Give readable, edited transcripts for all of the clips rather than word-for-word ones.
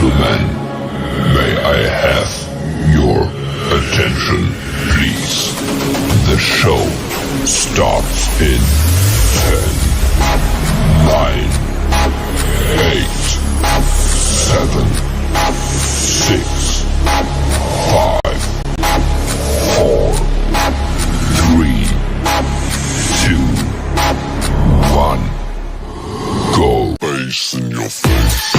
Gentlemen, may I have your attention, please? The show starts in 10, 9, 8, 7, 6, 5, 4, 3, 2, 1. Go. Face in your face.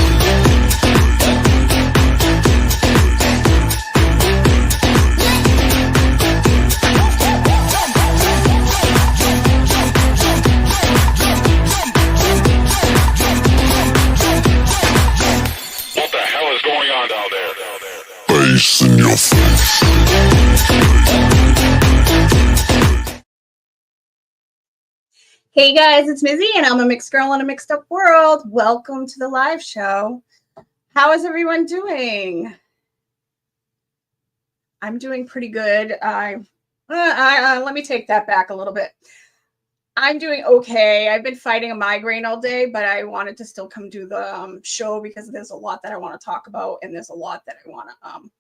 What the hell is going on down there? Face in your face. Hey guys, it's Mizzy and I'm a mixed girl in a mixed up world. Welcome to the live show. How is everyone doing? I'm doing pretty good. Let me take that back a little bit. I'm doing okay. I've been fighting a migraine all day, but I wanted to still come do the show because there's a lot that I want to talk about and there's a lot that I want to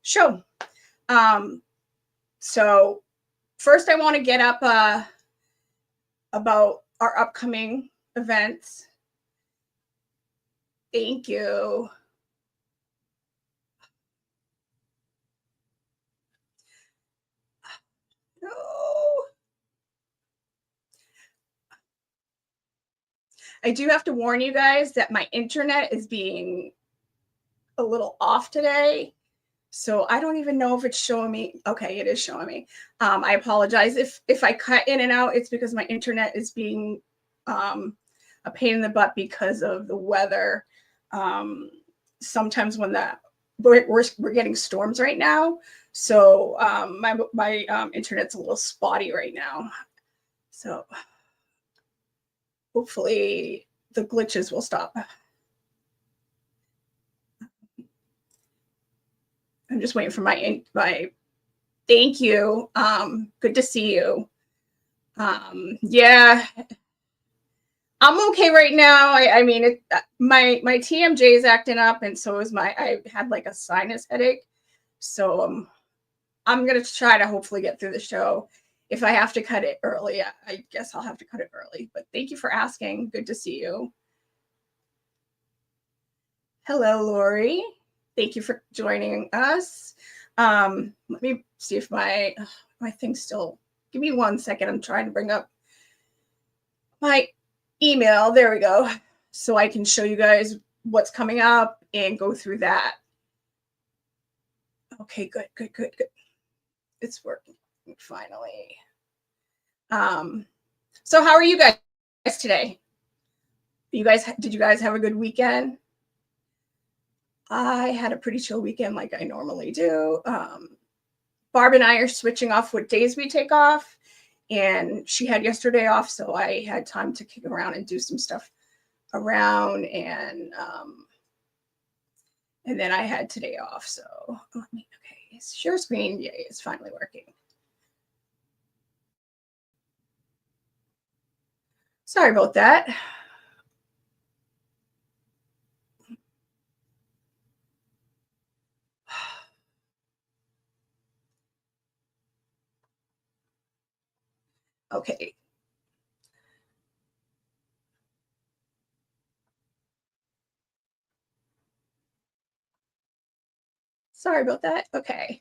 show. So first I want to get up about our upcoming events. Thank you. No. I do have to warn you guys that my internet is being a little off today. So I don't even know if it's showing me. Okay, it is showing me. I apologize if I cut in and out. It's because my internet is being a pain in the butt because of the weather. Sometimes when we're getting storms right now, so my internet's a little spotty right now. So hopefully the glitches will stop. I'm just waiting for my thank you. Good to see you. Yeah, I'm okay right now. I mean, my TMJ is acting up, and so is I had like a sinus headache. So I'm gonna try to hopefully get through the show. If I have to cut it early, I guess I'll have to cut it early. But thank you for asking. Good to see you. Hello, Lori. Thank you for joining us. Let me see if my thing's still. Give me 1 second. I'm trying to bring up my email. There we go. So I can show you guys what's coming up and go through that. Okay, good. It's working finally. So how are you guys today? Did you guys have a good weekend? I had a pretty chill weekend like I normally do. Barb and I are switching off what days we take off, and she had yesterday off, so I had time to kick around and do some stuff around, and then I had today off. So okay, share screen, yay, it's finally working. Sorry about that. Okay. Sorry about that. Okay.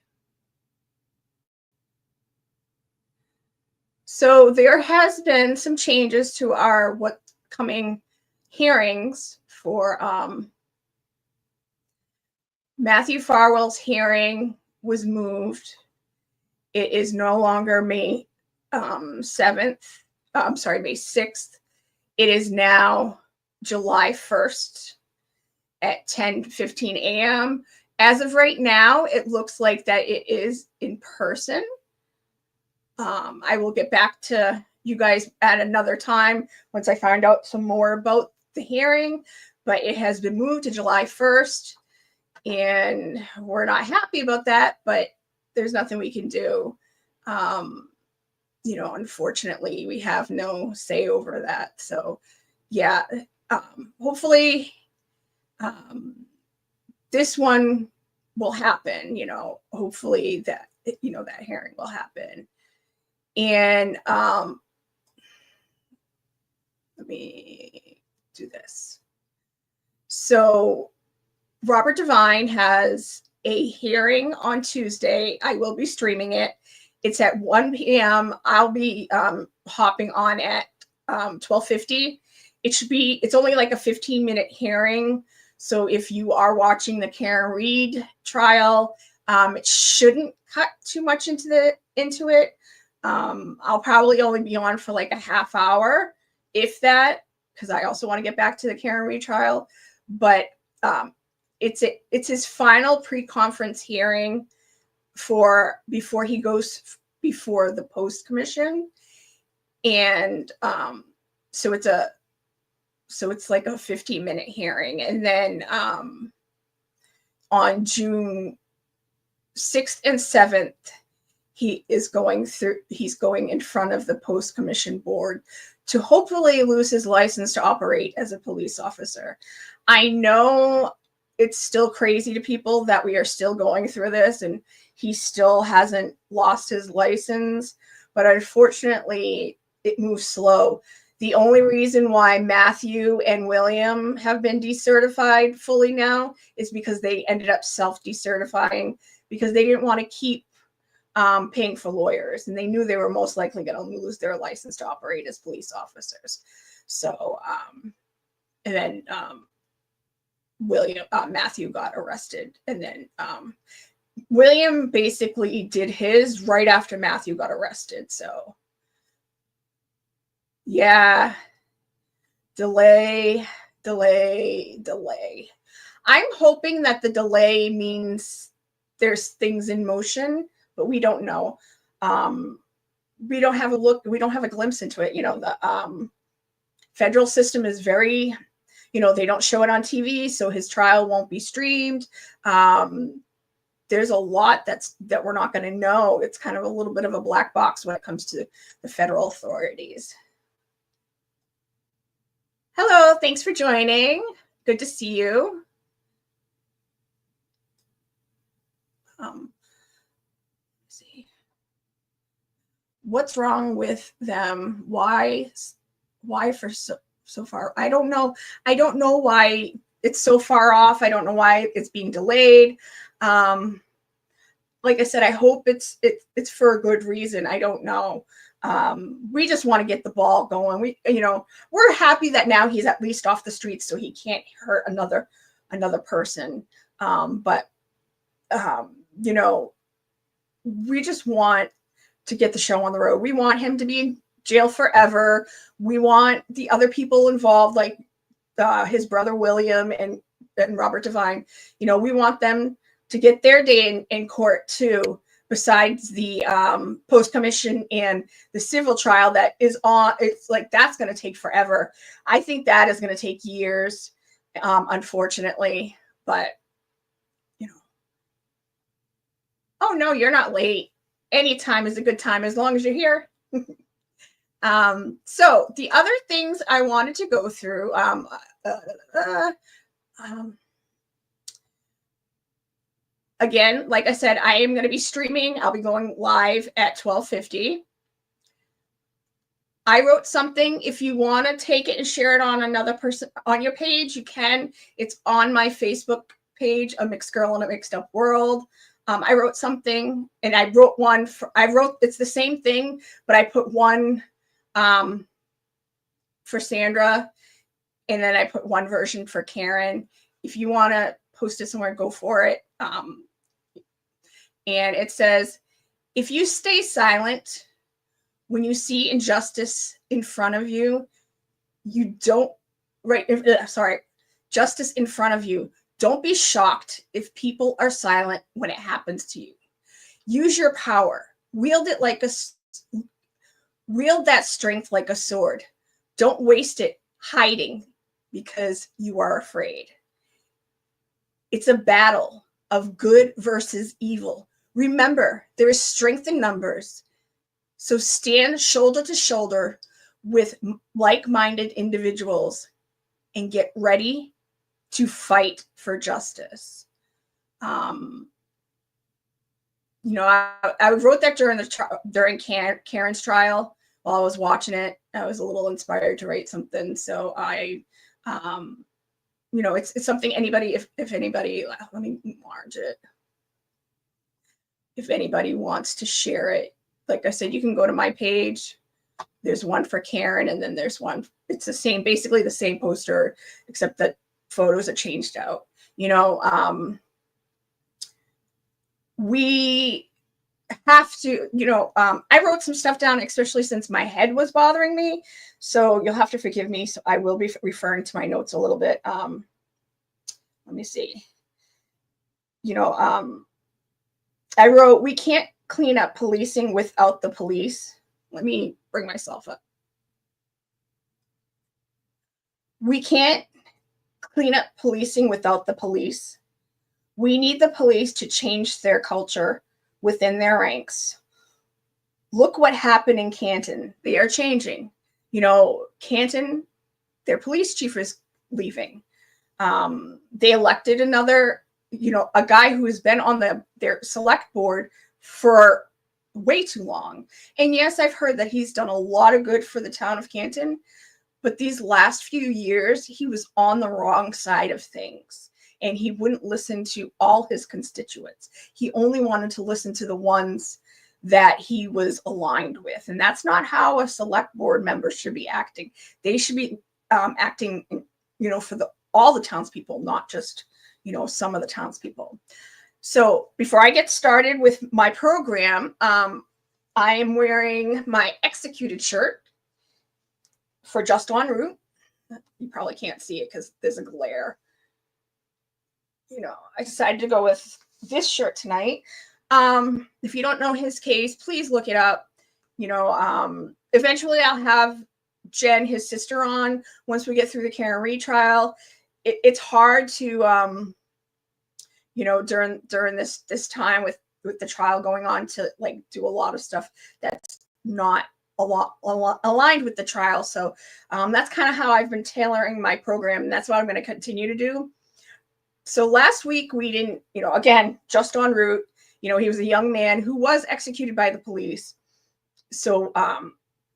So there has been some changes to our coming hearings for Matthew Farwell's hearing was moved. It is no longer May 7th. I'm sorry, May 6th. It is now July 1st at 10:15 a.m. As of right now, it looks like that it is in person. I will get back to you guys at another time once I find out some more about the hearing, but it has been moved to July 1st, and we're not happy about that, but there's nothing we can do. Unfortunately, we have no say over that. So, yeah, hopefully this one will happen, hopefully that, that hearing will happen. And let me do this. So Robert Devine has a hearing on Tuesday. I will be streaming it. It's at 1 p.m. I'll be hopping on at 12:50. It's only like a 15-minute hearing. So if you are watching the Karen Reed trial, it shouldn't cut too much into it. I'll probably only be on for like a half hour, if that, because I also want to get back to the Karen Reed trial. But it's his final pre-conference hearing before he goes before the post commission, and so it's like a 15-minute hearing, and then on June 6th and 7th, he's going in front of the post commission board to hopefully lose his license to operate as a police officer. I know it's still crazy to people that we are still going through this and he still hasn't lost his license, but unfortunately it moves slow. The only reason why Matthew and William have been decertified fully now is because they ended up self-decertifying because they didn't want to keep paying for lawyers, and they knew they were most likely going to lose their license to operate as police officers. So, and then Matthew got arrested, and then William basically did his right after Matthew got arrested. So yeah, delay. I'm hoping that the delay means there's things in motion, but we don't know. We don't have a glimpse into it. The federal system is very, they don't show it on TV, so his trial won't be streamed. There's a lot that we're not going to know. It's kind of a little bit of a black box when it comes to the federal authorities. Hello, thanks for joining. Good to see you. Let's see. What's wrong with them? Why for so far? I don't know. I don't know why it's so far off. I don't know why it's being delayed. Like I said, I hope it's for a good reason. I don't know. We just want to get the ball going. We're happy that now he's at least off the streets, so he can't hurt another person. But we just want to get the show on the road. We want him to be in jail forever. We want the other people involved, like his brother William and Robert Devine. We want them to get their day in court too, besides the post commission and the civil trial that is on. It's like that's going to take forever. I think that is going to take years, unfortunately. But oh no, you're not late. Any time is a good time as long as you're here. So the other things I wanted to go through, again, like I said, I am going to be streaming. I'll be going live at 12:50. I wrote something. If you want to take it and share it on another person on your page, you can. It's on my Facebook page, A Mixed Girl in a Mixed Up World. I wrote something, and I wrote one. It's the same thing, but I put one for Sandra, and then I put one version for Karen. If you want to post it somewhere, go for it. And it says, if you stay silent when you see injustice in front of you, justice in front of you, don't be shocked if people are silent when it happens to you. Use your power. Wield that strength like a sword. Don't waste it hiding because you are afraid. It's a battle of good versus evil. Remember, there is strength in numbers. So stand shoulder to shoulder with like-minded individuals and get ready to fight for justice. You know, I wrote that during Karen's trial while I was watching it. I was a little inspired to write something. So I, you know, it's something anybody, if anybody, let me enlarge it. If anybody wants to share it, like I said, you can go to my page. There's one for Karen, and then there's one. It's the same, basically the same poster, except that photos are changed out. You know, we have to, you know, I wrote some stuff down, especially since my head was bothering me. So you'll have to forgive me. So I will be referring to my notes a little bit. Let me see. You know, I wrote, we can't clean up policing without the police. Let me bring myself up. We can't clean up policing without the police. We need the police to change their culture within their ranks. Look what happened in Canton. They are changing. You know, Canton, their police chief is leaving. They elected another, you know, a guy who has been on their select board for way too long. And yes, I've heard that he's done a lot of good for the town of Canton, but these last few years, he was on the wrong side of things. And he wouldn't listen to all his constituents. He only wanted to listen to the ones that he was aligned with. And that's not how a select board member should be acting. They should be acting, you know, for all the townspeople, not just, you know, some of the townspeople. So before I get started with my program, I am wearing my executed shirt for Just En Route. You probably can't see it because there's a glare. You know, I decided to go with this shirt tonight. If you don't know his case, please look it up. You know, eventually I'll have Jen, his sister, on once we get through the Karen Reed trial. It's hard to, you know, during this time with the trial going on to like do a lot of stuff that's not a lot aligned with the trial. So that's kind of how I've been tailoring my program, and that's what I'm going to continue to do. So last week we didn't, you know, again, Just En Route, you know, he was a young man who was executed by the police. So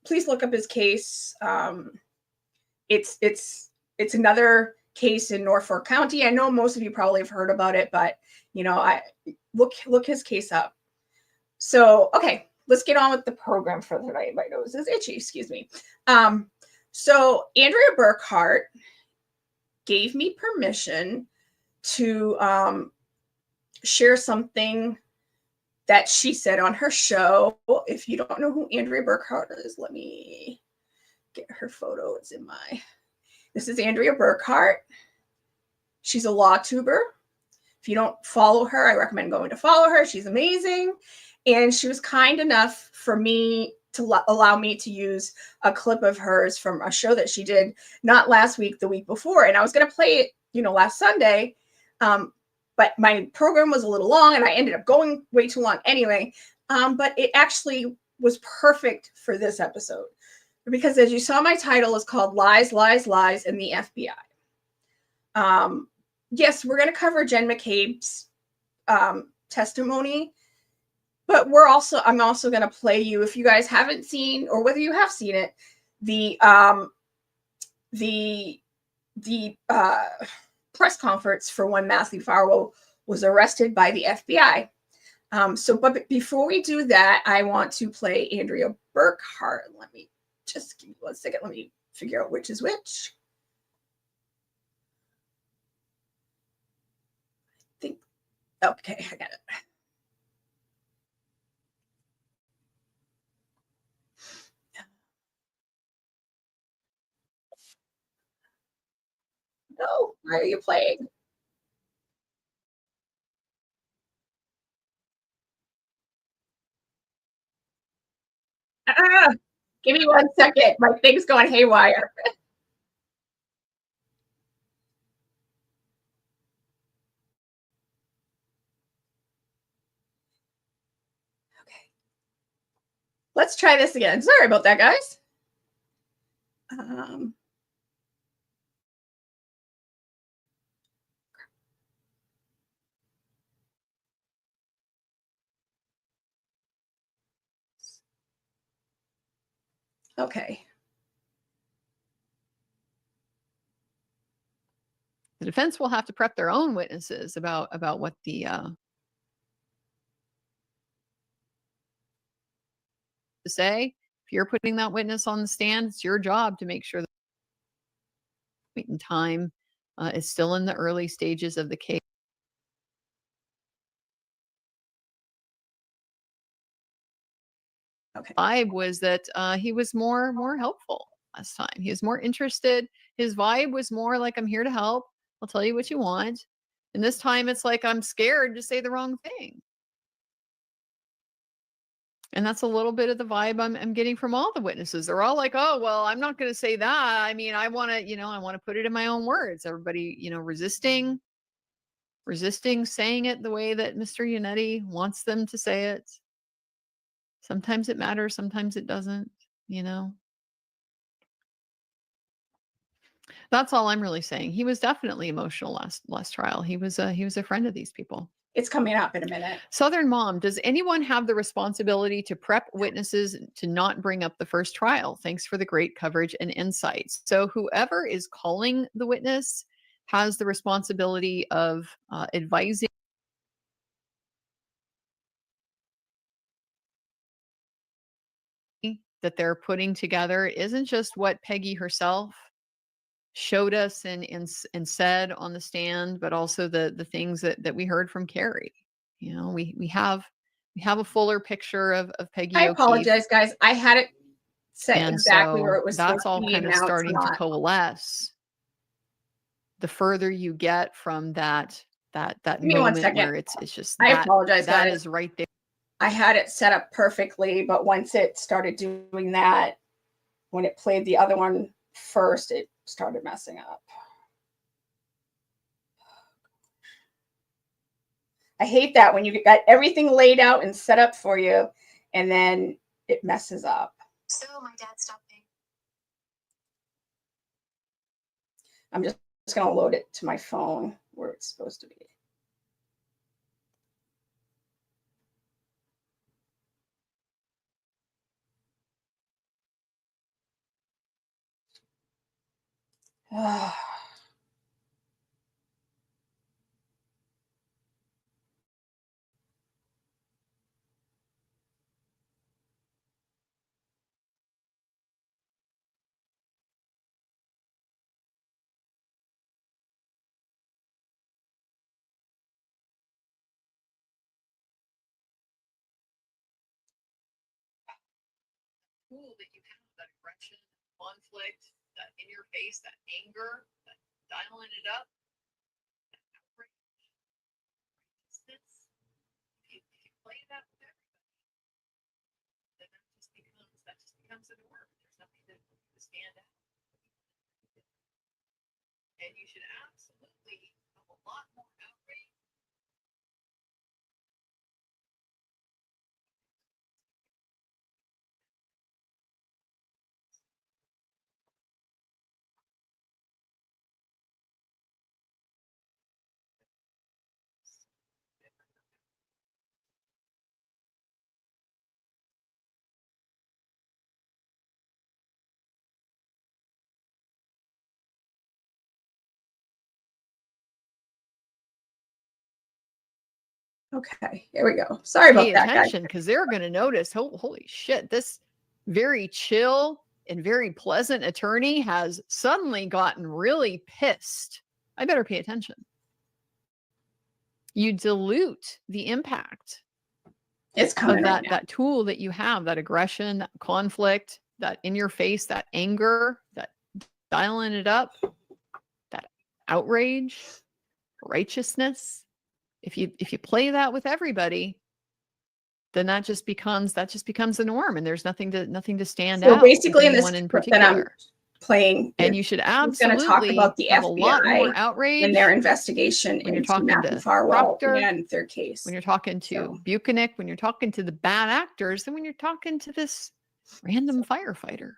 please look up his case. It's another case in Norfolk County. I know most of you probably have heard about it, but you know, I look his case up. So okay, let's get on with the program for tonight. My nose is itchy, excuse me. So Andrea Burkhart gave me permission to share something that she said on her show. If you don't know who Andrea Burkhart is, let me get her photo. It's in my, this is Andrea Burkhart. She's a law tuber. If you don't follow her, I recommend going to follow her. She's amazing. And she was kind enough for me to allow me to use a clip of hers from a show that she did, not last week, the week before. And I was going to play it, you know, last Sunday. But my program was a little long and I ended up going way too long anyway. But it actually was perfect for this episode because, as you saw, my title is called Lies, Lies, Lies, and the FBI. Yes, we're going to cover Jen McCabe's testimony, but I'm also going to play you, if you guys haven't seen, or whether you have seen it, the press conference for when Matthew Farwell was arrested by the FBI. But before we do that, I want to play Andrea Burkhart. Let me just give me 1 second. Let me figure out which is which. I think, okay, I got it. No, why are you playing? Ah, give me 1 second. My thing's going haywire. Okay. Let's try this again. Sorry about that, guys. Okay. The defense will have to prep their own witnesses about what the to say. If you're putting that witness on the stand, it's your job to make sure that point in time is still in the early stages of the case. Okay. Vibe was that he was more helpful last time. He was more interested. His vibe was more like, I'm here to help. I'll tell you what you want. And this time it's like, I'm scared to say the wrong thing. And that's a little bit of the vibe I'm getting from all the witnesses. They're all like, oh, well, I'm not going to say that. I mean, I want to put it in my own words. Everybody, resisting saying it the way that Mr. Yannetti wants them to say it. Sometimes it matters. Sometimes it doesn't, That's all I'm really saying. He was definitely emotional last trial. He was a friend of these people. It's coming up in a minute. Southern Mom, does anyone have the responsibility to prep witnesses to not bring up the first trial? Thanks for the great coverage and insights. So whoever is calling the witness has the responsibility of advising that they're putting together. It isn't just what Peggy herself showed us and said on the stand, but also the things that we heard from Carrie. We have a fuller picture of Peggy I O'Keefe. apologize, guys. I had it set And exactly so where it was that's supposed all to be, kind and of now it's starting to not. coalesce. The further you get from that Give me 1 moment second. where it's just I apologize, that guys. is right there. I had it set up perfectly, but once it started doing that, when it played the other one first, it started messing up. I hate that when you got everything laid out and set up for you, and then it messes up. So my dad stopped paying. I'm just going to load it to my phone where it's supposed to be. Cool that you have that aggression, conflict, that in your face, that anger, that dialing it up, that outrage, righteousness. If you play that with everybody, then that just becomes a norm. There's nothing to stand out. And you should absolutely have a lot more outrage. Okay, here we go. Sorry about Pay that, guys. attention, because they're going to notice, holy shit, this very chill and very pleasant attorney has suddenly gotten really pissed. I better pay attention. You dilute the impact It's coming of right now. that tool that you have, that aggression, that conflict, that in your face, that anger, that dialing it up, that outrage, righteousness. If you play that with everybody, then that just becomes the norm, and there's nothing to stand out. So basically, in this in clip that I'm particular. playing, And you should he's going to talk absolutely about the have a lot more FBI outrage and their investigation when you're into talking Matthew to Farwell Proctor, and their case. when you're talking to So- Buchanan, when you're talking to the bad actors, than when you're talking to this random firefighter.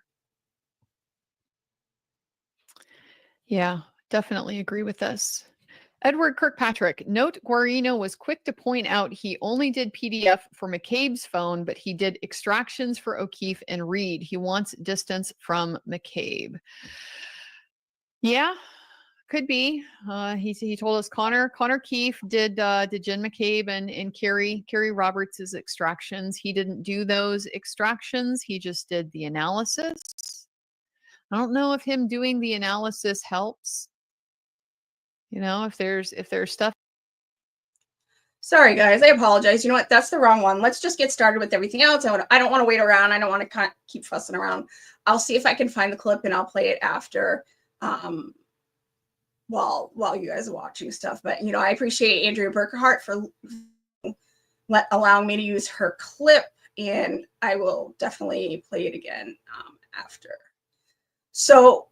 Yeah, definitely agree with this. Edward Kirkpatrick, note Guarino was quick to point out he only did PDF for McCabe's phone, but he did extractions for O'Keefe and Reed. He wants distance from McCabe. Yeah, could be. He told us Connor Keefe did Jen McCabe and Carrie Roberts' extractions. He didn't do those extractions. He just did the analysis. I don't know if him doing the analysis helps. You know, if there's stuff. Sorry, guys. I apologize. You know what? That's the wrong one. Let's just get started with everything else. I don't want to wait around. I don't want to keep fussing around. I'll see if I can find the clip and I'll play it after while you guys are watching stuff. But, you know, I appreciate Andrea Burkhart for allowing me to use her clip, and I will definitely play it again after. So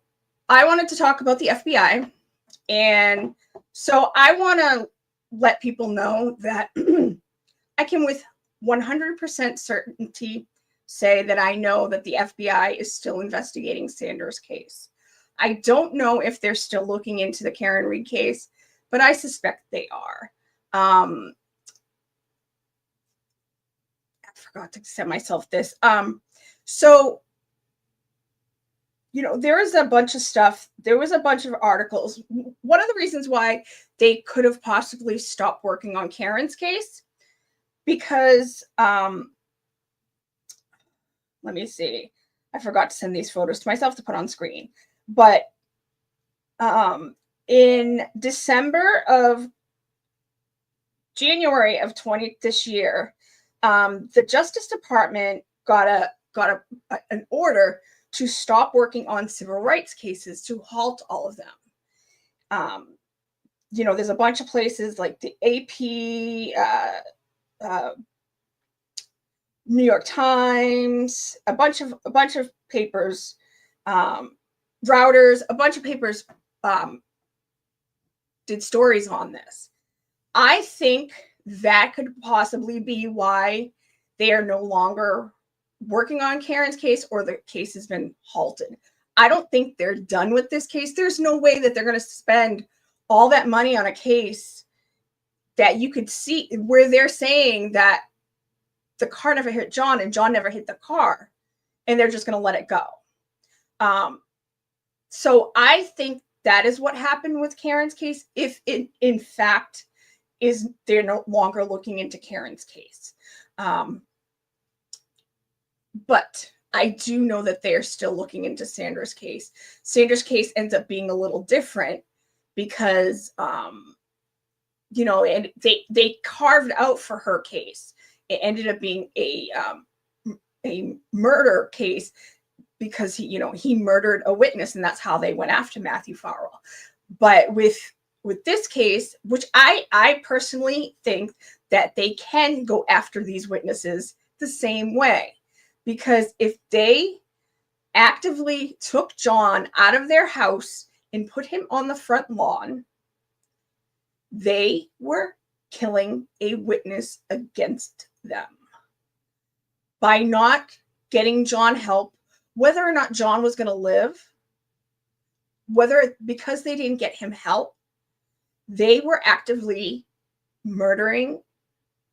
I wanted to talk about the FBI. And so I want to let people know that I can with 100% certainty say that I know that the FBI is still investigating Sandra's case. I don't know if they're still looking into the Karen Reed case, but I suspect they are. I forgot to send myself this. So, you know, there is a bunch of stuff. There was a bunch of articles. One of the reasons why they could have possibly stopped working on Karen's case, because, let me see. I forgot to send these photos to myself to put on screen. But in January of this year, the Justice Department got an order to stop working on civil rights cases, to halt all of them. You know, there's a bunch of places like the AP, New York Times, a bunch of papers, Routers, a bunch of papers did stories on this. I think that could possibly be why they are no longer working on Karen's case, or the case has been halted. I don't think they're done with this case. There's no way that they're going to spend all that money on a case that you could see where they're saying that the car never hit John and John never hit the car, and they're just going to let it go. So I think that is what happened with Karen's case, if it in fact is they're no longer looking into Karen's case. But I do know that they are still looking into Sandra's case. Sandra's case ends up being a little different because, you know, and they carved out for her case. It ended up being a murder case because he murdered a witness, and that's how they went after Matthew Farrell. But with this case, which I personally think that they can go after these witnesses the same way. Because if they actively took John out of their house and put him on the front lawn, they were killing a witness against them. By not getting John help, whether or not John was going to live, because they didn't get him help, they were actively murdering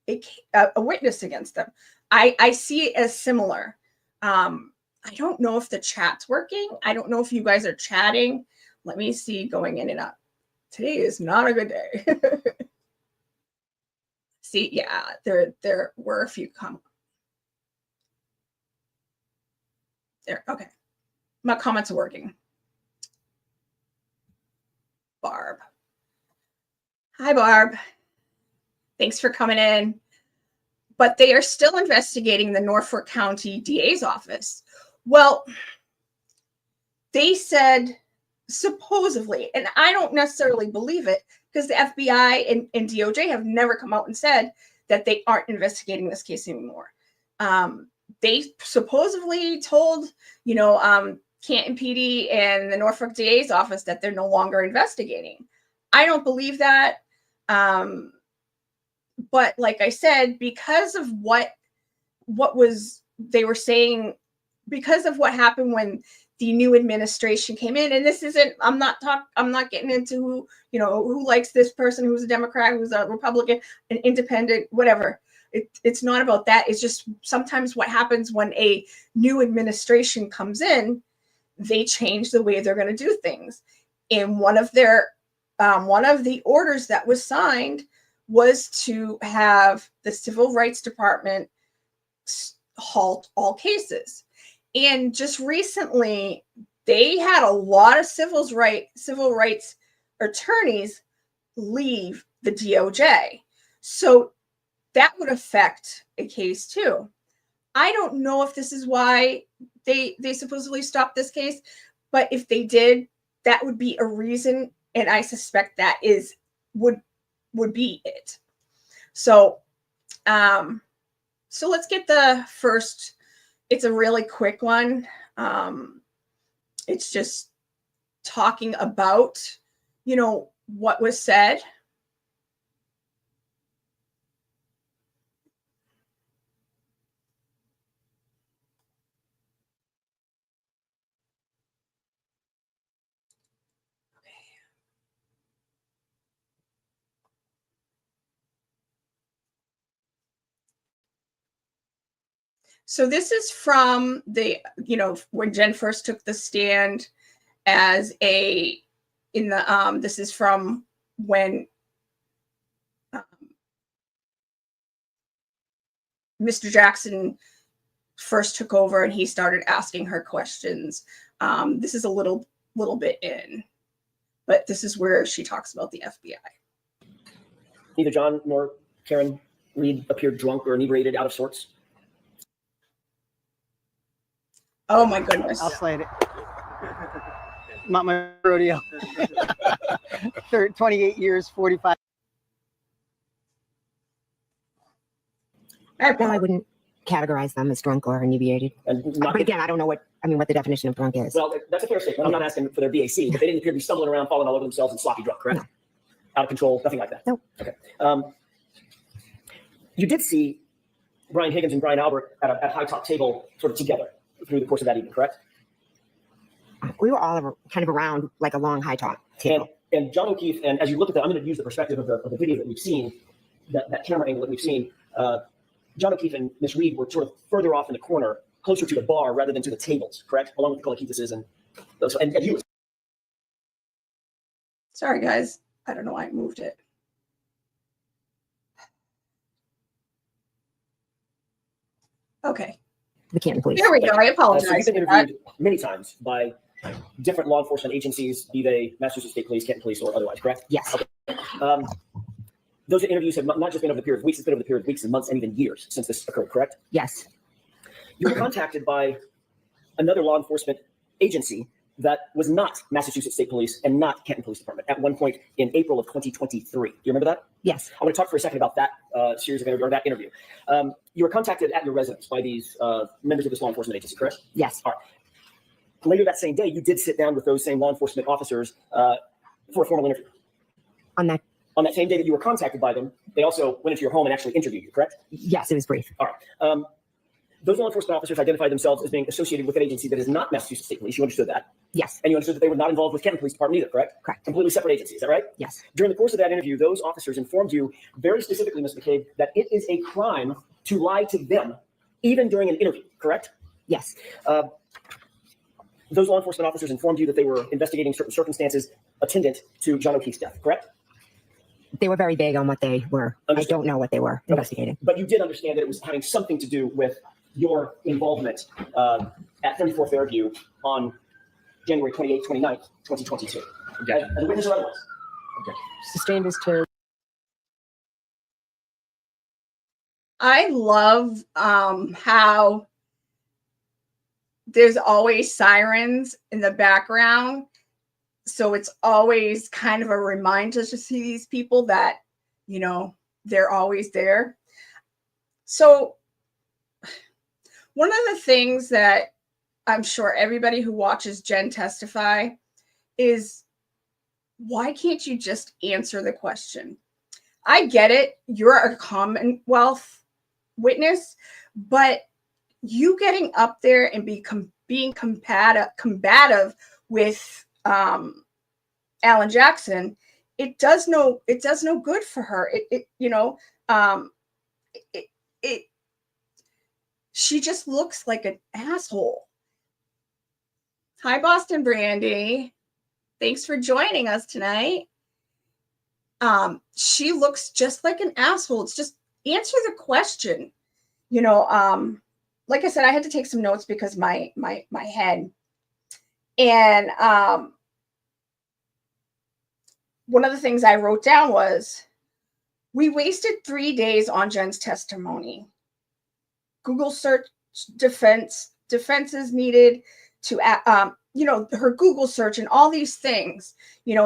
a witness against them. I see it as similar. I don't know if the chat's working. I don't know if you guys are chatting. Let me see, going in and out. Today is not a good day. See, yeah, there were a few comments. There, okay. My comments are working. Barb. Hi, Barb. Thanks for coming in. But they are still investigating the Norfolk County DA's office. Well, they said supposedly, and I don't necessarily believe it, because the FBI and DOJ have never come out and said that they aren't investigating this case anymore. They supposedly told, Canton PD and the Norfolk DA's office that they're no longer investigating. I don't believe that. But like I said, because of what they were saying, because of what happened when the new administration came in, and this isn't, I'm not getting into who, who likes this person, who's a Democrat, who's a Republican, an independent, whatever. It's not about that. It's just sometimes what happens when a new administration comes in, they change the way they're going to do things. And one of the orders that was signed was to have the Civil Rights Department halt all cases. And just recently, they had a lot of civil rights attorneys leave the DOJ. So that would affect a case too. I don't know if this is why they supposedly stopped this case, but if they did, that would be a reason, and I suspect that would be it. So, so let's get the first. It's a really quick one. It's just talking about, what was said. So this is from when Jen first took the stand this is from when Mr. Jackson first took over and he started asking her questions. This is a little bit in, but this is where she talks about the FBI. Neither John nor Karen Reed appeared drunk or inebriated, out of sorts. Oh my goodness. I'll slide it. Not my rodeo. 28 years, 45. Well, I wouldn't categorize them as drunk or inebriated. But again, I don't know what the definition of drunk is. Well, that's a fair statement. I'm not asking for their BAC, but they didn't appear to be stumbling around, falling all over themselves and sloppy drunk, correct? No. Out of control, nothing like that. No. Okay. You did see Brian Higgins and Brian Albert at a high top table sort of together through the course of that evening, correct? We were all kind of around like a long high top table. And John O'Keefe, and as you look at that, I'm going to use the perspective of the video that we've seen, that camera angle that we've seen. John O'Keefe and Miss Reed were sort of further off in the corner, closer to the bar rather than to the tables, correct? Along with the Colakitases and those. And you. Sorry, guys. I don't know why I moved it. Okay. The Canton Police. There we go. I apologize. So you've been interviewed many times by different law enforcement agencies, be they Massachusetts State Police, Canton Police, or otherwise, correct? Yes. Okay. Those interviews have not just been over the period of weeks, it's been over the period of weeks and months and even years since this occurred, correct? Yes. You were contacted by another law enforcement agency that was not Massachusetts State Police and not Canton Police Department at one point in April of 2023. Do you remember that? Yes. I want to talk for a second about that series of interview, or that interview. You were contacted at your residence by these members of this law enforcement agency, correct? Yes. All right. Later that same day, you did sit down with those same law enforcement officers for a formal interview. On that same day that you were contacted by them, they also went into your home and actually interviewed you, correct? Yes, it was brief. All right. Those law enforcement officers identified themselves as being associated with an agency that is not Massachusetts State Police. You understood that? Yes. And you understood that they were not involved with Canton Police Department either, correct? Correct. Completely separate agencies, is that right? Yes. During the course of that interview, those officers informed you very specifically, Ms. McCabe, that it is a crime to lie to them, even during an interview, correct? Yes. Those law enforcement officers informed you that they were investigating certain circumstances attendant to John O'Keefe's death, correct? They were very vague on what they were. Understood. I don't know what they were investigating. But you did understand that it was having something to do with your involvement at 34 Fairview on January 28th, 29th, 2022. Okay. As a witness or otherwise? Okay. Sustained as to. I love how there's always sirens in the background. So it's always kind of a reminder to see these people that, they're always there. So one of the things that I'm sure everybody who watches Jen testify is, why can't you just answer the question? I get it. You're a Commonwealth witness, but you getting up there and being combative with Alan Jackson, it does no good for her. She just looks like an asshole. Hi, Boston Brandy. Thanks for joining us tonight. She looks just like an asshole. It's just answer the question. Like I said, I had to take some notes because my head. And one of the things I wrote down was, we wasted 3 days on Jen's testimony. Google search defenses needed to, her Google search and all these things.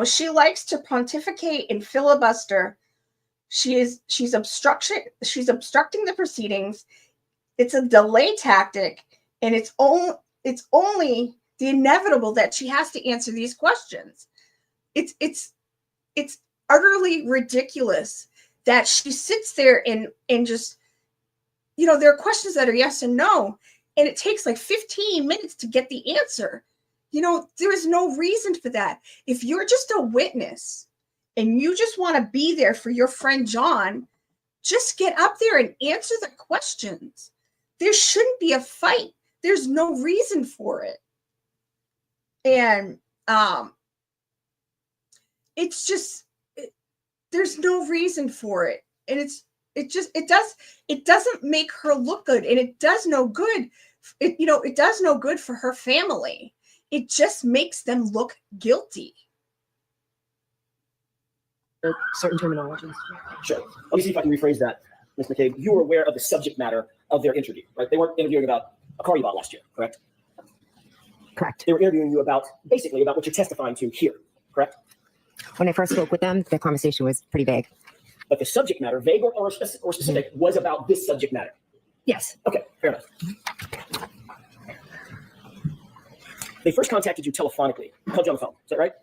She likes to pontificate and filibuster. She's obstructing the proceedings. It's a delay tactic, and it's only the inevitable that she has to answer these questions. It's utterly ridiculous that she sits there and just, there are questions that are yes and no, and it takes like 15 minutes to get the answer. There is no reason for that. If you're just a witness and you just want to be there for your friend John, just get up there and answer the questions. There shouldn't be a fight. There's no reason for it. And it's just, there's no reason for it. And it doesn't make her look good, and it does no good. It does no good for her family. It just makes them look guilty. Certain terminologies. Sure. Let me see if I can rephrase that, Ms. McCabe. You were aware of the subject matter of their interview, right? They weren't interviewing about a car you bought last year, correct? Correct. They were interviewing you basically about what you're testifying to here, correct? When I first spoke with them, the conversation was pretty vague. But the subject matter, vague or specific, was about this subject matter. Yes. Okay, fair enough. They first contacted you telephonically. Called you on the phone. Is that right?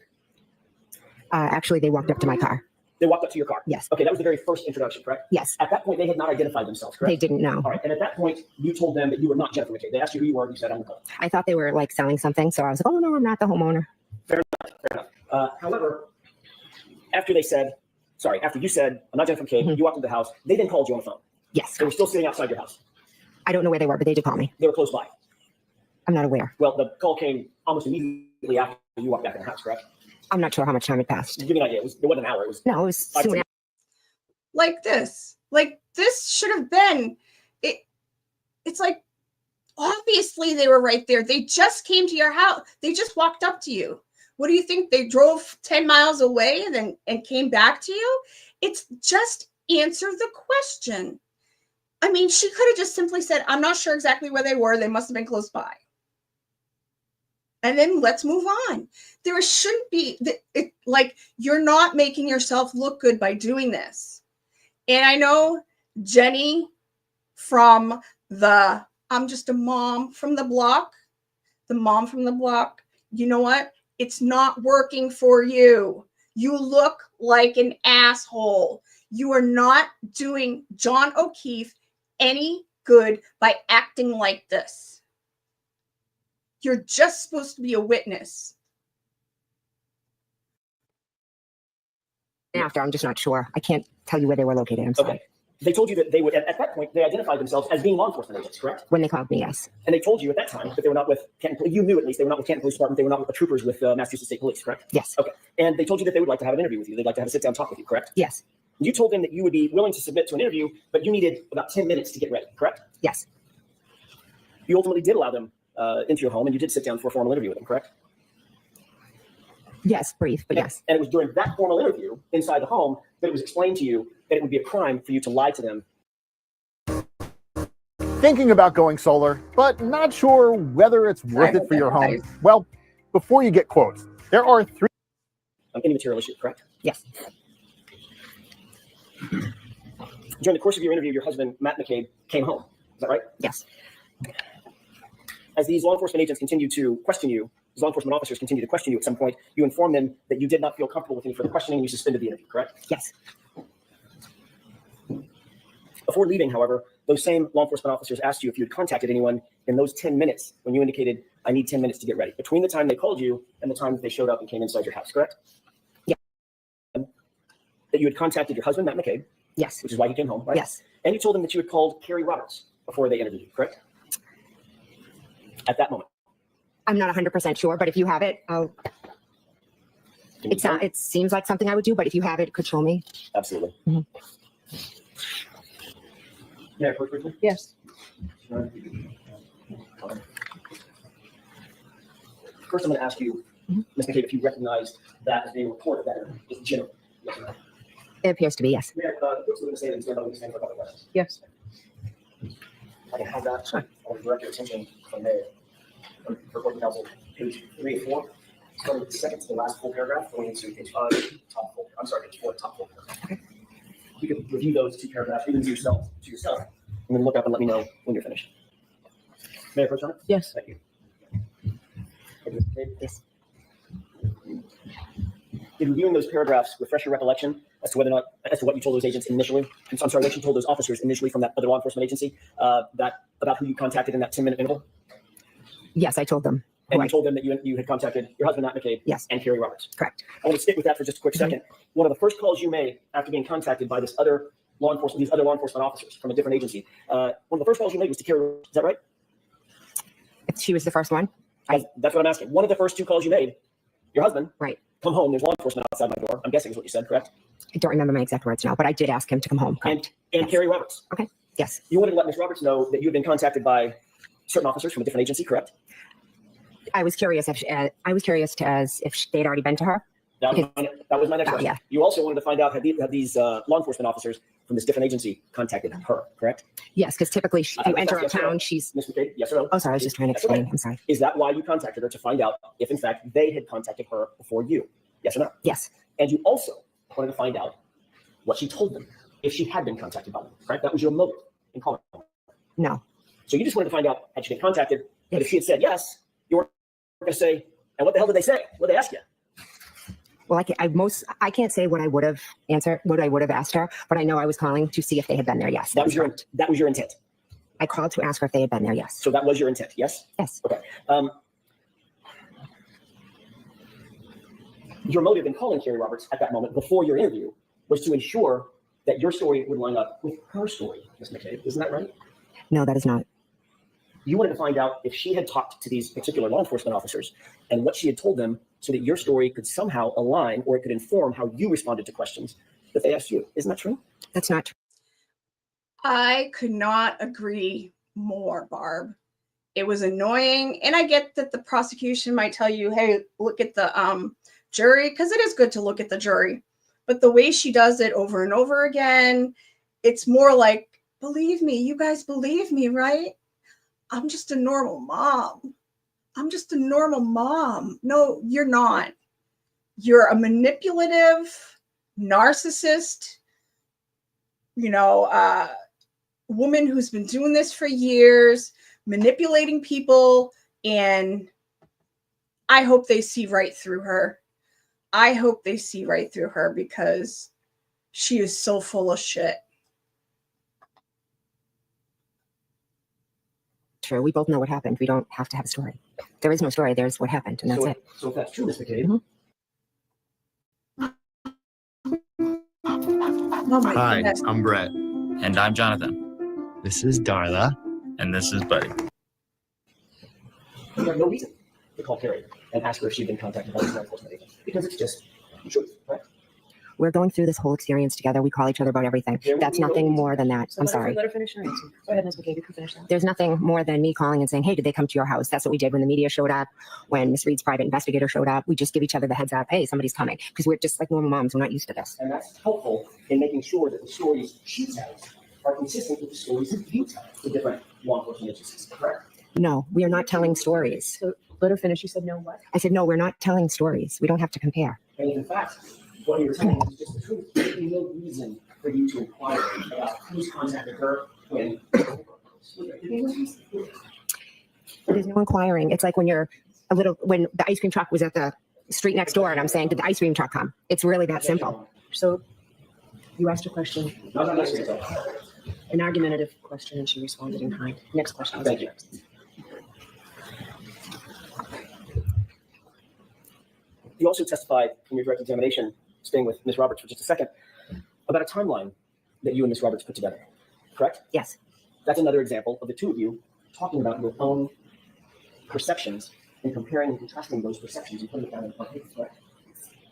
Actually, they walked up to my car. They walked up to your car? Yes. Okay, that was the very first introduction, correct? Yes. At that point, they had not identified themselves, correct? They didn't know. All right, and at that point, you told them that you were not Jennifer McCabe. They asked you who you were, and you said, I'm Nicole. I thought they were like selling something, so I was like, oh no, I'm not the homeowner. Fair enough. However, after you said, I'm not Jennifer McCabe, you walked into the house, they then called you on the phone. Yes. They were still sitting outside your house. I don't know where they were, but they did call me. They were close by. I'm not aware. Well, the call came almost immediately after you walked back in the house, correct? I'm not sure how much time had passed. Give me an idea. It wasn't an hour. It was soon after. Like this should have been it. It's like, obviously they were right there. They just came to your house. They just walked up to you. What do you think? They drove 10 miles away and came back to you? It's just answer the question. I mean, she could have just simply said, I'm not sure exactly where they were. They must have been close by. And then let's move on. There shouldn't be, you're not making yourself look good by doing this. And I know Jenny from I'm just a mom from the block, you know what? It's not working for you. You look like an asshole. You are not doing John O'Keefe any good by acting like this. You're just supposed to be a witness. After, I'm just not sure. I can't tell you where they were located. I'm sorry. Okay. They told you that they would, at that point, they identified themselves as being law enforcement agents, correct? When they called me, yes. And they told you at that time that they were not with Canton, you knew at least they were not with Canton Police Department, they were not with the troopers with Massachusetts State Police, correct? Yes. Okay. And they told you that they would like to have an interview with you. They'd like to have a sit-down talk with you, correct? Yes. You told them that you would be willing to submit to an interview, but you needed about 10 minutes to get ready, correct? Yes. You ultimately did allow them into your home, and you did sit down for a formal interview with them, correct? Yes, brief, but yes. And it was during that formal interview inside the home that it was explained to you that it would be a crime for you to lie to them. Thinking about going solar, but not sure whether it's worth it for your home? Well, before you get quotes, there are 3 any material issue, correct? Yes. During the course of your interview, your husband, Matt McCabe, came home. Is that right? Yes. As these law enforcement agents continue to question you, as law enforcement officers continue to question you at some point, you inform them that you did not feel comfortable with any further questioning and you suspended the interview, correct? Yes. Before leaving, however, those same law enforcement officers asked you if you had contacted anyone in those 10 minutes when you indicated, I need 10 minutes to get ready, between the time they called you and the time that they showed up and came inside your house, correct? Yeah. That you had contacted your husband, Matt McCabe. Yes. Which is why he came home, right? Yes. And you told him that you had called Carrie Roberts before they interviewed you, correct? At that moment. I'm not 100% sure, but if you have it, it seems like something I would do, but if you have it, could show me. Absolutely. Mm-hmm. Yeah, quickly. Yes. First, I'm going to ask you, Ms. McCabe, if you recognize that as being reported that is general. Yes or no? It appears to be, yes. Yeah, first we're going to say that it's going to be for a couple of questions. Yes. I can have that. I will direct your attention from there. For Court Counsel, page 3 and 4. Starting with the second to the last full paragraph, going into page 5, top full. I'm sorry, page 4, top full paragraph. Okay. You can review those 2 paragraphs, even to yourself, and then look up and let me know when you're finished. May I approach on it? Yes. Thank you. Yes. In reviewing those paragraphs, refresh your recollection as to whether or not, as to what you told those agents initially. I'm sorry, what you told those officers initially from that other law enforcement agency, about who you contacted in that 10-minute interval. Yes, I told them. And you told them that you had contacted your husband, Matt McCabe, yes, and Carrie Roberts. Correct. I want to stick with that for just a quick second. One of the first calls you made after being contacted by these other law enforcement officers from a different agency, one of the first calls you made was to Carrie Roberts. Is that right? If she was the first one. That's what I'm asking. One of the first 2 calls you made, your husband, right, come home, there's law enforcement outside my door, I'm guessing is what you said, correct? I don't remember my exact words now, but I did ask him to come home. Correct. And yes. Carrie Roberts. Okay. Yes. You wanted to let Ms. Roberts know that you had been contacted by certain officers from a different agency, correct? I was curious if they'd already been to her. That was my next question. Yeah. You also wanted to find out had these law enforcement officers from this different agency contacted her, correct? Yes, because typically if you enter a town, she's. Ms. McCabe, yes or no? Oh, sorry, I was just trying to explain. Okay. I'm sorry. Is that why you contacted her, to find out if in fact they had contacted her before you? Yes or no? Yes. And you also wanted to find out what she told them if she had been contacted by them, correct? That was your motive in calling her. No. So you just wanted to find out had she been contacted, but if she had said yes, you were going to say, and what the hell did they say? What did they ask you? Well, I can't say what I would have answered, what I would have asked her, but I know I was calling to see if they had been there. Yes. That was your intent. I called to ask her if they had been there. Yes. So that was your intent. Yes. Yes. Okay. Your motive in calling Carrie Roberts at that moment before your interview was to ensure that your story would line up with her story, Ms. McCabe. Isn't that right? No, that is not. You wanted to find out if she had talked to these particular law enforcement officers and what she had told them so that your story could somehow align, or it could inform how you responded to questions that they asked you. Isn't that true? That's not true. I could not agree more, Barb. It was annoying. And I get that the prosecution might tell you, hey, look at the jury, because it is good to look at the jury. But the way she does it over and over again, it's more like, believe me, you guys believe me, right? I'm just a normal mom. I'm just a normal mom. No, you're not. You're a manipulative narcissist, woman who's been doing this for years, manipulating people. And I hope they see right through her. I hope they see right through her, because she is so full of shit. True. We both know what happened. We don't have to have a story. There is no story. There's what happened, and that's it. So if that's true, Ms. McCabe. Oh my Hi, goodness. I'm Brett. And I'm Jonathan. This is Darla. And this is Buddy. You have no reason to call Carrie and ask her if she'd been contacted by this law enforcement agent, because it's just the truth, right? We're going through this whole experience together. We call each other about everything. That's nothing more than that. I'm sorry. Let her finish her answer. Go ahead, Ms. McCabe, you can finish that. There's nothing more than me calling and saying, hey, did they come to your house? That's what we did when the media showed up, when Miss Reed's private investigator showed up. We just give each other the heads up, hey, somebody's coming, because we're just like normal moms. We're not used to this. And that's helpful in making sure that the stories she tells are consistent with the stories that you tell to different law enforcement agencies, correct? No, we are not telling stories. So let her finish. You said no what? I said, no, we're not telling stories. We don't have to compare. And in fact, what you're telling is just the truth. There's no reason for you to inquire about who's contacted her when. There's no inquiring. It's like when when the ice cream truck was at the street next door and I'm saying, did the ice cream truck come? It's really that simple. So you asked a question. No, An argumentative question, and she responded in kind. Next question. Thank you. You also testified in your direct examination, staying with Ms. Roberts for just a second, about a timeline that you and Ms. Roberts put together, correct? Yes. That's another example of the two of you talking about your own perceptions and comparing and contrasting those perceptions and putting it down on paper, correct?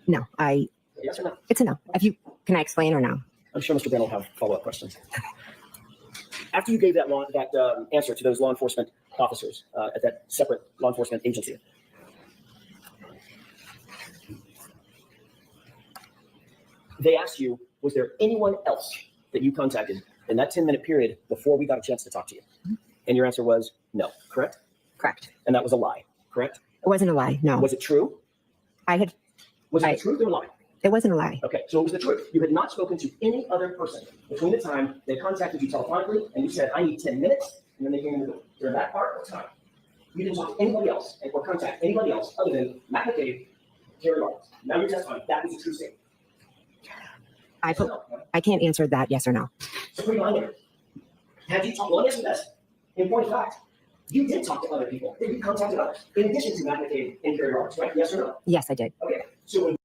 No, Yes or no? it's a no. Can I explain or no? I'm sure Mr. Ben will have follow-up questions. After you gave that answer to those law enforcement officers at that separate law enforcement agency, they asked you, was there anyone else that you contacted in that 10-minute period before we got a chance to talk to you? And your answer was no, correct? Correct. And that was a lie, correct? It wasn't a lie. No. Was it true? Was it the truth or a lie? It wasn't a lie. Okay, so it was the truth. You had not spoken to any other person between the time they contacted you telephonically and you said, I need 10 minutes, and then they came in the door. During that part of time, you didn't talk to anybody else or contact anybody else other than Matt McCabe, Terry Roberts. Now you're testifying. That was a true statement. I can't answer that yes or no. So pretty mind it. Had you talked, well, yes, this. In point of fact, you did talk to other people. You contacted others in addition to Matt McCabe and Terry Roberts, right? Yes or no? Yes, I did. Okay, so when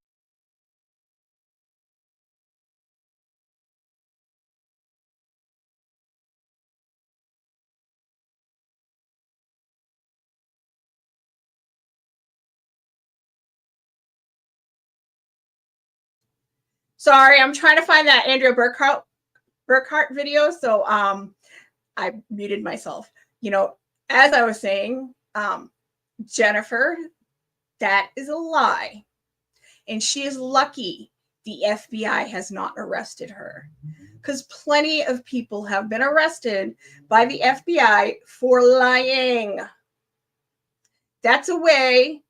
Sorry, I'm trying to find that Andrea Burkhart video. So I muted myself. You know, as I was saying, Jennifer, that is a lie. And she is lucky the FBI has not arrested her. Because plenty of people have been arrested by the FBI for lying. That's a way,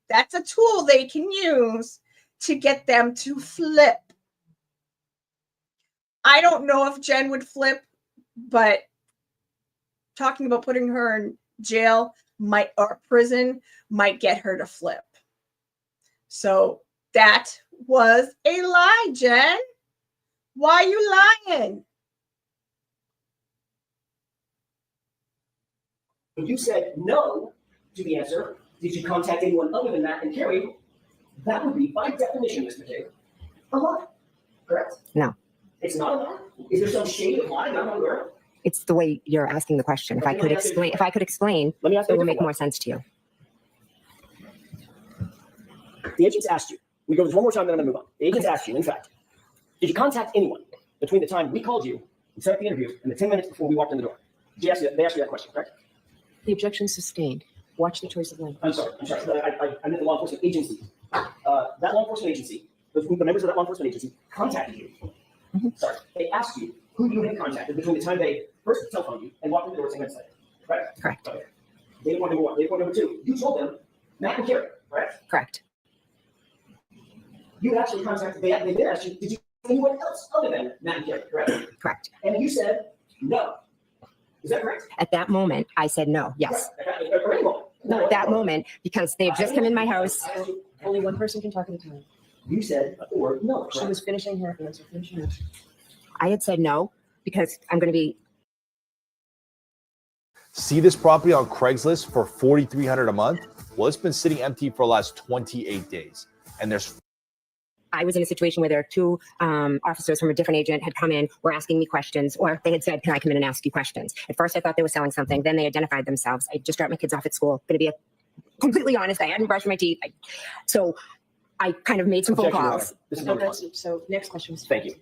that's a tool they can use to get them to flip. I don't know if Jen would flip, but talking about putting her in jail or prison might get her to flip. So that was a lie, Jen. Why are you lying? when you said no to the answer, did you contact anyone other than Matt and Carrie? That would be, by definition, Ms. McCabe, a lie. Correct? No. It's not a lie? Is there some shade of lie I'm not aware of? It's the way you're asking the question. If I could explain, Let me ask you it would make more sense to you. The agents asked you. We go this one more time, then I'm going to move on. The agents asked you, in fact, did you contact anyone between the time we called you and set up the interview and the 10 minutes before we walked in the door? They asked you that question, correct? The objection sustained. Watch the choice of language. I'm sorry. I meant the law enforcement agency. That law enforcement agency, the members of that law enforcement agency contacted you. Mm-hmm. Sorry. They asked you who you had contacted between the time they first telephoned you and walked in the door 10 minutes later. Correct? Correct. Okay. Data point number one. Data point number two. You told them Matt and Carrie, correct? Correct. You actually contacted, they did ask you, did you anyone else other than Matt and Carrie, correct? Correct. And you said no. Is that correct? At that moment, I said no. Yes. No, At that moment, because they had just come in my house. Only one person can talk at a time. You said the word no. She was finishing her answer. Finishing her. I had said no because I'm going to be. See this property on Craigslist for $4,300 a month? Well, it's been sitting empty for the last 28 days. And there's I was in a situation where there are two officers from a different agent had come in, were asking me questions, or they had said, can I come in and ask you questions? At first, I thought they were selling something. Then they identified themselves. I just dropped my kids off at school. Going to be completely honest. I hadn't brushed my teeth. So I kind of made some phone calls. So next question. Thank you.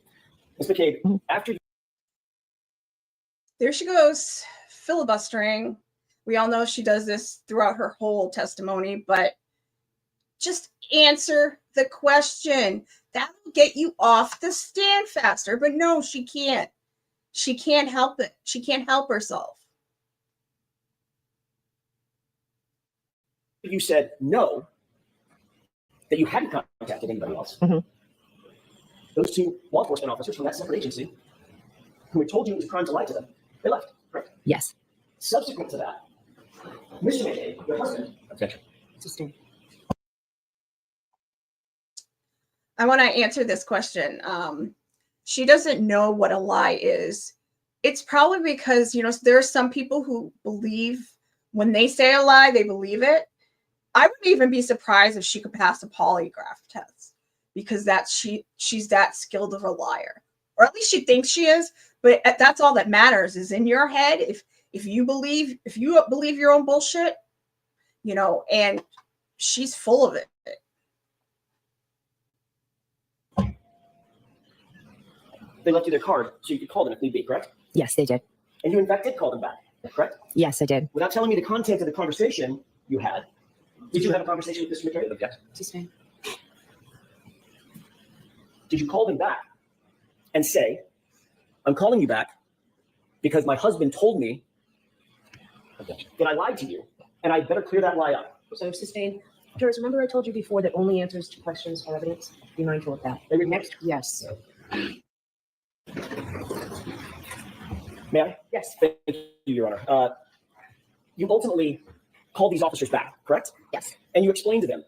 Ms. McCabe, after There she goes, filibustering. We all know she does this throughout her whole testimony, but just answer the question. That'll get you off the stand faster. But no, she can't. She can't help it. She can't help herself. you said no, that you hadn't contacted anybody else. Mm-hmm. Those two law enforcement officers from that separate agency who had told you it was a crime to lie to them, they left, correct? Yes. Subsequent to that, Mr. McCabe, your husband, objection. Sustained. I want to answer this question. She doesn't know what a lie is. It's probably because, there are some people who believe when they say a lie, they believe it. I wouldn't even be surprised if she could pass a polygraph test because she's that skilled of a liar, or at least she thinks she is. But that's all that matters is in your head. If you believe your own bullshit, and she's full of it. They left you their card so you could call them if need be, correct? Yes, they did. And you, in fact, did call them back, correct? Yes, I did. Without telling me the content of the conversation you had, did you have a conversation with Mr. McCabe? Yes. Sustained. Did you call them back and say, I'm calling you back because my husband told me that I lied to you and I'd better clear that lie up? So sustained. Jurors, remember I told you before that only answers to questions are evidence? Be mindful of that. Next, yes. May I? Yes. Thank you, Your Honor. You ultimately called these officers back, correct? Yes. And you explained to them.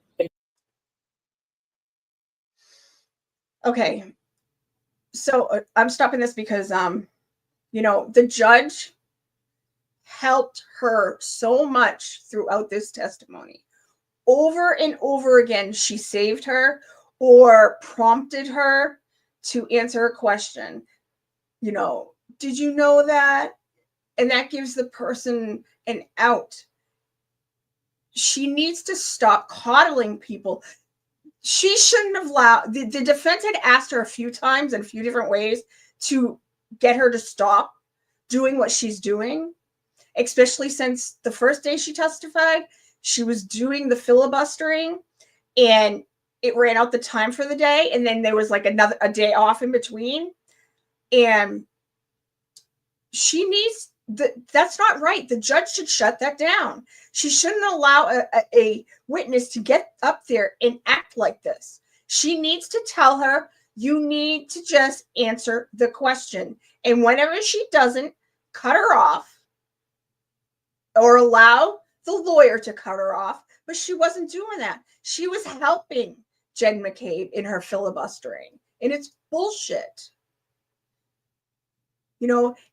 Okay. So I'm stopping this because, the judge helped her so much throughout this testimony. Over and over again, she saved her or prompted her to answer a question. Did you know that? And that gives the person an out. She needs to stop coddling people. She shouldn't have allowed, the defense had asked her a few times in a few different ways to get her to stop doing what she's doing, especially since the first day she testified, she was doing the filibustering and it ran out the time for the day. And then there was like a day off in between. And she needs, that's not right. The judge should shut that down. She shouldn't allow a witness to get up there and act like this. She needs to tell her, you need to just answer the question. And whenever she doesn't, cut her off or allow the lawyer to cut her off. But she wasn't doing that. She was helping Jen McCabe in her filibustering. And it's bullshit.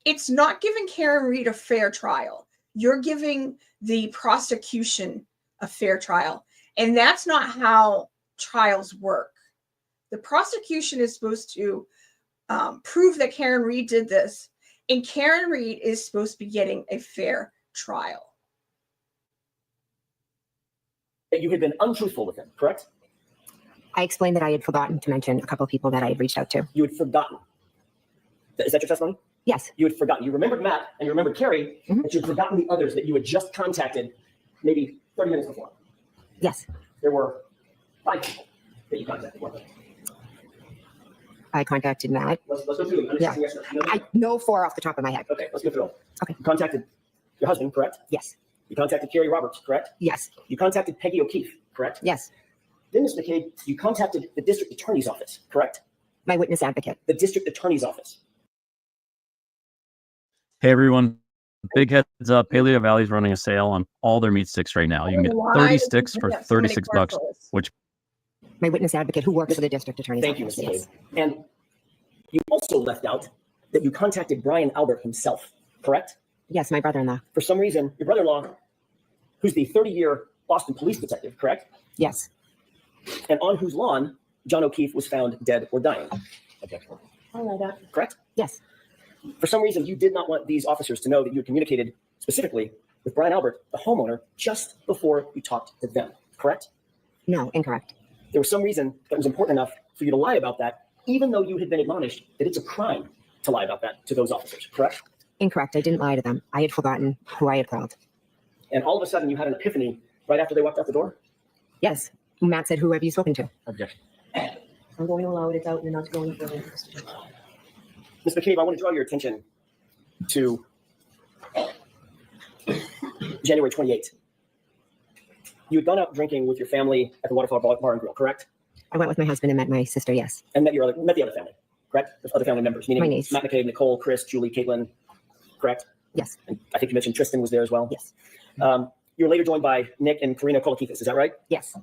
It's not giving Karen Reed a fair trial. You're giving the prosecution a fair trial. And that's not how trials work. The prosecution is supposed to prove that Karen Reed did this. And Karen Reed is supposed to be getting a fair trial. That you had been untruthful with him, correct? I explained that I had forgotten to mention a couple of people that I had reached out to. You had forgotten. Is that your testimony? Yes. You had forgotten. You remembered Matt and you remembered Carrie, but you had forgotten the others that you had just contacted maybe 30 minutes before. Yes. There were 5 people that you contacted, weren't there? I contacted Matt. Let's go through them. Yeah. I know 4 off the top of my head. Okay, let's go through them. Okay. You contacted your husband, correct? Yes. You contacted Carrie Roberts, correct? Yes. You contacted Peggy O'Keefe, correct? Yes. Then, Ms. McCabe, you contacted the district attorney's office, correct? My witness advocate. The district attorney's office. Hey everyone, big heads up. Paleo Valley's running a sale on all their meat sticks right now. You can get 30 sticks for 36 bucks, which my witness advocate who works for the district attorney's Thank office. you, Ms. McCabe. Yes. And you also left out that you contacted Brian Albert himself, correct? Yes, my brother-in-law. For some reason, your brother-in-law, who's the 30-year Boston police detective, correct? Yes. And on whose lawn John O'Keefe was found dead or dying. Objection. All right. Correct? Yes. For some reason, you did not want these officers to know that you had communicated specifically with Brian Albert, the homeowner, just before you talked to them, correct? No, incorrect. There was some reason that was important enough for you to lie about that, even though you had been admonished that it's a crime to lie about that to those officers, correct? Incorrect. I didn't lie to them. I had forgotten who I had called. And all of a sudden, you had an epiphany right after they walked out the door? Yes. Matt said, who have you spoken to? Objection. I'm going to allow it. It's out and not to go any further. Ms. McCabe, I want to draw your attention to January 28th. You had gone out drinking with your family at the Waterfall Bar and Grill, correct? I went with my husband and met my sister, yes. And met the other family, correct? The other family members, meaning My niece. Matt McCabe, Nicole, Chris, Julie, Caitlin, correct? Yes. And I think you mentioned Tristan was there as well. Yes. You were later joined by Nick and Karina Kolakithis, is that right? Yes.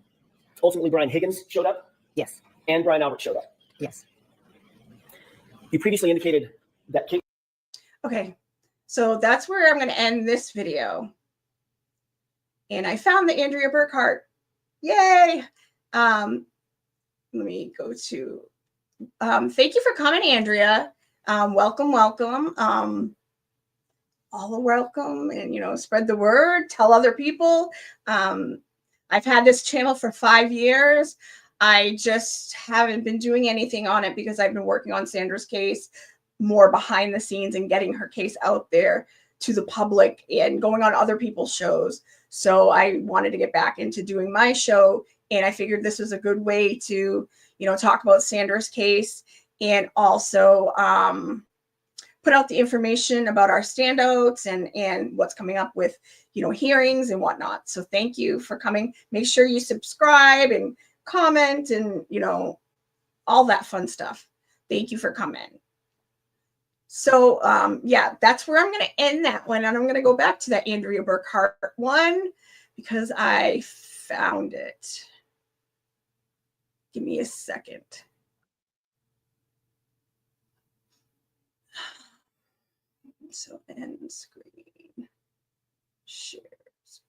Ultimately, Brian Higgins showed up? Yes. And Brian Albert showed up? Yes. You previously indicated that Kate. Okay, so that's where I'm going to end this video. And I found the Andrea Burkhart. Yay! Let me go to. Thank you for coming, Andrea. Welcome, welcome. All the welcome, and spread the word. Tell other people. I've had this channel for 5 years. I just haven't been doing anything on it because I've been working on Sandra's case more behind the scenes and getting her case out there to the public and going on other people's shows. So I wanted to get back into doing my show, and I figured this was a good way to, talk about Sandra's case and also put out the information about our standouts and what's coming up with, hearings and whatnot. So thank you for coming. Make sure you subscribe and comment and, all that fun stuff. Thank you for coming. So yeah, that's where I'm going to end that one. And I'm going to go back to that Andrea Burkhart one because I found it. Give me a second. So end screen, share screen.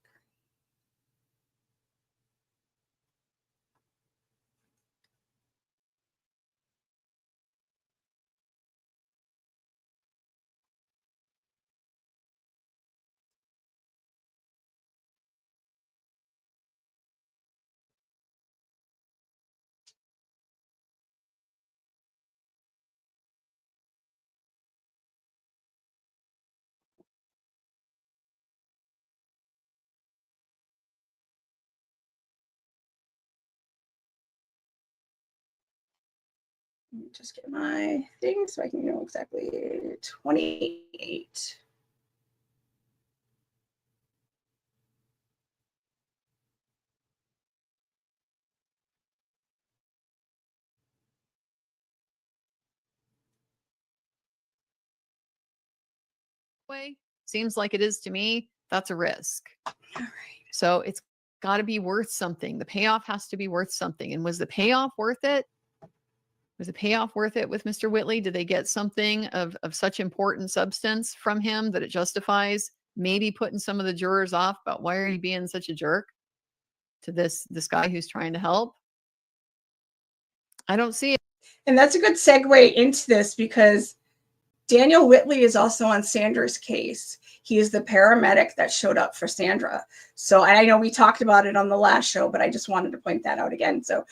Let me just get my thing so I can know exactly 28. Way seems like it is to me. That's a risk. All right. So it's got to be worth something. The payoff has to be worth something. And was the payoff worth it? Was the payoff worth it with Mr. Whitley? Did they get something of such important substance from him that it justifies maybe putting some of the jurors off about why are you being such a jerk to this guy who's trying to help? I don't see it. And that's a good segue into this because Daniel Whitley is also on Sandra's case. He is the paramedic that showed up for Sandra. So, and I know we talked about it on the last show, but I just wanted to point that out again. So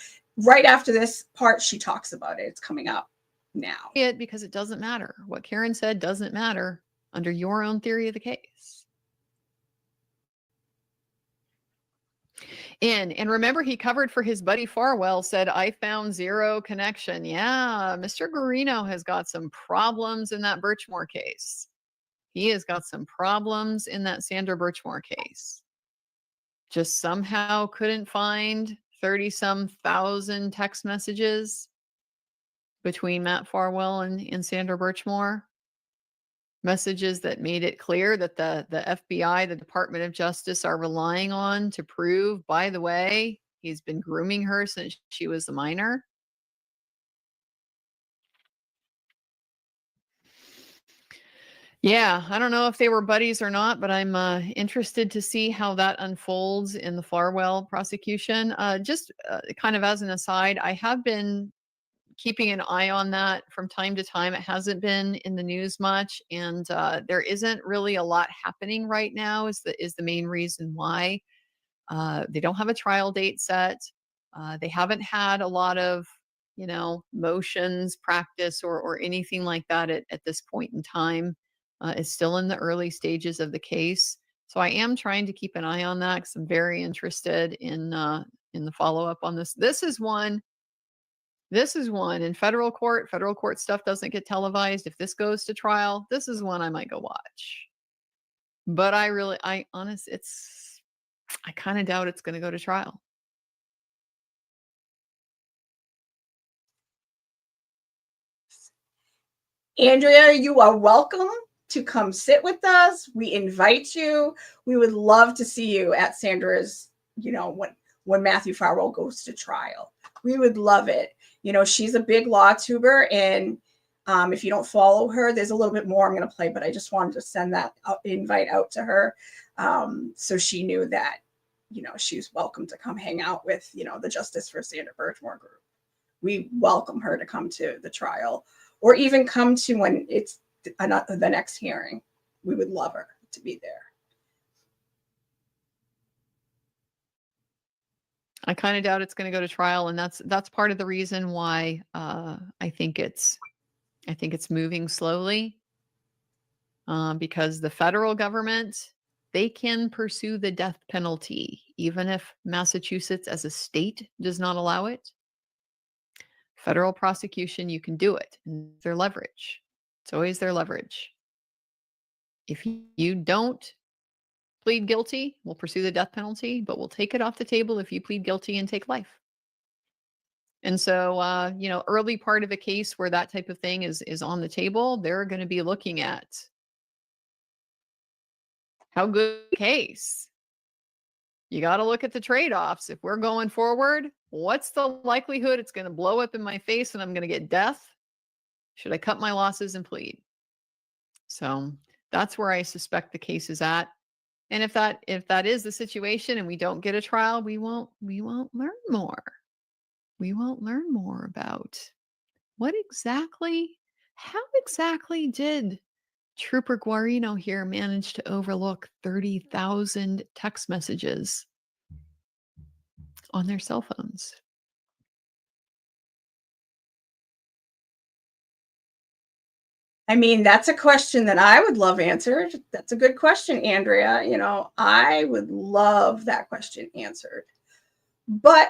right after this part, she talks about it. It's coming up now. Because it doesn't matter. What Karen said doesn't matter under your own theory of the case. And remember, he covered for his buddy Farwell, said, I found zero connection. Yeah, Mr. Guarino has got some problems in that Birchmore case. He has got some problems in that Sandra Birchmore case. Just somehow couldn't find 30-some thousand text messages between Matt Farwell and Sandra Birchmore. Messages that made it clear that the FBI, the Department of Justice, are relying on to prove, by the way, he's been grooming her since she was a minor. Yeah, I don't know if they were buddies or not, but I'm interested to see how that unfolds in the Farwell prosecution. Just kind of as an aside, I have been keeping an eye on that from time to time. It hasn't been in the news much, and there isn't really a lot happening right now is the main reason why. They don't have a trial date set. They haven't had a lot of, motions practice or anything like that at this point in time. It's still in the early stages of the case. So I am trying to keep an eye on that because I'm very interested in the follow-up on this. This is one in federal court. Federal court stuff doesn't get televised. If this goes to trial, this is one I might go watch. But I kind of doubt it's going to go to trial. Andrea, you are welcome to come sit with us. We invite you. We would love to see you at Sandra's, when Matthew Farwell goes to trial. We would love it. She's a big law tuber, and If you don't follow her, there's a little bit more I'm going to play, but I just wanted to send that invite out to her, so she knew that, she was welcome to come hang out with, the Justice for Sandra Birchmore group. We welcome her to come to the trial, or even come to when it's the next hearing. We would love her to be there. I kind of doubt it's going to go to trial, and that's part of the reason why I think it's moving slowly, because the federal government, they can pursue the death penalty even if Massachusetts as a state does not allow it. Federal prosecution, you can do it. And their leverage. It's always their leverage. If you don't plead guilty, we'll pursue the death penalty, but we'll take it off the table if you plead guilty and take life. And so, early part of a case where that type of thing is on the table, they're going to be looking at how good the case. You got to look at the trade-offs. If we're going forward, what's the likelihood it's going to blow up in my face and I'm going to get death? Should I cut my losses and plead? So that's where I suspect the case is at. And if that is the situation and we don't get a trial, we won't learn more. We won't learn more about how exactly did Trooper Guarino here manage to overlook 30,000 text messages on their cell phones. I mean, that's a question that I would love answered. That's a good question, Andrea. I would love that question answered. But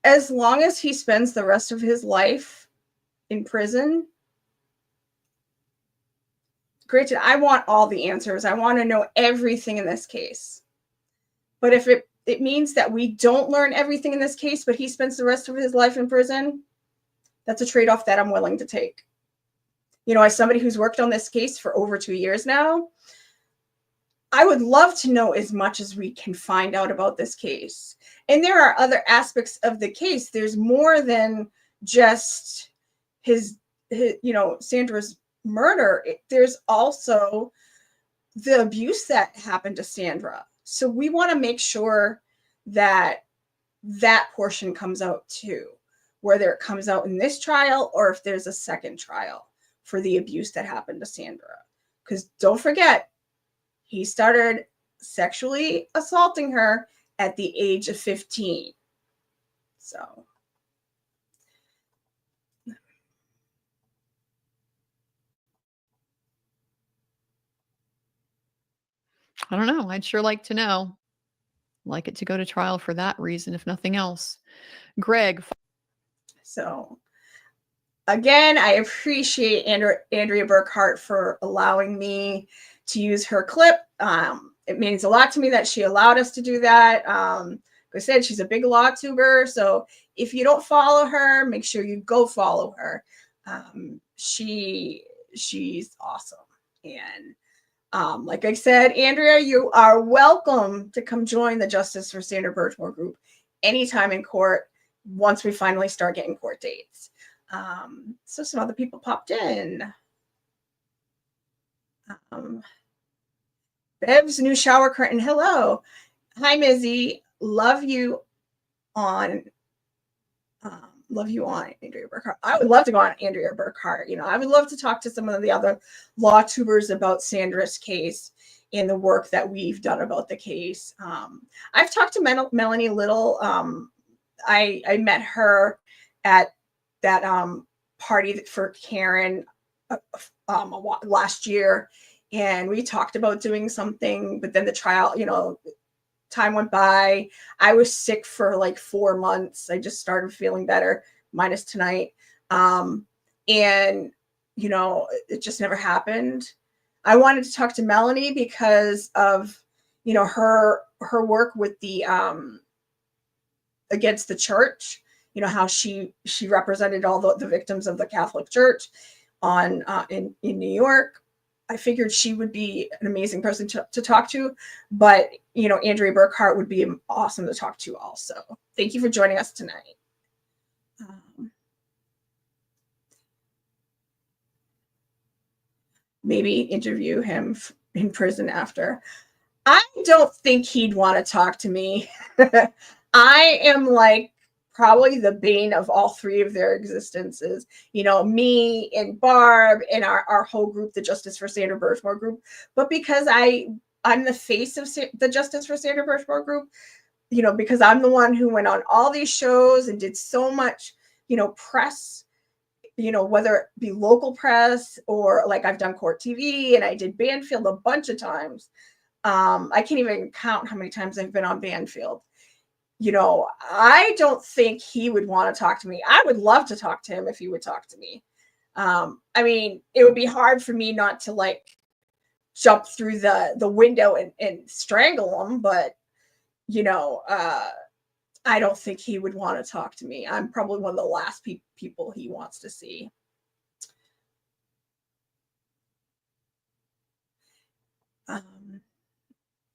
as long as he spends the rest of his life in prison, great. I want all the answers. I want to know everything in this case. But if it means that we don't learn everything in this case, but he spends the rest of his life in prison, that's a trade-off that I'm willing to take. As somebody who's worked on this case for over 2 years now, I would love to know as much as we can find out about this case. And there are other aspects of the case. There's more than just his Sandra's murder. There's also the abuse that happened to Sandra. So we want to make sure that that portion comes out too, whether it comes out in this trial or if there's a second trial for the abuse that happened to Sandra. Because don't forget, he started sexually assaulting her at the age of 15. So I don't know. I'd sure like to know. Like it to go to trial for that reason, if nothing else. Greg. So again, I appreciate Andrea Burkhart for allowing me to use her clip. It means a lot to me that she allowed us to do that. Like I said, she's a big law tuber. So if you don't follow her, make sure you go follow her. She's awesome. And like I said, Andrea, you are welcome to come join the Justice for Sandra Birchmore group anytime in court once we finally start getting court dates. So some other people popped in. Bev's new shower curtain. Hello. Hi, Mizzy. Love you on Andrea Burkhart. I would love to go on Andrea Burkhart. I would love to talk to some of the other law tubers about Sandra's case and the work that we've done about the case. I've talked to Melanie Little. I met her at that party for Karen last year, and we talked about doing something, but then the trial, time went by. I was sick for like 4 months. I just started feeling better, minus tonight. And, it just never happened. I wanted to talk to Melanie because of, her work with the, against the church, how she represented all the victims of the Catholic Church in New York. I figured she would be an amazing person to talk to, but Andrea Burkhart would be awesome to talk to also. Thank you for joining us tonight. maybe interview him in prison after. I don't think he'd want to talk to me. I am like probably the bane of all three of their existences. You know, me and Barb and our whole group, the Justice for Sandra Birchmore group. But because I'm the face of the Justice for Sandra Birchmore group, you know, because I'm the one who went on all these shows and did so much, you know, press, you know, whether it be local press or like I've done Court TV and I did Banfield a bunch of times. I can't even count how many times I've been on Banfield. You know, I don't think he would want to talk to me. I would love to talk to him if he would talk to me. I mean, it would be hard for me not to like jump through the window and strangle him, but you know, I don't think he would want to talk to me. I'm probably one of the last people he wants to see.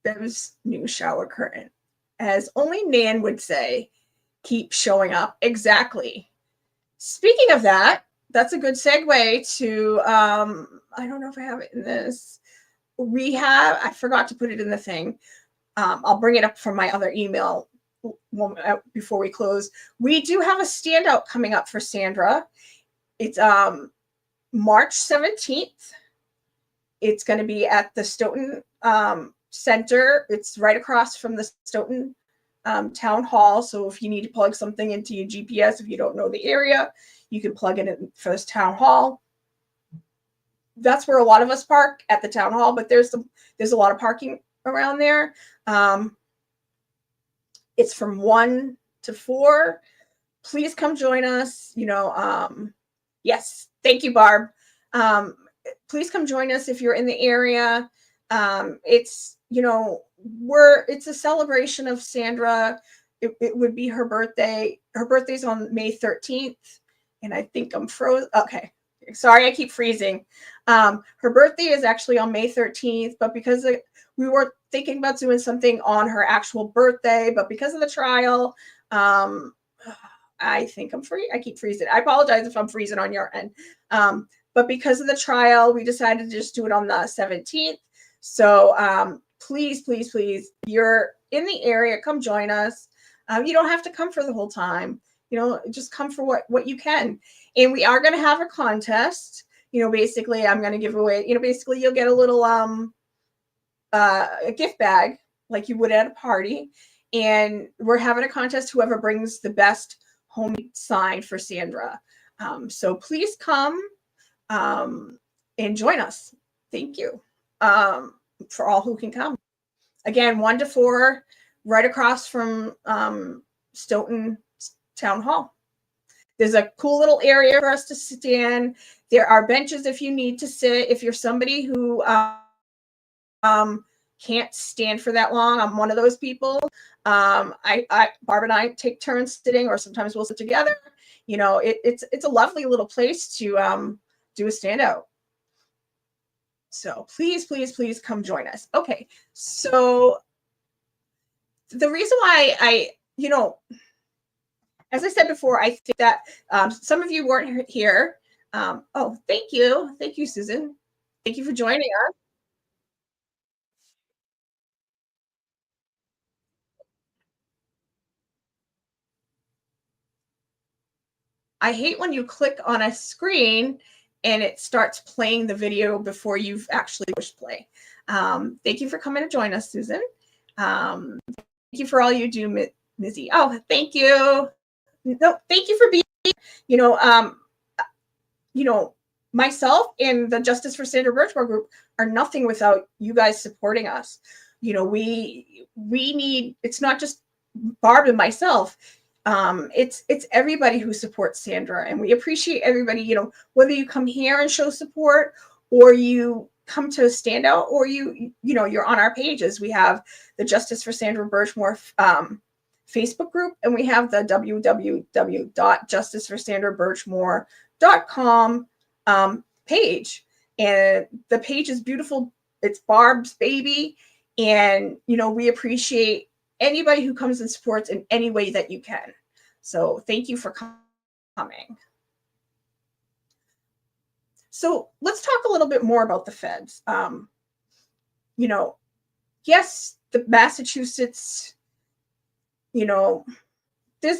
Bev's new shower curtain. As only Nan would say, keep showing up. Exactly. Speaking of that, that's a good segue to, I don't know if I have it in this. I forgot to put it in the thing. I'll bring it up from my other email before we close. We do have a standout coming up for Sandra. It's March 17th. It's going to be at the Stoughton Center. It's right across from the Stoughton Town Hall. So if you need to plug something into your GPS, if you don't know the area, you can plug it in for this town hall. That's where a lot of us park, at the town hall, but there's a lot of parking around there. It's from 1 to 4. Please come join us. You know, yes, thank you, Barb. Please come join us if you're in the area. It's, you know, it's a celebration of Sandra. It would be her birthday. Her birthday's on May 13th. And I think I'm frozen. Okay. Sorry, I keep freezing. Her birthday is actually on May 13th, but because we were thinking about doing something on her actual birthday, but because of the trial, I think I'm free. I keep freezing. I apologize if I'm freezing on your end. But because of the trial, we decided to just do it on the 17th. So please, please, please, you're in the area, come join us. You don't have to come for the whole time. You know, just come for what you can. And we are going to have a contest. You know, basically, I'm going to give away, you know, basically you'll get a little a gift bag like you would at a party. And we're having a contest, whoever brings the best homemade sign for Sandra. So please come and join us. Thank you for all who can come. Again, 1 to 4, right across from Stoughton Town Hall. There's a cool little area for us to sit in. There are benches if you need to sit. If you're somebody who can't stand for that long, I'm one of those people. Barb and I take turns sitting, or sometimes we'll sit together. You know, it's a lovely little place to do a standout. So please, please, please come join us. Okay, so the reason why you know, as I said before, I think that some of you weren't here. Oh, thank you. Thank you, Susan. Thank you for joining us. I hate when you click on a screen and it starts playing the video before you've actually pushed play. Thank you for coming to join us, Susan. Thank you for all you do, Mizzy. Oh, thank you. No, thank you for being, you know, myself and the Justice for Sandra Birchmore group are nothing without you guys supporting us. You know, we need, it's not just Barb and myself. It's everybody who supports Sandra, and we appreciate everybody, you know, whether you come here and show support, or you come to a standout, or you know, you're on our pages. We have the Justice for Sandra Birchmore Facebook group, and we have the www.justiceforsandrabirchmore.com page, and the page is beautiful. It's Barb's baby, and you know, we appreciate anybody who comes and supports in any way that you can. So thank you for coming. So let's talk a little bit more about the feds. You know, yes, the Massachusetts, you know, they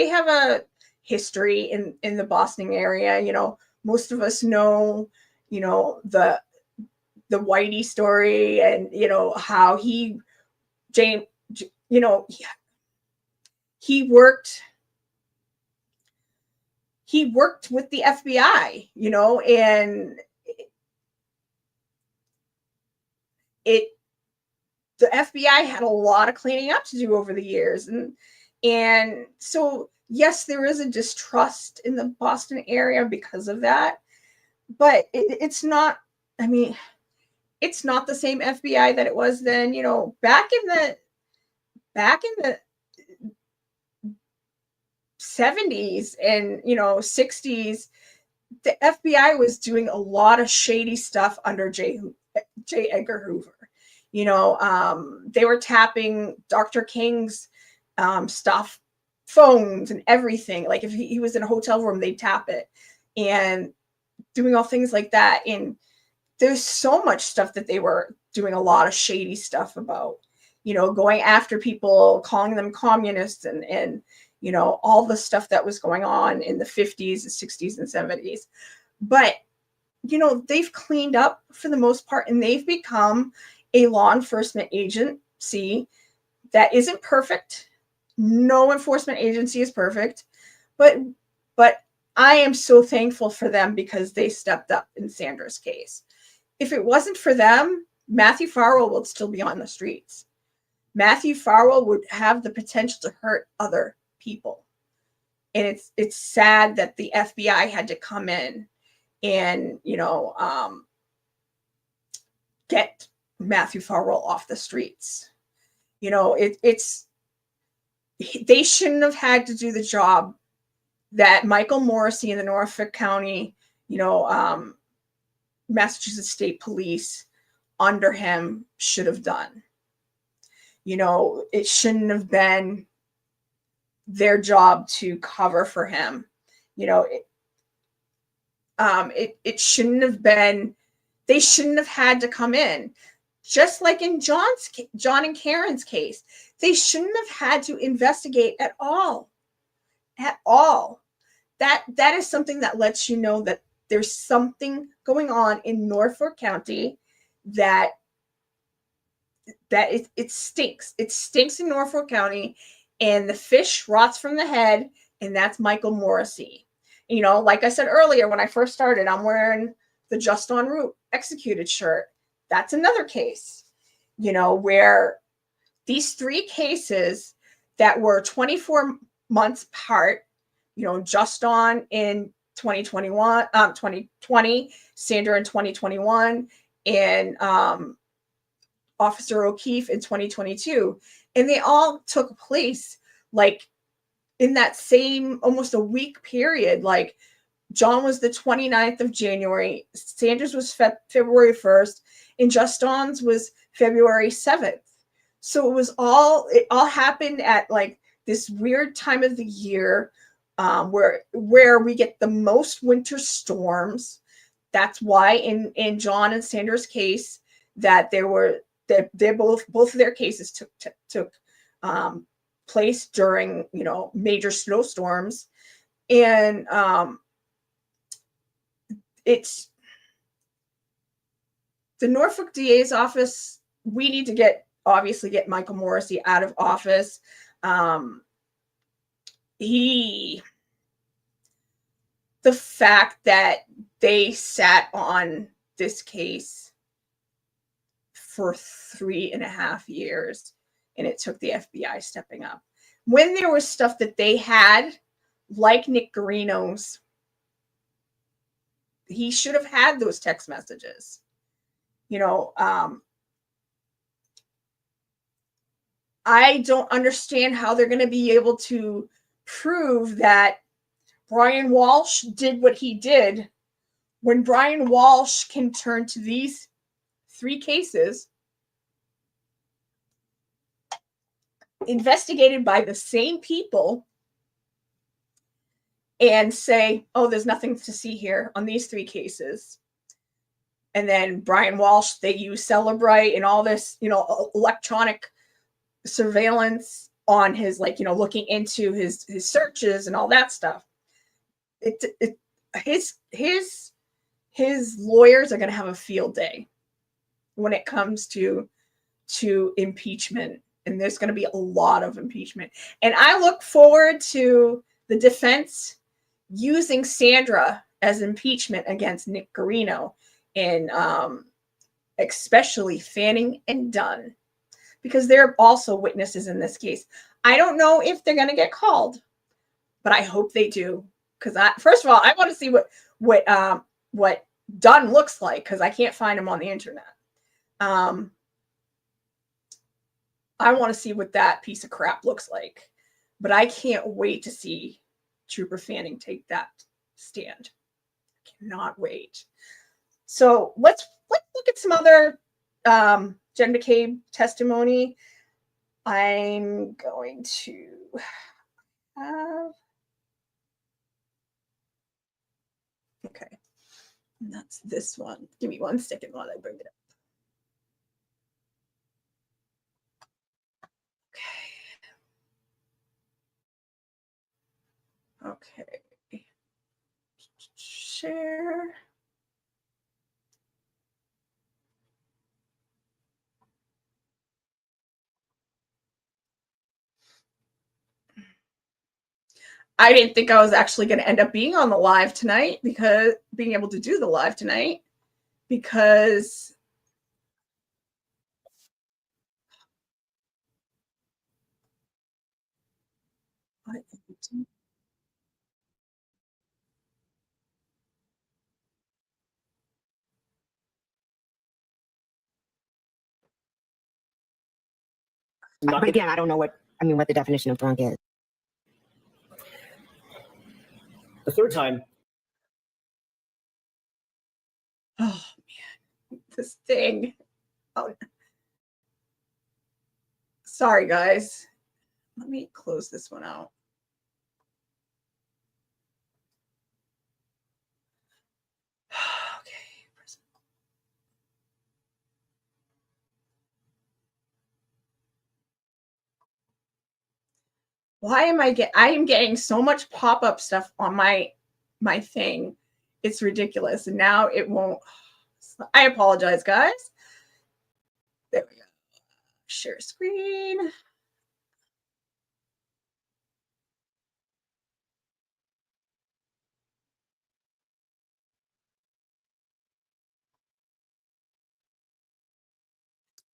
have a history in the Boston area. You know, most of us know, you know, the Whitey story, and you know how James, you know, he worked with the FBI, you know, and the FBI had a lot of cleaning up to do over the years, and so yes, there is a distrust in the Boston area because of that, but it's not. I mean, it's not the same FBI that it was then. You know, back in the 70s and 60s, the FBI was doing a lot of shady stuff under J. Edgar Hoover. They were tapping Dr. King's stuff, phones and everything. Like if he was in a hotel room, they'd tap it and doing all things like that. And there's so much stuff that they were doing a lot of shady stuff about, going after people, calling them communists and all the stuff that was going on in the 50s, the 60s, and 70s. But, they've cleaned up for the most part, and they've become a law enforcement agency that isn't perfect. No enforcement agency is perfect, but I am so thankful for them because they stepped up in Sandra's case. If it wasn't for them, Matthew Farwell would still be on the streets. Matthew Farwell would have the potential to hurt other people. And it's sad that the FBI had to come in and, get Matthew Farwell off the streets. They shouldn't have had to do the job that Michael Morrissey in the Norfolk County, Massachusetts State Police under him should have done. It shouldn't have been their job to cover for him. It shouldn't have been, they shouldn't have had to come in. Just like in John and Karen's case, they shouldn't have had to investigate at all. At all. That is something that lets you know that there's something going on in Norfolk County that it stinks. It stinks in Norfolk County, and the fish rots from the head, and that's Michael Morrissey. Like I said earlier, when I first started, I'm wearing the Just en Route executed shirt. That's another case, where these three cases that were 24 months apart, Just on in 2020, Sandra in 2021, and Officer O'Keefe in 2022. And they all took place like in that same almost a week period. Like John was the 29th of January, Sandra's was February 1st, and Just On's was February 7th. So it all happened at like this weird time of the year where we get the most winter storms. That's why in John and Sandra's case that they both of their cases took place during major snowstorms, and it's the Norfolk DA's office. We need to obviously get Michael Morrissey out of office. The fact that they sat on this case for 3.5 years, and it took the FBI stepping up. When there was stuff that they had, like Nick Garino's, he should have had those text messages. I don't understand how they're going to be able to prove that Brian Walsh did what he did when Brian Walsh can turn to these three cases investigated by the same people and say, oh, there's nothing to see here on these 3 cases. And then Brian Walsh, they use Celebrite and all this, electronic surveillance on his, looking into his searches and all that stuff. His lawyers are going to have a field day when it comes to impeachment, and there's going to be a lot of impeachment. And I look forward to the defense using Sandra as impeachment against Nick Garino, and especially Fanning and Dunn, because they're also witnesses in this case. I don't know if they're going to get called, but I hope they do, because first of all, I want to see what Dunn looks like, because I can't find him on the internet. I want to see what that piece of crap looks like, but I can't wait to see Trooper Fanning take that stand. I cannot wait. So let's look at some other Jen McCabe testimony. I'm going to have, okay, and that's this one. Give me 1 second while I bring it up. Okay. Share. I didn't think I was actually going to end up being on the live tonight, because being able to do the live tonight, because But again, I don't know what the definition of drunk is. The third time. Oh man, this thing. Oh, sorry guys. Let me close this one out. Why am I am getting so much pop-up stuff on my thing. It's ridiculous. And now it won't. I apologize, guys. There we go. Share screen.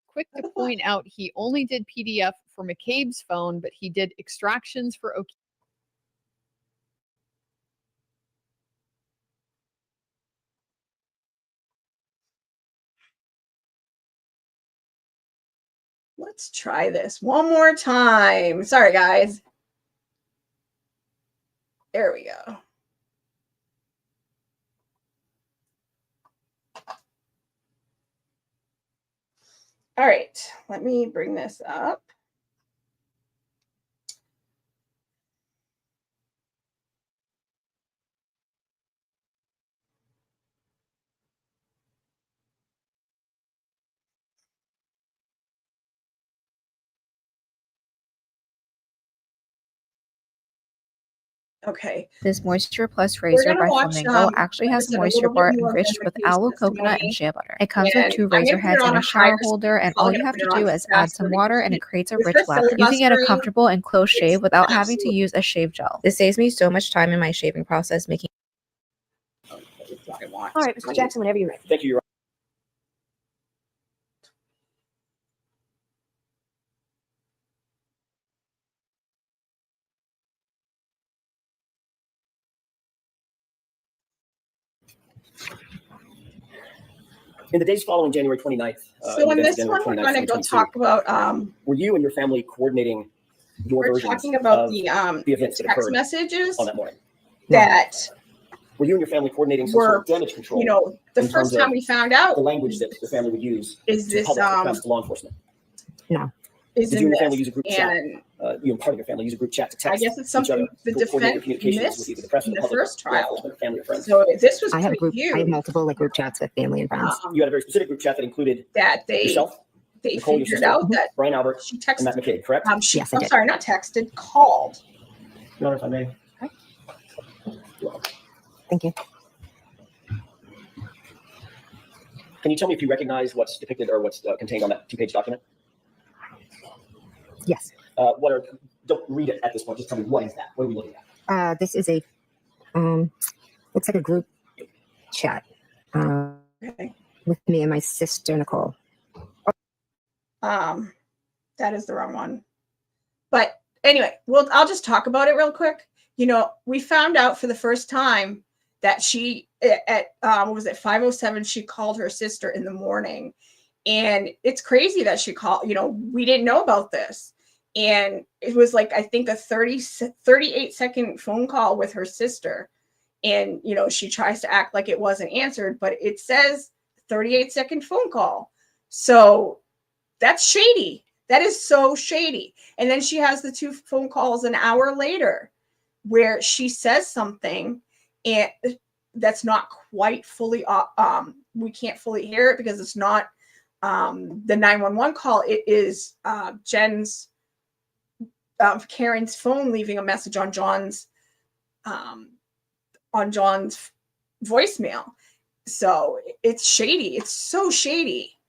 Quick to point out, he only did PDF for McCabe's phone, but he did extractions for O'Keefe. Let's try this one more time. Sorry, guys. There we go. All right, let me bring this up. Okay. This Moisture Plus razor by Flamingo actually has a moisture bar enriched with aloe, coconut, and shea butter. It comes with 2 razor heads and a shower holder, and all you have to do is add some water and it creates a rich lather. You can get a comfortable and close shave without having to use a shave gel. This saves me so much time in my shaving process, making. All right, Mr. Jackson, whenever you're ready. Thank you, Your Honor. In the days following January 29th, so in this one, we're going to go talk about. Were you and your family coordinating your we're versions talking about of the events that text occurred messages on that morning? That were you and your family coordinating some sort of damage control? You know, the first time we found out the language that the family would use is to this public defense to law enforcement. No. is Did in you and your this, family use a group chat? and You and part of your family use a group chat to text I guess it's each other something the to coordinate your defense communications with missed either the press or in the the public, first law trial. enforcement, or family or friends. So this was I have huge. multiple like group chats with family and friends. You had a very specific group chat that included That yourself, they Nicole, your figured sister, out that Brian Albert, she and texted. Matt McCabe, correct? I'm sorry, not texted, called. Your Honor, if I may. Thank you. Can you tell me if you recognize what's depicted or what's contained on that 2-page document? Yes. Don't read it at this point. Just tell me what is that? What are we looking at? This is a looks like a group chat with me and my sister Nicole. That is the wrong one. But anyway, I'll just talk about it real quick. You know, we found out for the first time that she at what was it, 5:07, she called her sister in the morning. And it's crazy that she called, you know, we didn't know about this. And it was like, I think a 38-second phone call with her sister. And, you know, she tries to act like it wasn't answered, but it says 38-second phone call. So that's shady. That is so shady. And then she has the 2 phone calls an hour later where she says something and that's not quite fully, we can't fully hear it because it's not the 911 call. It is Karen's phone leaving a message on John's voicemail. So it's shady. It's so shady.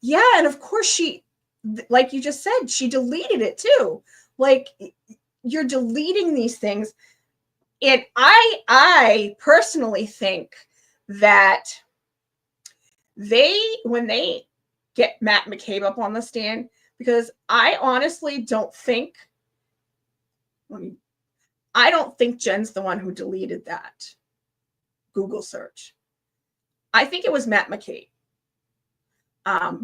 Yeah, and of course she, like you just said, she deleted it too. Like, you're deleting these things. And I personally think that when they get Matt McCabe up on the stand, because I honestly don't think, I don't think Jen's the one who deleted that Google search. I think it was Matt McCabe.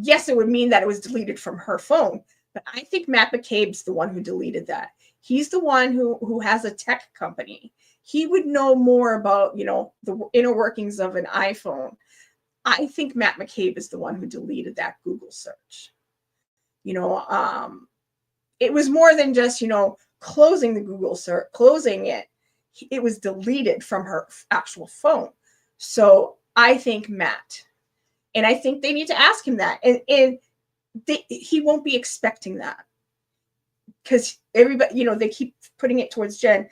Yes, it would mean that it was deleted from her phone, but I think Matt McCabe's the one who deleted that. He's the one who has a tech company. He would know more about, you know, the inner workings of an iPhone. I think Matt McCabe is the one who deleted that Google search. You know, it was more than just, you know, closing the Google search, closing it. It was deleted from her actual phone. So I think Matt. And I think they need to ask him that. And he won't be expecting that. Because everybody, you know, they keep putting it towards Jen.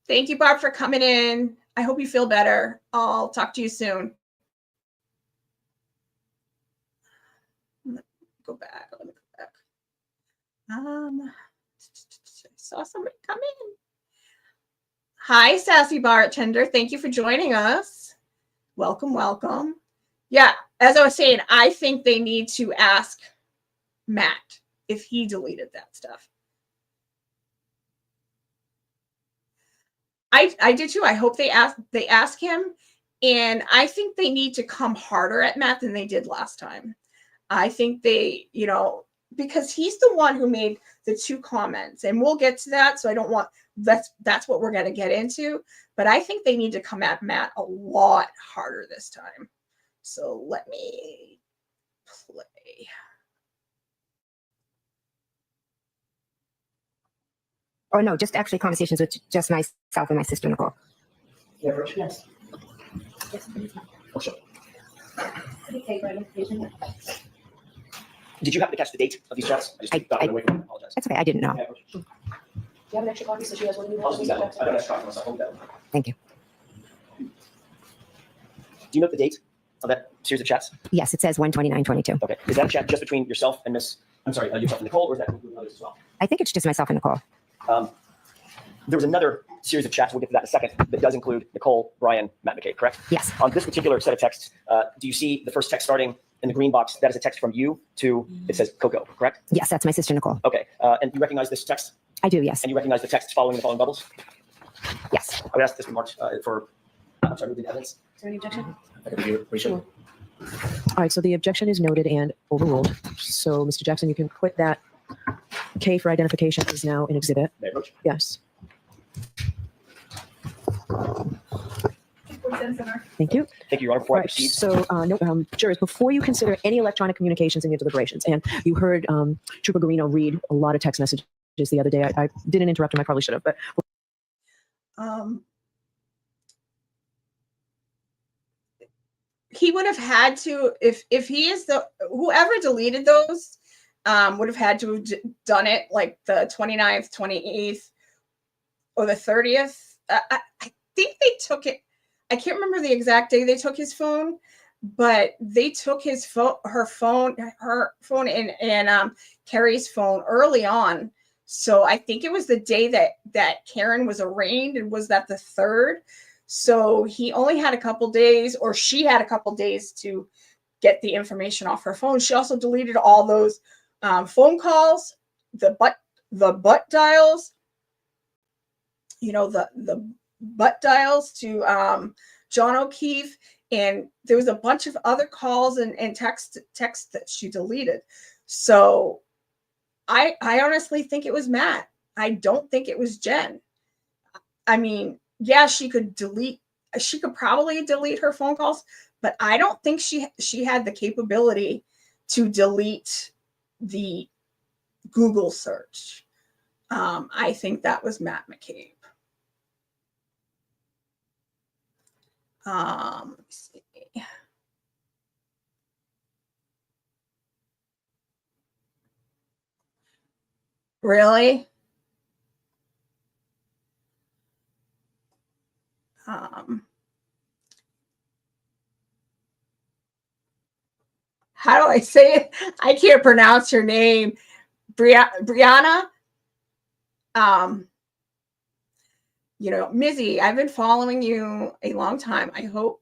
Thank you, Barb, for coming in. I hope you feel better. I'll talk to you soon. Let me go back. I saw somebody come in. Hi, Sassy Bartender. Thank you for joining us. Welcome, welcome. Yeah, as I was saying, I think they need to ask Matt if he deleted that stuff. I did too. I hope they ask him, and I think they need to come harder at Matt than they did last time. I think they, you know, because he's the one who made the 2 comments, and we'll get to that. So I don't want that's what we're going to get into, but I think they need to come at Matt a lot harder this time. So let me play. Or no, just actually conversations with just myself and my sister Nicole. Yeah, Rich, yes. Oh, sure. Did you happen to catch the date of these chats? I just got away from it. I apologize. That's okay. I didn't know. Yeah, Do you have an extra copy so she has one of you? I'll just use that one. I got an extra copy myself. Hold that one. Thank you. Do you know the date of that series of chats? Yes, it says 1/29/22. Okay. Is that a chat just between yourself and yourself and Nicole, or is that include others as well? I think it's just myself and Nicole. There was another series of chats, we'll get to that in a second, that does include Nicole, Brian, Matt McCabe, correct? Yes. On this particular set of texts, do you see the first text starting in the green box? That is a text from you to, it says Coco, correct? Yes, that's my sister Nicole. Okay. And you recognize this text? I do, yes. And you recognize the text following the following bubbles? Yes. I would ask this be marked for, I'm sorry, moving evidence. Is there any objection? I could review it. Sure. All right, so the objection is noted and overruled. So, Mr. Jackson, you can put that K for identification is now an exhibit. May I approach? Yes. Thank you. Thank you, Your Honor. Before I Right. proceed. So, jurors, before you consider any electronic communications in your deliberations, and you heard Trooper Garino read a lot of text messages the other day. I didn't interrupt him. I probably should have, but. He would have had to, if he is whoever deleted those, would have had to have done it like the 29th, 28th, or the 30th. I think they took it. I can't remember the exact day they took his phone, but they took his phone, her phone, and Carrie's phone early on. So I think it was the day that Karen was arraigned, and was that the 3rd? So he only had a couple days, or she had a couple days to get the information off her phone. She also deleted all those phone calls, the butt dials, the butt dials to John O'Keefe, and there was a bunch of other calls and text that she deleted. So I honestly think it was Matt. I don't think it was Jen. I mean, yeah, she could probably delete her phone calls, but I don't think she had the capability to delete the Google search. I think that was Matt McCabe. Let me see. Really? How do I say it? I can't pronounce your name. Brianna? Mizzy, I've been following you a long time. I hope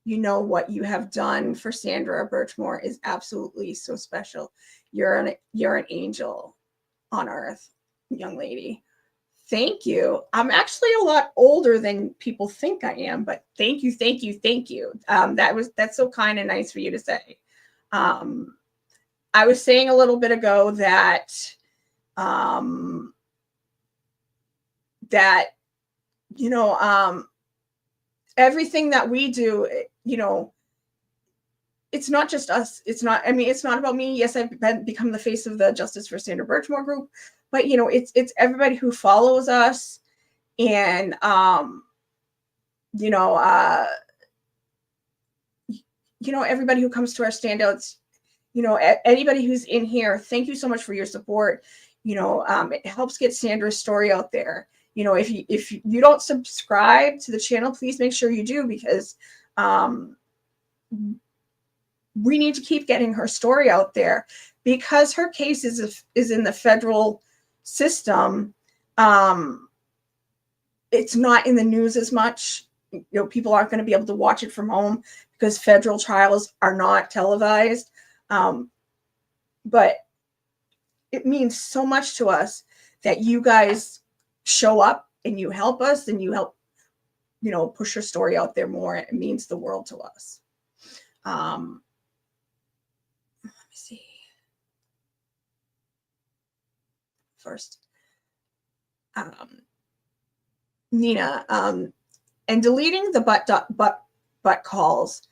you know what you have done for Sandra Birchmore is absolutely so special. You're an angel on earth, young lady. Thank you. I'm actually a lot older than people think I am, but thank you. That's so kind and nice for you to say. I was saying a little bit ago that everything that we do, it's not just us. It's not about me. Yes, I've become the face of the Justice for Sandra Birchmore group, but it's everybody who follows us, and everybody who comes to our standouts, anybody who's in here. Thank you so much for your support. It helps get Sandra's story out there. If you don't subscribe to the channel, please make sure you do, because we need to keep getting her story out there, because her case is in the federal system. It's not in the news as much. People aren't going to be able to watch it from home because federal trials are not televised. But it means so much to us that you guys show up and you help us and you help, push your story out there more. It means the world to us. Let me see. First, Nina, and deleting the butt calls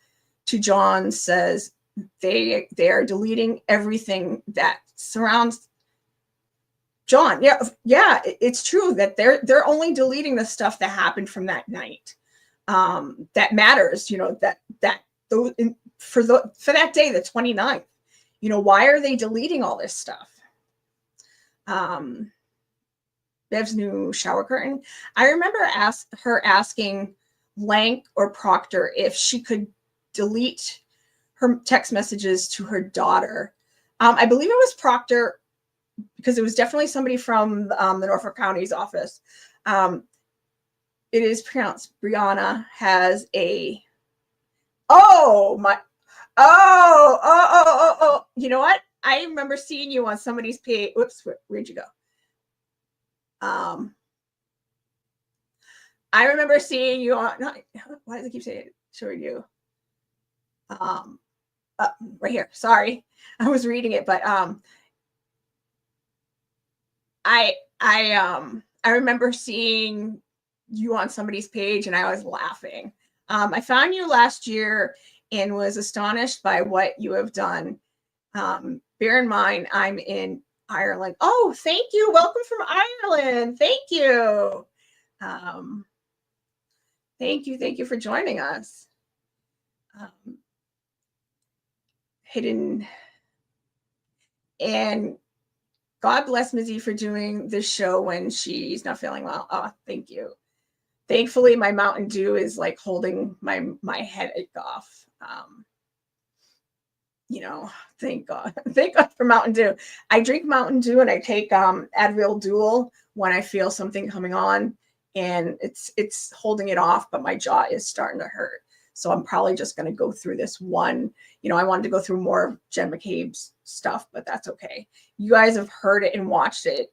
to John says they are deleting everything that surrounds John. Yeah, it's true that they're only deleting the stuff that happened from that night. That matters, for that day, the 29th. Why are they deleting all this stuff? Bev's new shower curtain. I remember her asking Lank or Proctor if she could delete her text messages to her daughter. I believe it was Proctor, because it was definitely somebody from the Norfolk County's office. It is pronounced Brianna has a. Oh. You know what? I remember seeing you on somebody's page. Whoops, where'd you go? I remember seeing you on. Why does it keep saying showing you? Right here. Sorry, I was reading it, but I remember seeing you on somebody's page, and I was laughing. I found you last year and was astonished by what you have done. Bear in mind, I'm in Ireland. Oh, thank you. Welcome from Ireland. Thank you. Thank you for joining us. Hidden. And God bless Mizzy for doing this show when she's not feeling well. Oh, thank you. Thankfully, my Mountain Dew is like holding my headache off. Thank God. Thank God for Mountain Dew. I drink Mountain Dew and I take Advil Dual when I feel something coming on, and it's holding it off, but my jaw is starting to hurt. So I'm probably just going to go through this one. I wanted to go through more of Jen McCabe's stuff, but that's okay. You guys have heard it and watched it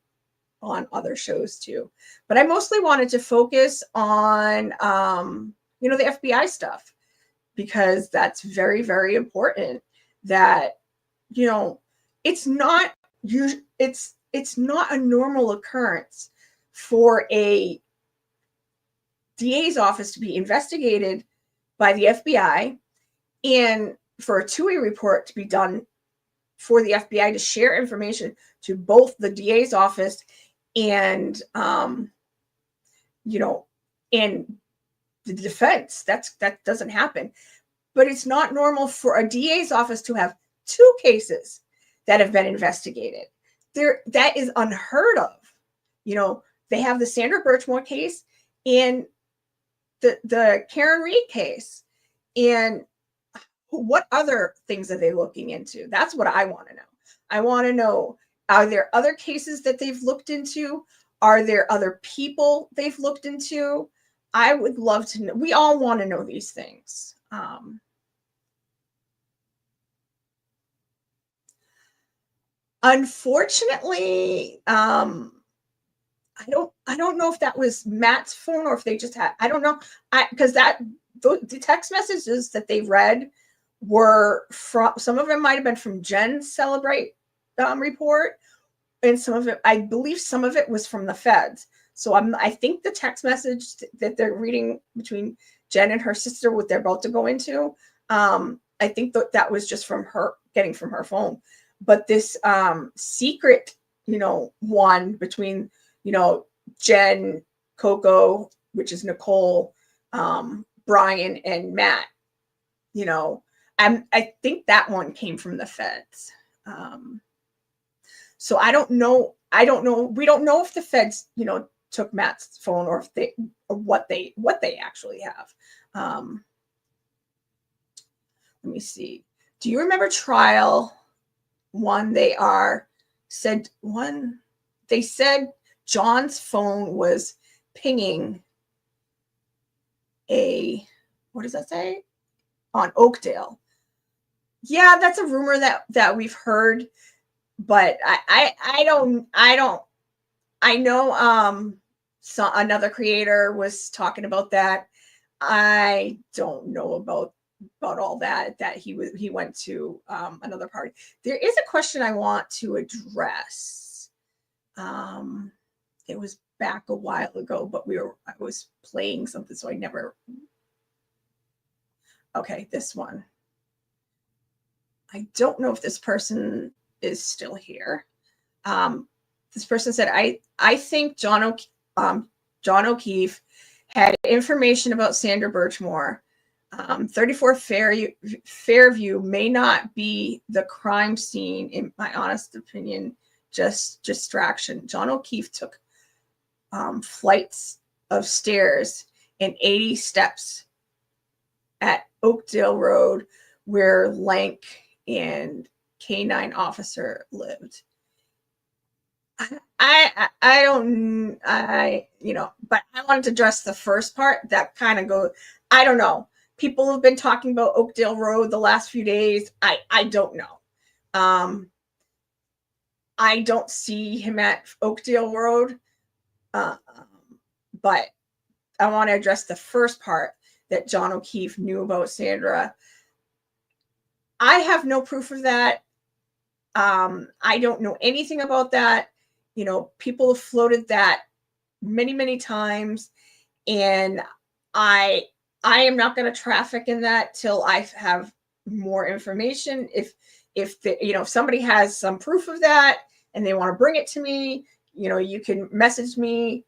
on other shows too. But I mostly wanted to focus on, the FBI stuff, because that's very, very important. That, it's not a normal occurrence for a DA's office to be investigated by the FBI, and for a two-way report to be done for the FBI to share information to both the DA's office and, and the defense. That doesn't happen. But it's not normal for a DA's office to have two cases that have been investigated. That is unheard of. They have the Sandra Birchmore case and the Karen Reed case. And what other things are they looking into? That's what I want to know. I want to know, are there other cases that they've looked into? Are there other people they've looked into? I would love to know. We all want to know these things. Unfortunately, I don't know if that was Matt's phone or if they just had, I don't know. Because the text messages that they read were from, some of them might have been from Jen's Celebrate report, and some of it, I believe some of it was from the feds. So I think the text message that they're reading between Jen and her sister, what they're about to go into, I think that was just from her, getting from her phone. But this secret, one between, Jen, Coco, which is Nicole, Brian, and Matt, I think that one came from the feds. So I don't know. We don't know if the feds, took Matt's phone or if what they actually have. Let me see. Do you remember trial one? They said John's phone was pinging what does that say? On Oakdale. Yeah, that's a rumor that we've heard, but I know so another creator was talking about that. I don't know about all that he went to another party. There is a question I want to address. It was back a while ago, but I was playing something, so I never. Okay, this one. I don't know if this person is still here. This person said, I think John O'Keefe had information about Sandra Birchmore. 34 Fairview may not be the crime scene, in my honest opinion, just distraction. John O'Keefe took flights of stairs and 80 steps at Oakdale Road, where Lank and K9 officer lived. But I wanted to address the first part that kind of goes, I don't know. People have been talking about Oakdale Road the last few days. I don't know. I don't see him at Oakdale Road. But I want to address the first part, that John O'Keefe knew about Sandra. I have no proof of that. I don't know anything about that. People have floated that many, many times. And I I am not going to traffic in that till I have more information. If somebody has some proof of that and they want to bring it to me, you can message me,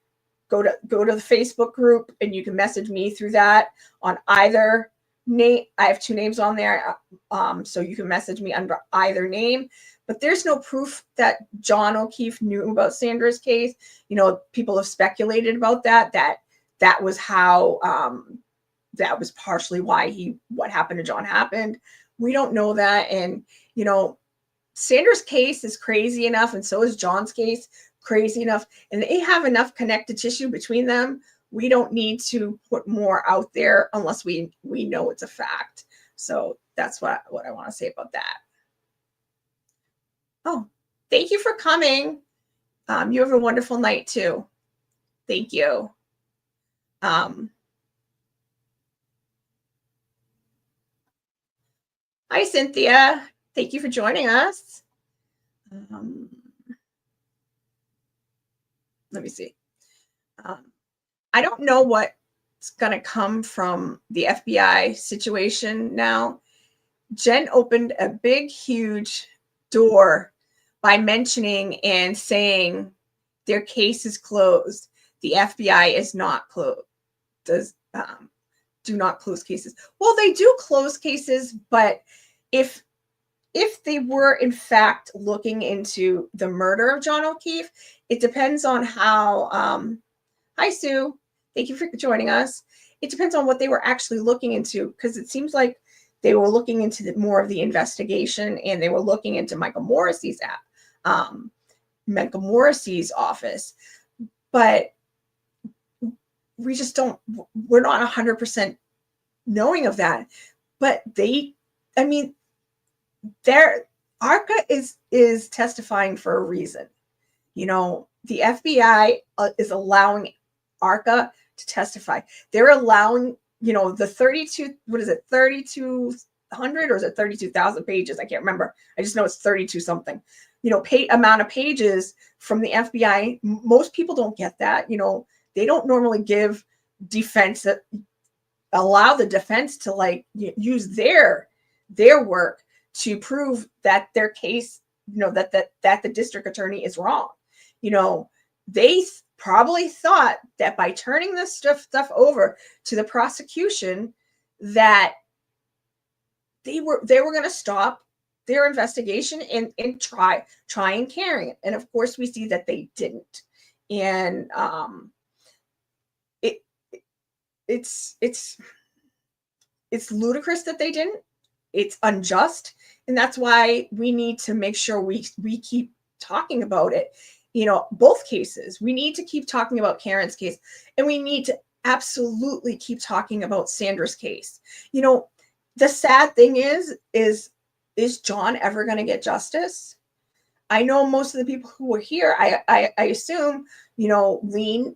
go to the Facebook group, and you can message me through that on either name. I have 2 names on there. So you can message me under either name, but there's no proof that John O'Keefe knew about Sandra's case. People have speculated about that was how, that was partially why what happened to John happened. We don't know that. And, Sandra's case is crazy enough, and so is John's case crazy enough, and they have enough connected tissue between them. We don't need to put more out there unless we know it's a fact. So that's what I want to say about that. Oh, thank you for coming. You have a wonderful night too. Thank you. Hi, Cynthia. Thank you for joining us. Let me see. I don't know what's going to come from the FBI situation now. Jen opened a big, huge door by mentioning and saying their case is closed. The FBI is not closed. Do not close cases. Well, they do close cases, but if they were in fact looking into the murder of John O'Keefe, it depends on how. Hi, Sue. Thank you for joining us. It depends on what they were actually looking into, because it seems like they were looking into more of the investigation, and they were looking into Michael Morrissey's office. But we just don't. We're not 100% knowing of that. But ARCA is testifying for a reason. The FBI is allowing ARCA to testify. They're allowing, the 3,200 or is it 32,000 pages? I can't remember. I just know it's 32 something, amount of pages from the FBI. Most people don't get that. They don't normally give defense allow the defense to use their work to prove that their case, that the district attorney is wrong. They probably thought that by turning this stuff over to the prosecution, that they were going to stop their investigation and try and carry it. And of course, we see that they didn't. And it's ludicrous that they didn't. It's unjust. And that's why we need to make sure we keep talking about it. Both cases. We need to keep talking about Karen's case, and we need to absolutely keep talking about Sandra's case. The sad thing is John ever going to get justice? I know most of the people who were here, I assume, lean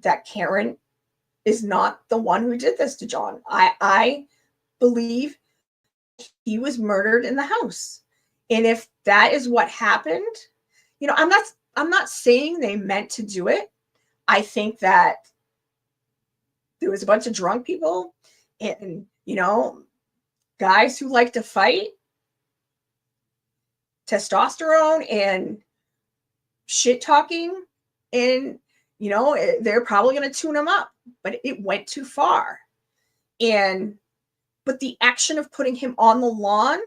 that Karen is not the one who did this to John. I believe he was murdered in the house. And if that is what happened, I'm not saying they meant to do it. I think that there was a bunch of drunk people and, guys who like to fight, testosterone and shit talking, and, they're probably going to tune him up, but it went too far. But the action of putting him on the lawn,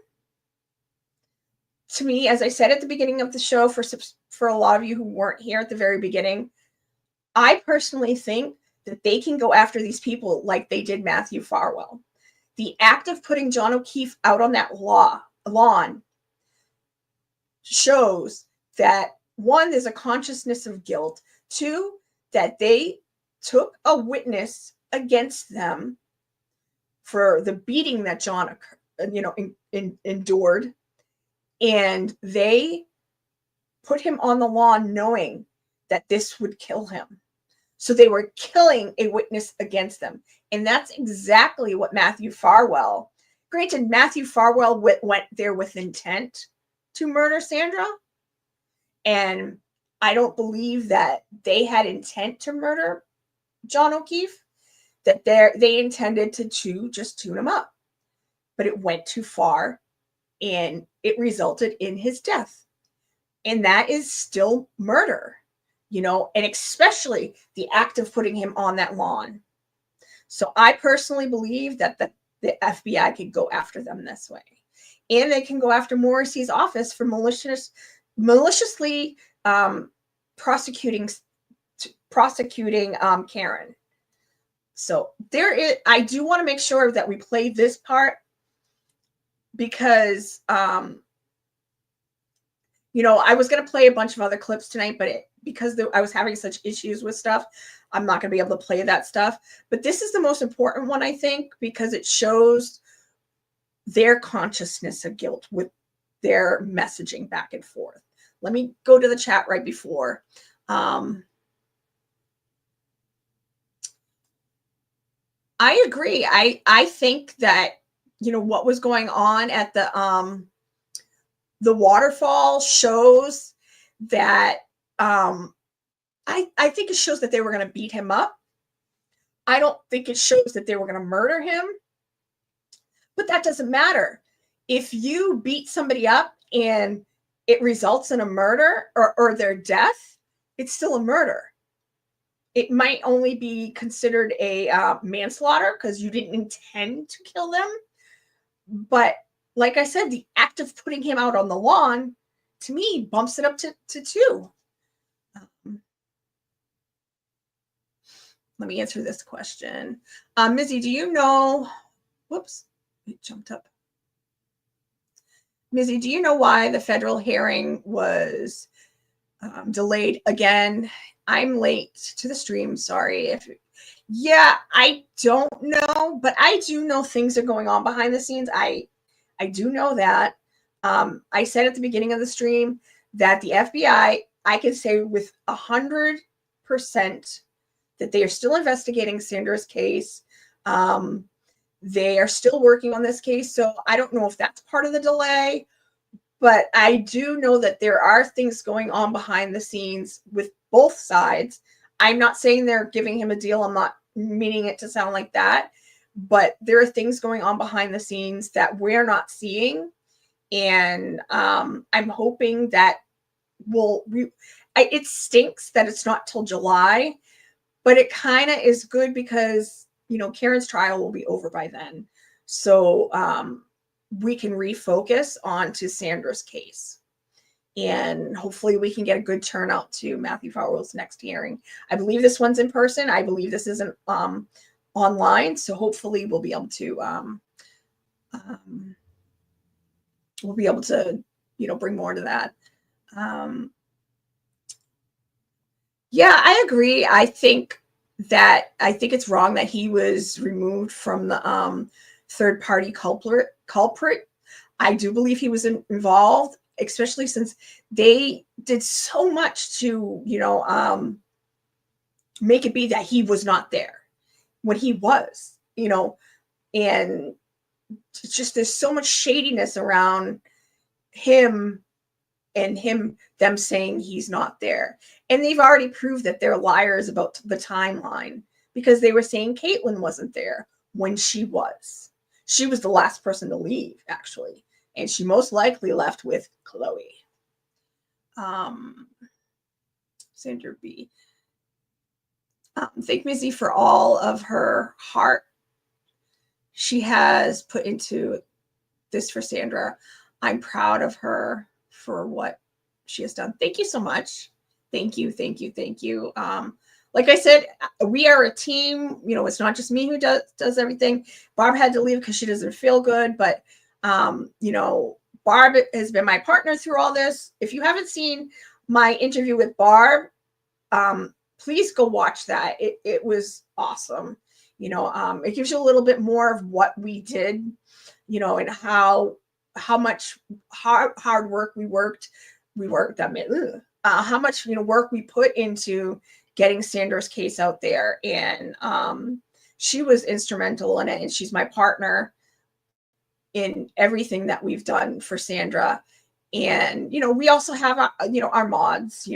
to me, as I said at the beginning of the show, for a lot of you who weren't here at the very beginning, I personally think that they can go after these people like they did Matthew Farwell. The act of putting John O'Keefe out on that lawn shows that, one, there's a consciousness of guilt. Two, that they took a witness against them for the beating that John, endured. And they put him on the lawn knowing that this would kill him. So they were killing a witness against them. And that's exactly what Matthew Farwell, granted, Matthew Farwell went there with intent to murder Sandra. And I don't believe that they had intent to murder John O'Keefe. that they intended to just tune him up, but it went too far and it resulted in his death. And that is still murder, and especially the act of putting him on that lawn. So I personally believe that the FBI could go after them this way. And they can go after Morrissey's office for maliciously prosecuting Karen. So I do want to make sure that we play this part because, I was going to play a bunch of other clips tonight, but because I was having such issues with stuff, I'm not going to be able to play that stuff. But this is the most important one, I think, because it shows their consciousness of guilt with their messaging back and forth. Let me go to the chat right before. I agree. I think that, what was going on at the waterfall shows that, I think it shows that they were going to beat him up. I don't think it shows that they were going to murder him, but that doesn't matter. If you beat somebody up and it results in a murder or their death, it's still a murder. It might only be considered a manslaughter because you didn't intend to kill them. But like I said, the act of putting him out on the lawn, to me, bumps it up to 2. Let me answer this question. Mizzy, do you know, whoops, it jumped up. Mizzy, do you know why the federal hearing was delayed again? I'm late to the stream. Sorry. Yeah, I don't know, but I do know things are going on behind the scenes. I do know that. I said at the beginning of the stream that the FBI, I can say with 100% that they are still investigating Sandra's case. They are still working on this case. So I don't know if that's part of the delay, but I do know that there are things going on behind the scenes with both sides. I'm not saying they're giving him a deal. I'm not meaning it to sound like that, but there are things going on behind the scenes that we're not seeing. And I'm hoping that it stinks that it's not till July, but it kind of is good because, Karen's trial will be over by then. So we can refocus on to Sandra's case. And hopefully we can get a good turnout to Matthew Farwell's next hearing. I believe this one's in person. I believe this isn't online. So hopefully we'll be able to bring more to that. Yeah, I agree. I think it's wrong that he was removed from the third party culprit. I do believe he was involved, especially since they did so much to, make it be that he was not there when he was, and it's just, there's so much shadiness around him and them saying he's not there. And they've already proved that they're liars about the timeline because they were saying Caitlin wasn't there when she was. She was the last person to leave, actually. And she most likely left with Chloe. Sandra B. Thank Mizzy for all of her heart she has put into this for Sandra. I'm proud of her for what she has done. Thank you so much. Thank you. Like I said, we are a team. It's not just me who does everything. Barb had to leave because she doesn't feel good, but Barb has been my partner through all this. If you haven't seen my interview with Barb, please go watch that. It was awesome. It gives you a little bit more of what we did, and how much hard work we worked. How much work we put into getting Sandra's case out there, and she was instrumental in it, and she's my partner in everything that we've done for Sandra. And we also have our mods,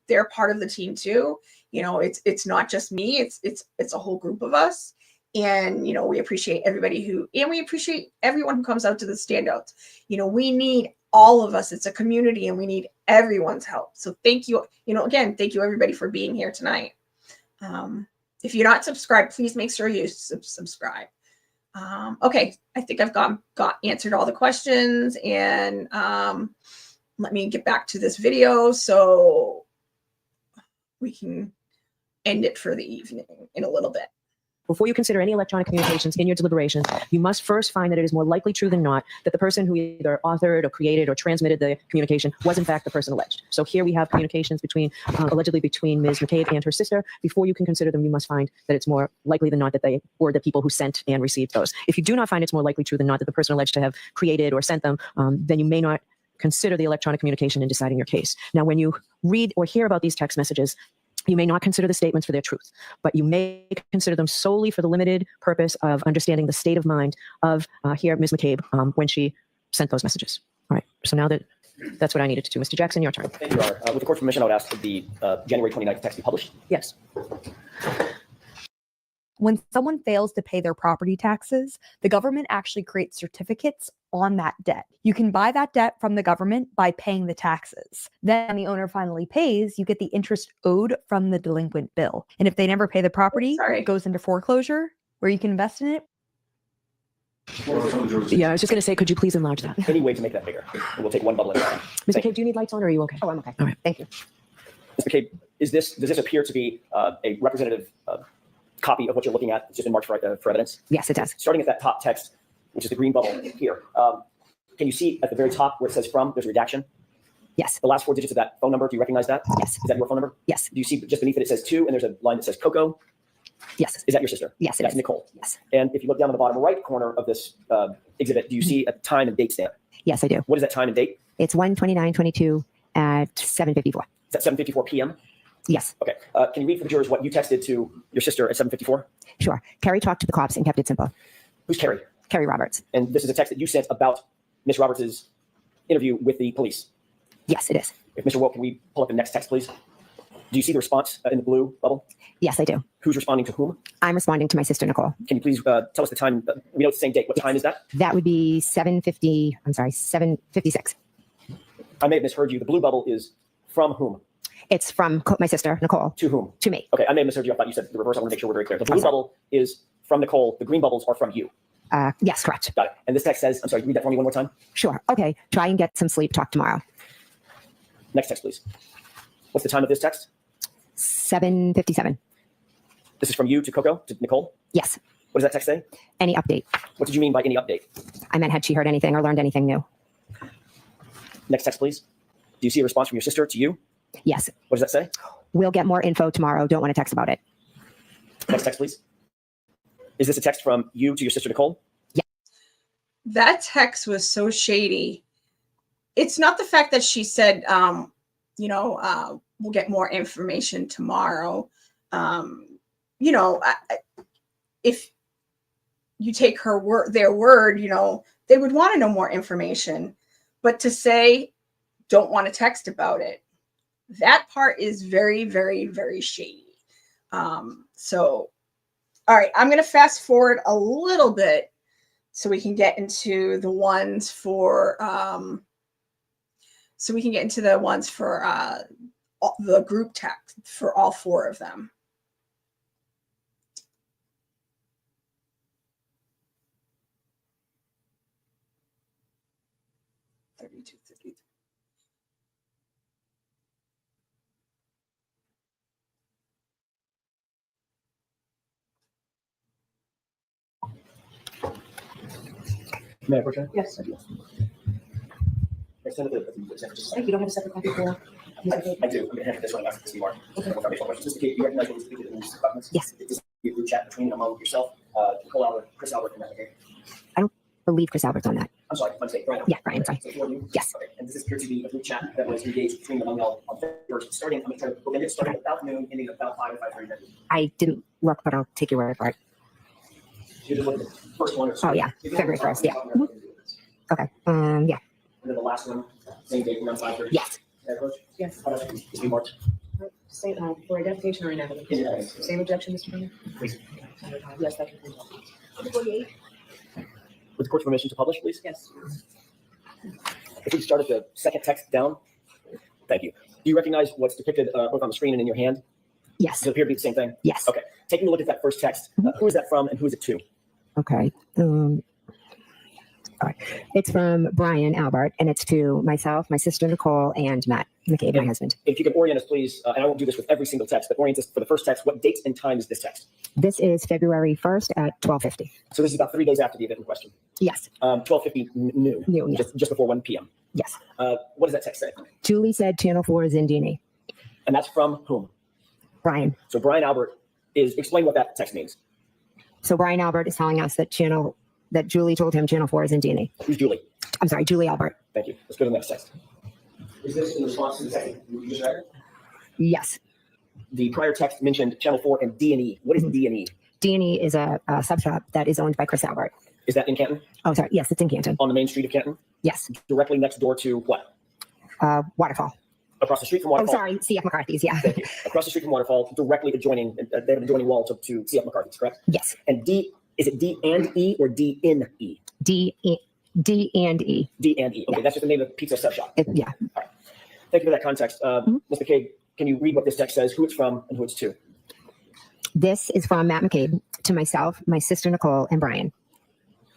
they're part of the team too. You know, it's not just me, it's a whole group of us. And, you know, we appreciate everybody we appreciate everyone who comes out to the standouts. You know, we need all of us. It's a community and we need everyone's help. So thank you. You know, again, thank you everybody for being here tonight. If you're not subscribed, please make sure you subscribe. Okay, I think I've got answered all the questions, and let me get back to this video so we can end it for the evening in a little bit. Before you consider any electronic communications in your deliberations, you must first find that it is more likely true than not that the person who either authored or created or transmitted the communication was in fact the person alleged. So here we have communications allegedly between Ms. McCabe and her sister. Before you can consider them, you must find that it's more likely than not that they were the people who sent and received those. If you do not find it's more likely true than not that the person alleged to have created or sent them, then you may not consider the electronic communication in deciding your case. Now, when you read or hear about these text messages, you may not consider the statements for their truth, but you may consider them solely for the limited purpose of understanding the state of mind of here, Ms. McCabe, when she sent those messages. All right, so now that's what I needed to do. Mr. Jackson, your turn. Thank you, Your Honor. With the court's permission, I would ask that the January 29th text be published. Yes. When someone fails to pay their property taxes, the government actually creates certificates on that debt. You can buy that debt from the government by paying the taxes. Then when the owner finally pays, you get the interest owed from the delinquent bill. And if they never pay the property, it goes into foreclosure where you can invest in it. Yeah, I was just going to say, could you please enlarge that? Any way to make that bigger? We'll take one bubble at a time. Ms. McCabe, do you need lights on or are you okay? Oh, I'm okay. All right. Thank you. Ms. McCabe, does this appear to be a representative copy of what you're looking at? It's just been marked for evidence? Yes, it does. Starting at that top text, which is the green bubble here. Can you see at the very top where it says from, there's a redaction? Yes. The last four digits of that phone number, do you recognize that? Yes. Is that your phone number? Yes. Do you see just beneath it, it says to, and there's a line that says Coco? Yes. Is that your sister? Yes, That's it is. Nicole. Yes. And if you look down in the bottom right corner of this exhibit, do you see a time and date stamp? Yes, I do. What is that time and date? It's 1/29/22 at 7:54. Is that 7:54 p.m.? Yes. Okay. Can you read for the jurors what you texted to your sister at 7:54? Sure. Carrie talked to the cops and kept it simple. Who's Carrie? Carrie Roberts. And this is a text that you sent about Miss Roberts' interview with the police. Yes, it is. If Mr. Woke, can we pull up the next text, please? Do you see the response in the blue bubble? Yes, I do. Who's responding to whom? I'm responding to my sister, Nicole. Can you please tell us the time? We know it's the same date. What time is that? That would be 7:56. I may have misheard you. The blue bubble is from whom? It's from my sister, Nicole. To whom? To me. Okay, I may have misheard you. I thought you said the reverse. I want to make sure we're very clear. The blue bubble is from Nicole. The green bubbles are from you. Yes, correct. Got it. And this text says, I'm sorry, read that for me one more time. Sure. Okay. Try and get some sleep. Talk tomorrow. Next text, please. What's the time of this text? 7:57. This is from you to Coco, to Nicole? Yes. What does that text say? Any update? What did you mean by any update? I meant had she heard anything or learned anything new? Next text, please. Do you see a response from your sister to you? Yes. What does that say? We'll get more info tomorrow. Don't want to text about it. Next text, please. Is this a text from you to your sister, Nicole? Yeah. That text was so shady. It's not the fact that she said, we'll get more information tomorrow. If you take their word, they would want to know more information. But to say, don't want to text about it, that part is very, very, very shady. All right, I'm going to fast forward a little bit so we can get into the ones for the group text for all four of them. May I approach that? Yes. You don't have a separate copy for? I do. I'm going to have this one after this remark. Okay. Just in case you recognize what was depicted in these documents? Yes. This is a group chat between and among yourself, Nicole Albert, Chris Albert, and Rebecca. I don't believe Chris Albert's on that. I'm sorry, my mistake. Brian. Yeah, Brian, sorry. So for you? Yes. Okay. And this appears to be a group chat that was engaged between among y'all on February. I'm going to try to book it starting about noon, ending about 5 or 5:30. I didn't look, but I'll take your word for it. You just look at the first one. Oh, yeah. February 1st. Yeah. Mhm. Okay. Yeah. And then the last one, same date, around 5:30. Yes. Can I approach? Yes. Just be marked. Same, for identification or inevitable. Same objection, Mr. Chairman? Please. Yes, that can be. 48. With the court's permission to publish, please? Yes. If we start at the second text down. Thank you. Do you recognize what's depicted both on the screen and in your hand? Yes. Does it appear to be the same thing? Yes. Okay. Taking a look at that first text, who is that from and who is it to? Okay. All right. It's from Brian Albert, and it's to myself, my sister Nicole, and Matt McCabe, my husband. If you can orient us, please, and I won't do this with every single text, but orient us for the first text. What date and time is this text? This is February 1st at 12:50. So this is about 3 days after the event in question. Yes. 12:50 noon. Noon, yes. Just before 1 p.m. Yes. What does that text say? Julie said Channel 4 is in D&E. And that's from whom? Brian. So Brian Albert explain what that text means. So Brian Albert is telling us that Julie told him Channel 4 is in D&E. Who's Julie? I'm sorry, Julie Albert. Thank you. Let's go to the next text. Is this in response to the text you just read? Yes. The prior text mentioned Channel 4 and D&E. What is D&E? D&E is a sub shop that is owned by Chris Albert. Is that in Canton? Oh, sorry. Yes, it's in Canton. On the main street of Canton? Yes. Directly next door to what? Waterfall. Across the street from Waterfall? Oh, sorry. CF McCarthy's, yeah. Thank you. Across the street from Waterfall, directly adjoining, they have an adjoining wall to CF McCarthy's, correct? Yes. And D, is it D and E or D in E? D and E. D and E. Okay, Yeah. that's just the name of the pizza sub shop. Yeah. All right. Thank you for that context. Mr. McCabe, can you read what this text says, who it's from and who it's to? This is from Matt McCabe to myself, my sister Nicole, and Brian.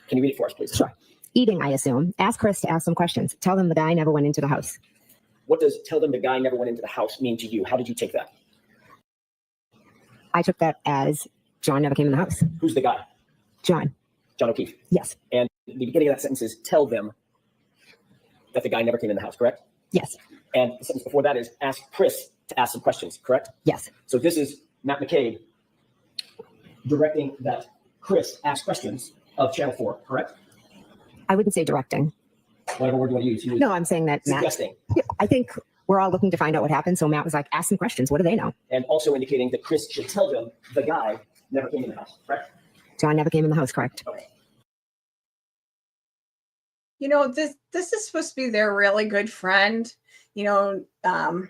Can you read it for us, please? Sure. Eating, I assume. Ask Chris to ask some questions. Tell them the guy never went into the house. What does tell them the guy never went into the house mean to you? How did you take that? I took that as John never came in the house. Who's the guy? John. John O'Keefe. Yes. And the beginning of that sentence is tell them that the guy never came in the house, correct? Yes. And the sentence before that is ask Chris to ask some questions, correct? Yes. So this is Matt McCabe directing that Chris ask questions of Channel 4, correct? I wouldn't say directing. Whatever word you want to use. No, I'm saying that Matt. Suggesting. Yeah, I think we're all looking to find out what happened. So Matt was like, ask some questions. What do they know? And also indicating that Chris should tell them the guy never came in the house, correct? John never came in the house, correct? Okay. You know, this is supposed to be their really good friend. You know, I'm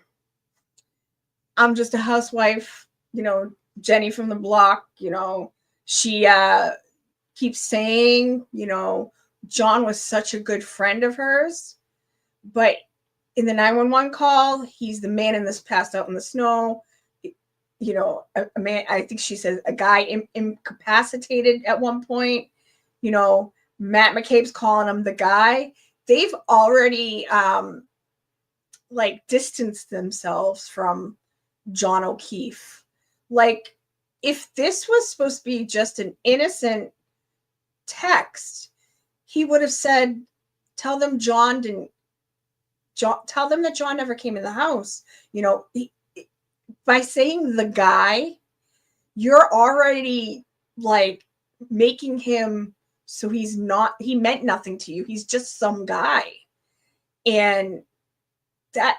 just a housewife, you know, Jenny from the block, you know, she keeps saying, you know, John was such a good friend of hers, but in the 911 call, he's the man in this passed out in the snow. You know, a man, I think she says a guy incapacitated at one point, you know, Matt McCabe's calling him the guy. They've already like distanced themselves from John O'Keefe. Like, if this was supposed to be just an innocent text, he would have said, tell them tell them that John never came in the house. You know, by saying the guy, you're already like making him so he meant nothing to you. He's just some guy. And that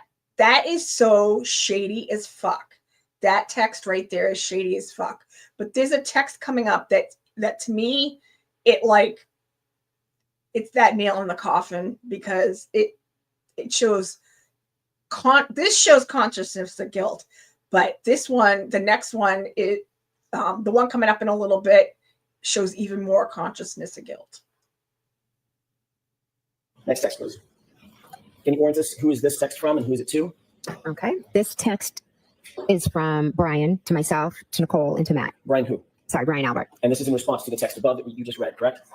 is so shady as fuck. That text right there is shady as fuck. But there's a text coming up that to me, it's that nail in the coffin, because it shows this shows consciousness of guilt. But this one, the next one, the one coming up in a little bit, shows even more consciousness of guilt. Next text, please. Can you orient us? Who is this text from and who is it to? Okay. This text is from Brian to myself, to Nicole, and to Matt. Brian who? Sorry, Brian Albert. And this is in response to the text above that you just read, correct?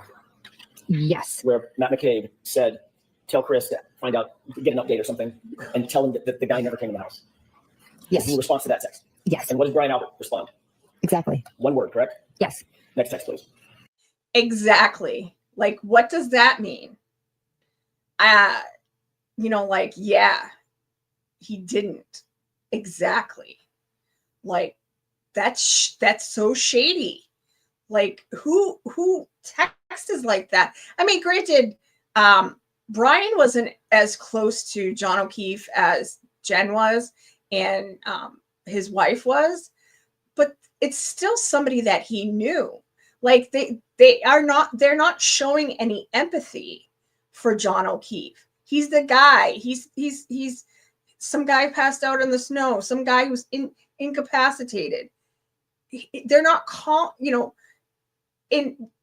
Yes. Where Matt McCabe said, tell Chris to find out, get an update or something, and tell him that the guy never came in the house. Yes. This is in response to that text. Yes. And what does Brian Albert respond? Exactly. One word, correct? Yes. Next text, please. Exactly. Like, what does that mean? You know, like, yeah, he didn't. Exactly. Like, that's so shady. Like, who texts like that? I mean, granted, Brian wasn't as close to John O'Keefe as Jen was and his wife was, but it's still somebody that he knew. Like, they're not showing any empathy for John O'Keefe. He's the guy. He's some guy passed out in the snow, some guy who's incapacitated. They're not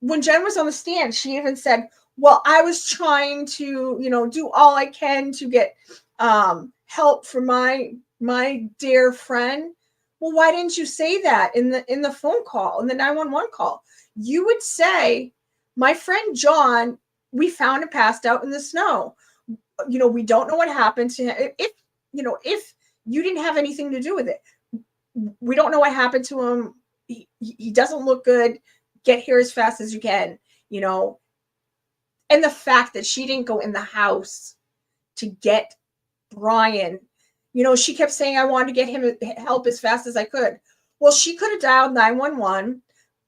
when Jen was on the stand, she even said, well, I was trying to, do all I can to get help for my dear friend. Well, why didn't you say that in the phone call, in the 911 call? You would say, my friend John, we found him passed out in the snow. We don't know what happened to him. If you didn't have anything to do with it, we don't know what happened to him. He doesn't look good. Get here as fast as you can, And the fact that she didn't go in the house to get Brian, she kept saying, I wanted to get him help as fast as I could. Well, she could have dialed 911,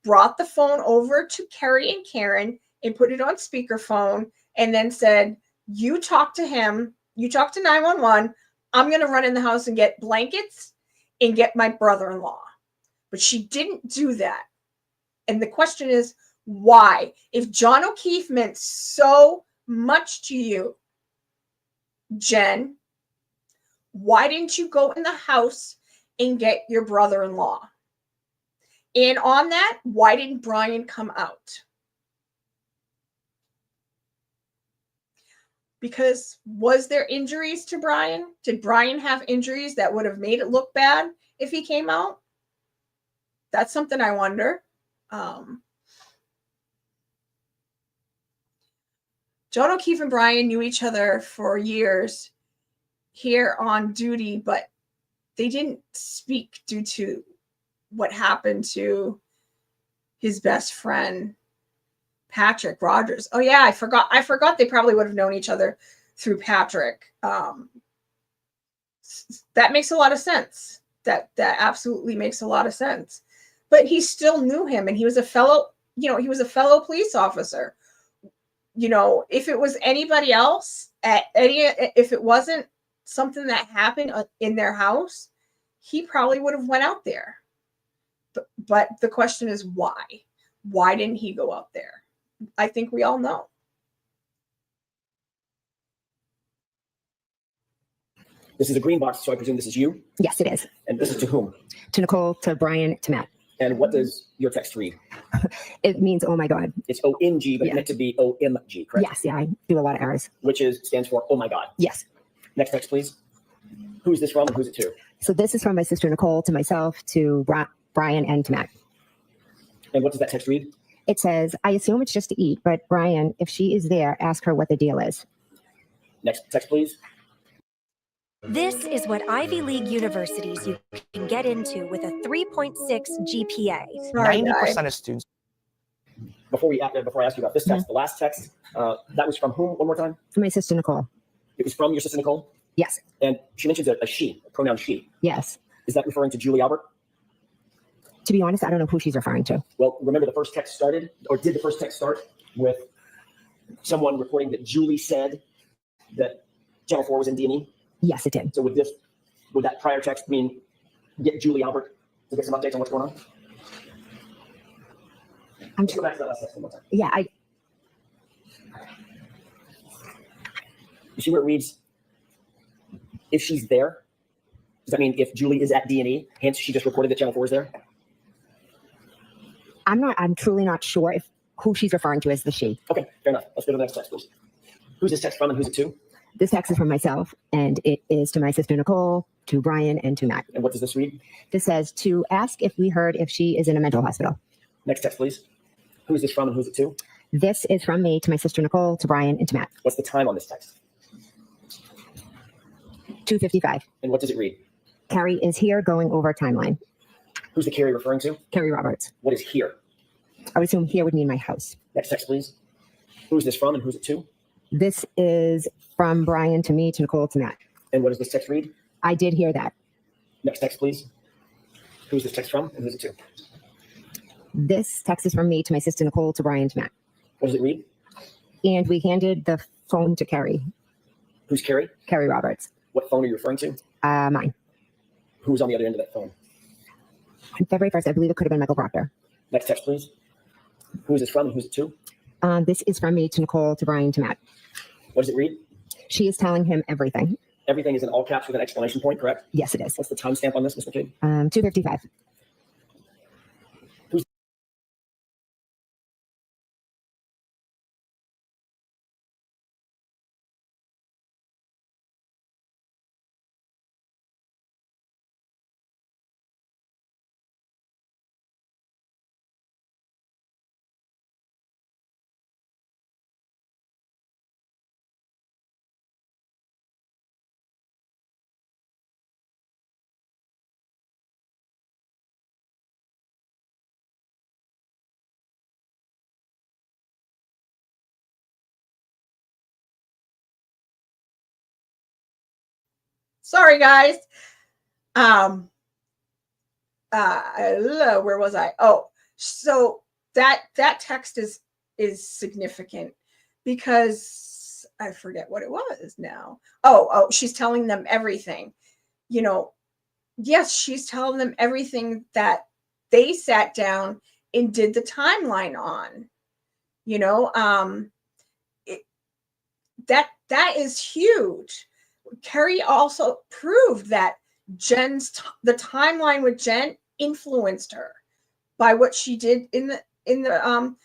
brought the phone over to Carrie and Karen and put it on speakerphone, and then said, you talk to him, you talk to 911, I'm going to run in the house and get blankets and get my brother-in-law. But she didn't do that. And the question is, why? If John O'Keefe meant so much to you, Jen, why didn't you go in the house and get your brother-in-law? And on that, why didn't Brian come out? Because was there injuries to Brian? Did Brian have injuries that would have made it look bad if he came out? That's something I wonder. John O'Keefe and Brian knew each other for years here on duty, but they didn't speak due to what happened to his best friend, Patrick Rogers. Oh yeah, I forgot they probably would have known each other through Patrick. That makes a lot of sense. That absolutely makes a lot of sense. But he still knew him, and he was a fellow police officer. If it was anybody else, if it wasn't something that happened in their house, he probably would have went out there. But the question is why? Why didn't he go out there? I think we all know. This is a green box, so I presume this is you? Yes, it is. And this is to whom? To Nicole, to Brian, to Matt. And what does your text read? It means, oh my God. It's O-N-G, but Yeah. it's meant to be O-M-G, correct? Yes, yeah, I do a lot of errors. Which stands for, oh my God. Yes. Next text, please. Who's this from and who's it to? So this is from my sister Nicole, to myself, to Brian, and to Matt. And what does that text read? It says, I assume it's just to eat, but Brian, if she is there, ask her what the deal is. Next text, please. This is what Ivy League universities you can get into with a 3.6 GPA. 90% of students. Before I ask you about this text, the last text, that was from whom one more time? From my sister Nicole. It was from your sister Nicole? Yes. And she mentions a she, a pronoun she. Yes. Is that referring to Julie Albert? To be honest, I don't know who she's referring to. Well, remember the first text started, or did the first text start with someone reporting that Julie said that Channel 4 was in D&E? Yes, it did. So would that prior text mean get Julie Albert to get some updates on what's going on? Let's go back to that last text one more time. Yeah, You see where it reads, if she's there? Does that mean if Julie is at D&E, hence she just reported that Channel 4 is there? I'm truly not sure if who she's referring to as the she. Okay, fair enough. Let's go to the next text, please. Who's this text from and who's it to? This text is from myself, and it is to my sister Nicole, to Brian, and to Matt. And what does this read? This says, to ask if we heard if she is in a mental hospital. Next text, please. Who's this from and who's it to? This is from me to my sister Nicole, to Brian, and to Matt. What's the time on this text? 2:55. And what does it read? Carrie is here going over timeline. Who's the Carrie referring to? Carrie Roberts. What is here? I would assume here would mean my house. Next text, please. Who's this from and who's it to? This is from Brian to me, to Nicole, to Matt. And what does this text read? I did hear that. Next text, please. Who's this text from and who's it to? This text is from me to my sister Nicole, to Brian, to Matt. What does it read? And we handed the phone to Carrie. Who's Carrie? Carrie Roberts. What phone are you referring to? Mine. Who's on the other end of that phone? On February 1st, I believe it could have been Michael Proctor. Next text, please. Who's this from and who's it to? This is from me to Nicole, to Brian, to Matt. What does it read? She is telling him everything. Everything is in all caps with an exclamation point, correct? Yes, it is. What's the timestamp on this, Ms. McCabe? 2:55. Sorry, guys. Where was I? Oh, so that text is significant because I forget what it was now. Oh, she's telling them everything. Yes, she's telling them everything that they sat down and did the timeline on. That is huge. Kerry also proved that the timeline with Jen influenced her by what she did in the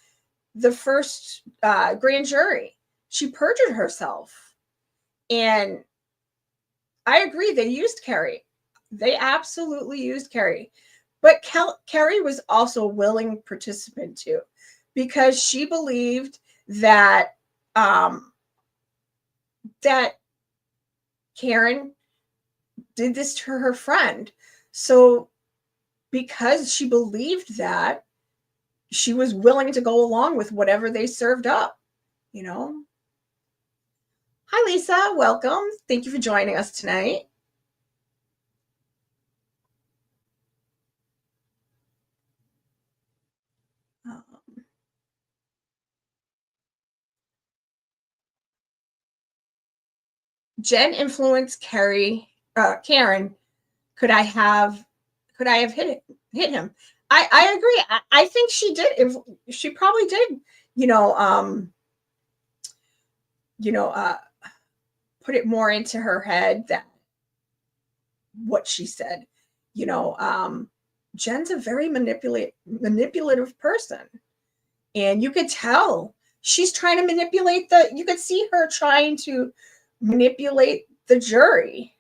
first grand jury. She perjured herself, and I agree. They used Kerry. They absolutely used Kerry, but Kerry was also a willing participant too, because she believed that that Karen did this to her friend. So because she believed that, she was willing to go along with whatever they served up, Hi, Lisa. Welcome. Thank you for joining us tonight. Jen influenced Karen. Could I have hit him? I agree. I think she did. She probably did. Put it more into her head that what she said. Jen's a very manipulative person, and you could tell she's trying to manipulate you could see her trying to manipulate the jury.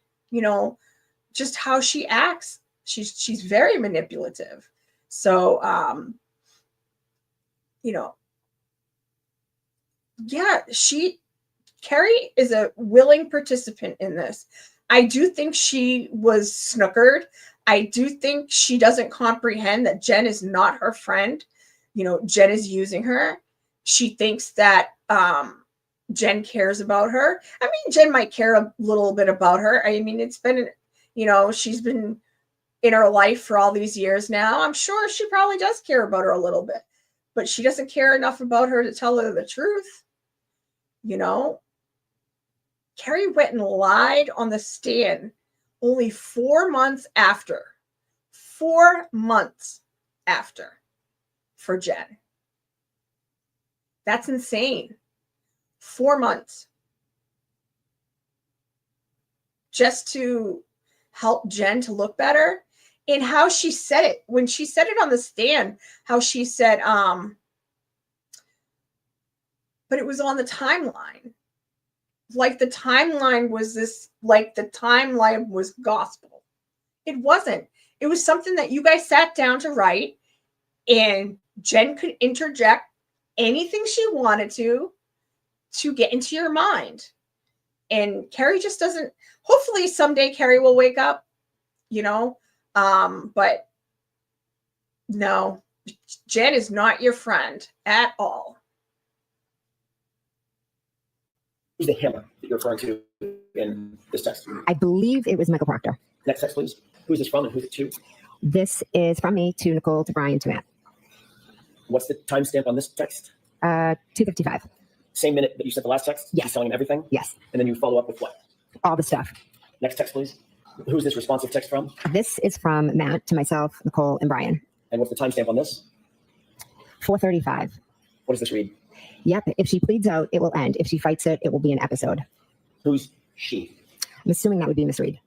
Just how she acts. She's very manipulative. So Kerry is a willing participant in this. I do think she was snookered. I do think she doesn't comprehend that Jen is not her friend. Jen is using her. She thinks that Jen cares about her. I mean, Jen might care a little bit about her. I mean, it's been, she's been in her life for all these years now. I'm sure she probably does care about her a little bit, but she doesn't care enough about her to tell her the truth. Kerry went and lied on the stand only 4 months after. 4 months after for Jen. That's insane. 4 months. Just to help Jen to look better. And how she said it, when she said it on the stand, how she said, but it was on the timeline. Like the timeline was gospel. It wasn't. It was something that you guys sat down to write, and Jen could interject anything she wanted to get into your mind. And Kerry just doesn't. Hopefully someday Kerry will wake up, but no, Jen is not your friend at all. Who's the hammer that you're referring to in this text? I believe it was Michael Proctor. Next text, please. Who's this from and who's it to? This is from me to Nicole, to Brian, to Matt. What's the timestamp on this text? 2:55. Same minute that you sent the last text? Yes. She's telling him everything? Yes. And then you follow up with what? All the stuff. Next text, please. Who's this responsive text from? This is from Matt to myself, Nicole, and Brian. And what's the timestamp on this? 4:35. What does this read? Yep. If she pleads out, it will end. If she fights it, it will be an episode. Who's she? I'm assuming that would be Miss Reed.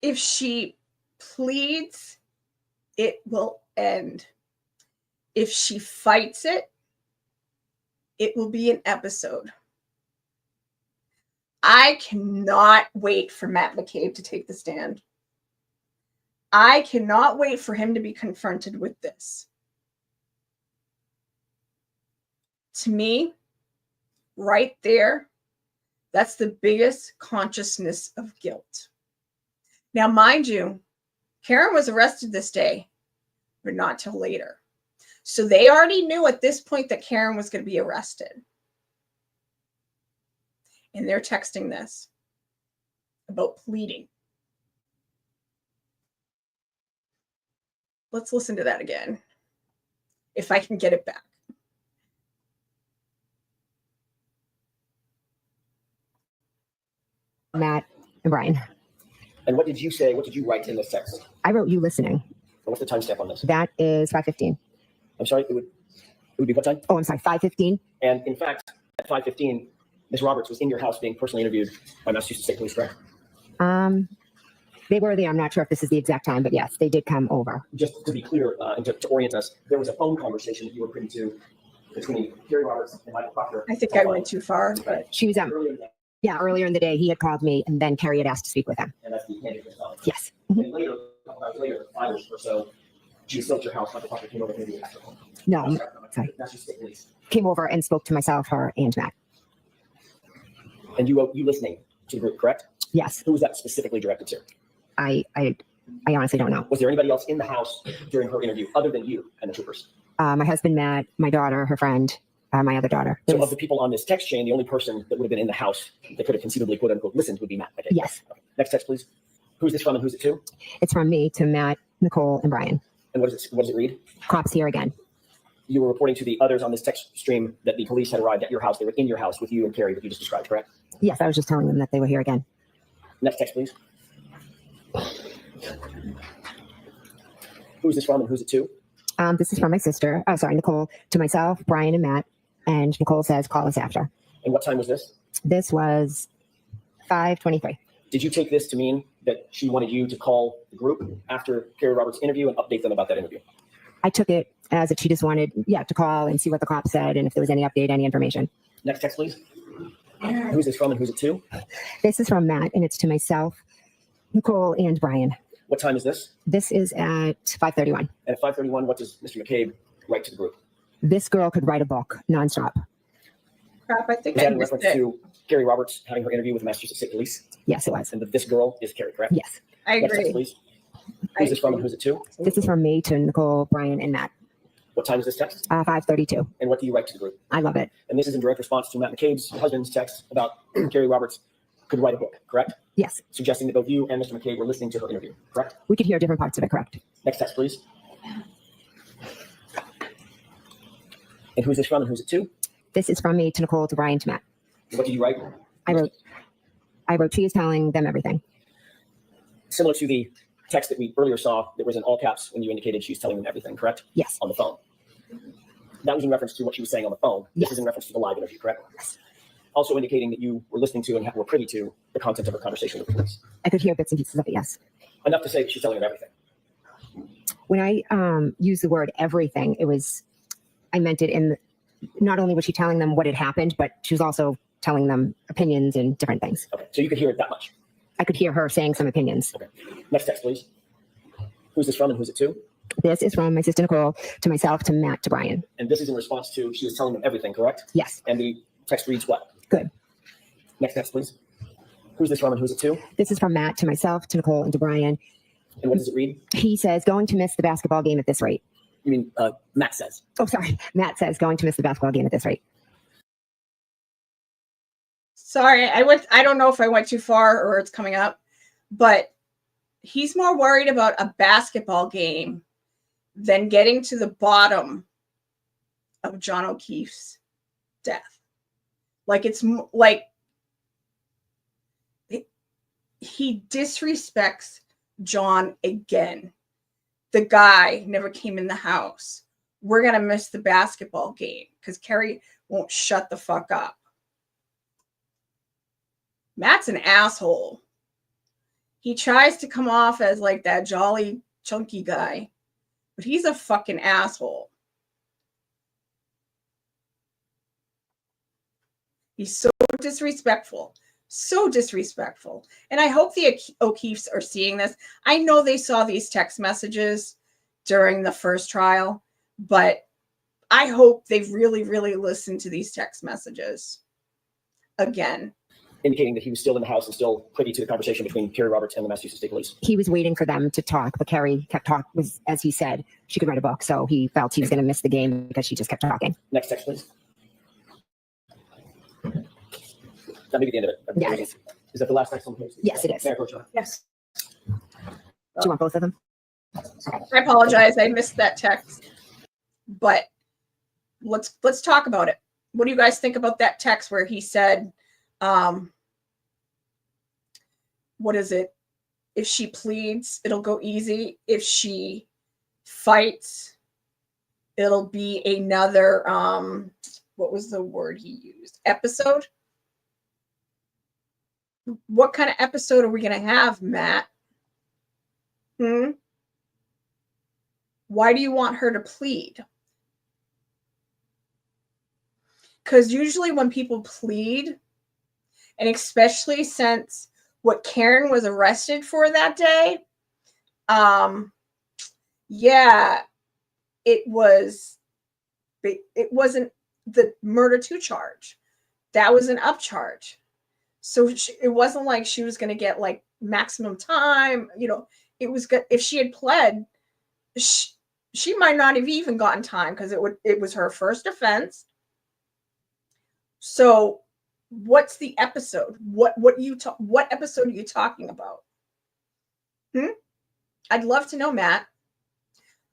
If she pleads, it will end. If she fights it, it will be an episode. I cannot wait for Matt McCabe to take the stand. I cannot wait for him to be confronted with this. To me, right there, that's the biggest consciousness of guilt. Now, mind you, Karen was arrested this day, but not till later. So they already knew at this point that Karen was going to be arrested. And they're texting this about pleading. Let's listen to that again, if I can get it back. Matt and Brian. And what did you say? What did you write in this text? I wrote you listening. What's the timestamp on this? That is 5:15. I'm sorry, it would be what time? Oh, I'm sorry, 5:15. And in fact, at 5:15, Ms. Roberts was in your house being personally interviewed by Massachusetts State Police, correct? They were there. I'm not sure if this is the exact time, but yes, they did come over. Just to be clear and to orient us, there was a phone conversation that you were privy to between Gary Roberts and Michael Proctor. I think I went too far, but she was earlier in the day, he had called me, and then Carrie had asked to speak with him. And that's the candidate response. Yes. And later, a couple hours later, 5 hours or so, she was still at your house. Michael Proctor came over to you. No, sorry. Massachusetts State Police. Came over and spoke to myself, her, and Matt. And you listening to the group, correct? Yes. Who was that specifically directed to? I honestly don't know. Was there anybody else in the house during her interview other than you and the troopers? My husband, Matt, my daughter, her friend, my other daughter. So of the people on this text chain, the only person that would have been in the house that could have conceivably quote unquote listened would be Matt. Okay. Yes. Okay. Next text, please. Who's this from and who's it to? It's from me to Matt, Nicole, and Brian. And what does it read? Cops here again. You were reporting to the others on this text stream that the police had arrived at your house. They were in your house with you and Carrie, that you just described, correct? Yes, I was just telling them that they were here again. Next text, please. Who's this from and who's it to? This is from my sister. Oh, sorry, Nicole, to myself, Brian, and Matt. And Nicole says, call us after. And what time was this? This was 5:23. Did you take this to mean that she wanted you to call the group after Carrie Roberts' interview and update them about that interview? I took it as if she just wanted, to call and see what the cops said and if there was any update, any information. Next text, please. Who's this from and who's it to? This is from Matt, and it's to myself, Nicole, and Brian. What time is this? This is at 5:31. And at 5:31, what does Mr. McCabe write to the group? This girl could write a book nonstop. Crap, I think Is I that in missed reference it. to Carrie Roberts having her interview with Massachusetts State Police? Yes, it was. And this girl is Carrie, correct? Yes. I Next text, agree. please. Who's this from and who's it to? This is from me to Nicole, Brian, and Matt. What time is this text? 5:32. And what do you write to the group? I love it. And this is in direct response to Matt McCabe's husband's text about Carrie Roberts could write a book, correct? Yes. Suggesting that both you and Mr. McCabe were listening to her interview, correct? We could hear different parts of it, correct? Next text, please. And who's this from and who's it to? This is from me to Nicole, to Brian, to Matt. What did you write? I wrote, she is telling them everything. Similar to the text that we earlier saw that was in all caps when you indicated she's telling them everything, correct? Yes. On the phone. That was in reference to what she was saying on the phone. This Yes. is in reference to the live interview, correct? Yes. Also indicating that you were listening to and were privy to the content of her conversation with the police. I could hear bits and pieces of it, yes. Enough to say that she's telling them everything. When I used the word everything, I meant it in, not only was she telling them what had happened, but she was also telling them opinions and different things. Okay, so you could hear it that much. I could hear her saying some opinions. Okay. Next text, please. Who's this from and who's it to? This is from my sister Nicole, to myself, to Matt, to Brian. And this is in response to she was telling them everything, correct? Yes. And the text reads what? Good. Next text, please. Who's this from and who's it to? This is from Matt, to myself, to Nicole, and to Brian. And what does it read? He says, going to miss the basketball game at this rate. You mean Matt says? Oh, sorry. Matt says, going to miss the basketball game at this rate. Sorry, I don't know if I went too far or it's coming up, but he's more worried about a basketball game than getting to the bottom of John O'Keefe's death. Like he disrespects John again. The guy never came in the house. We're going to miss the basketball game because Carrie won't shut the fuck up. Matt's an asshole. He tries to come off as like that jolly, chunky guy, but he's a fucking asshole. He's so disrespectful. So disrespectful. And I hope the O'Keefes are seeing this. I know they saw these text messages during the first trial, but I hope they've really, really listened to these text messages again. Indicating that he was still in the house and still privy to the conversation between Kerry Roberts and the Massachusetts State Police. He was waiting for them to talk, but Kerry kept talking. Was, as he said, she could write a book, so he felt he was going to miss the game because she just kept talking. Next text, please. That may be the end of it. Yeah, it is. Is that the last text on the page? Yes, it is. Yes. Do you want both of them? I apologize. I missed that text. But let's talk about it. What do you guys think about that text where he said, what is it? If she pleads, it'll go easy. If she fights, it'll be another, what was the word he used? Episode? What kind of episode are we going to have, Matt? Why do you want her to plead? Because usually when people plead, and especially since what Karen was arrested for that day, yeah, it wasn't the murder 2 charge. That was an upcharge. So it wasn't like she was going to get like maximum time. You know, it was good. If she had pled, she might not have even gotten time because it was her first offense. So what's the episode? What episode are you talking about? I'd love to know, Matt.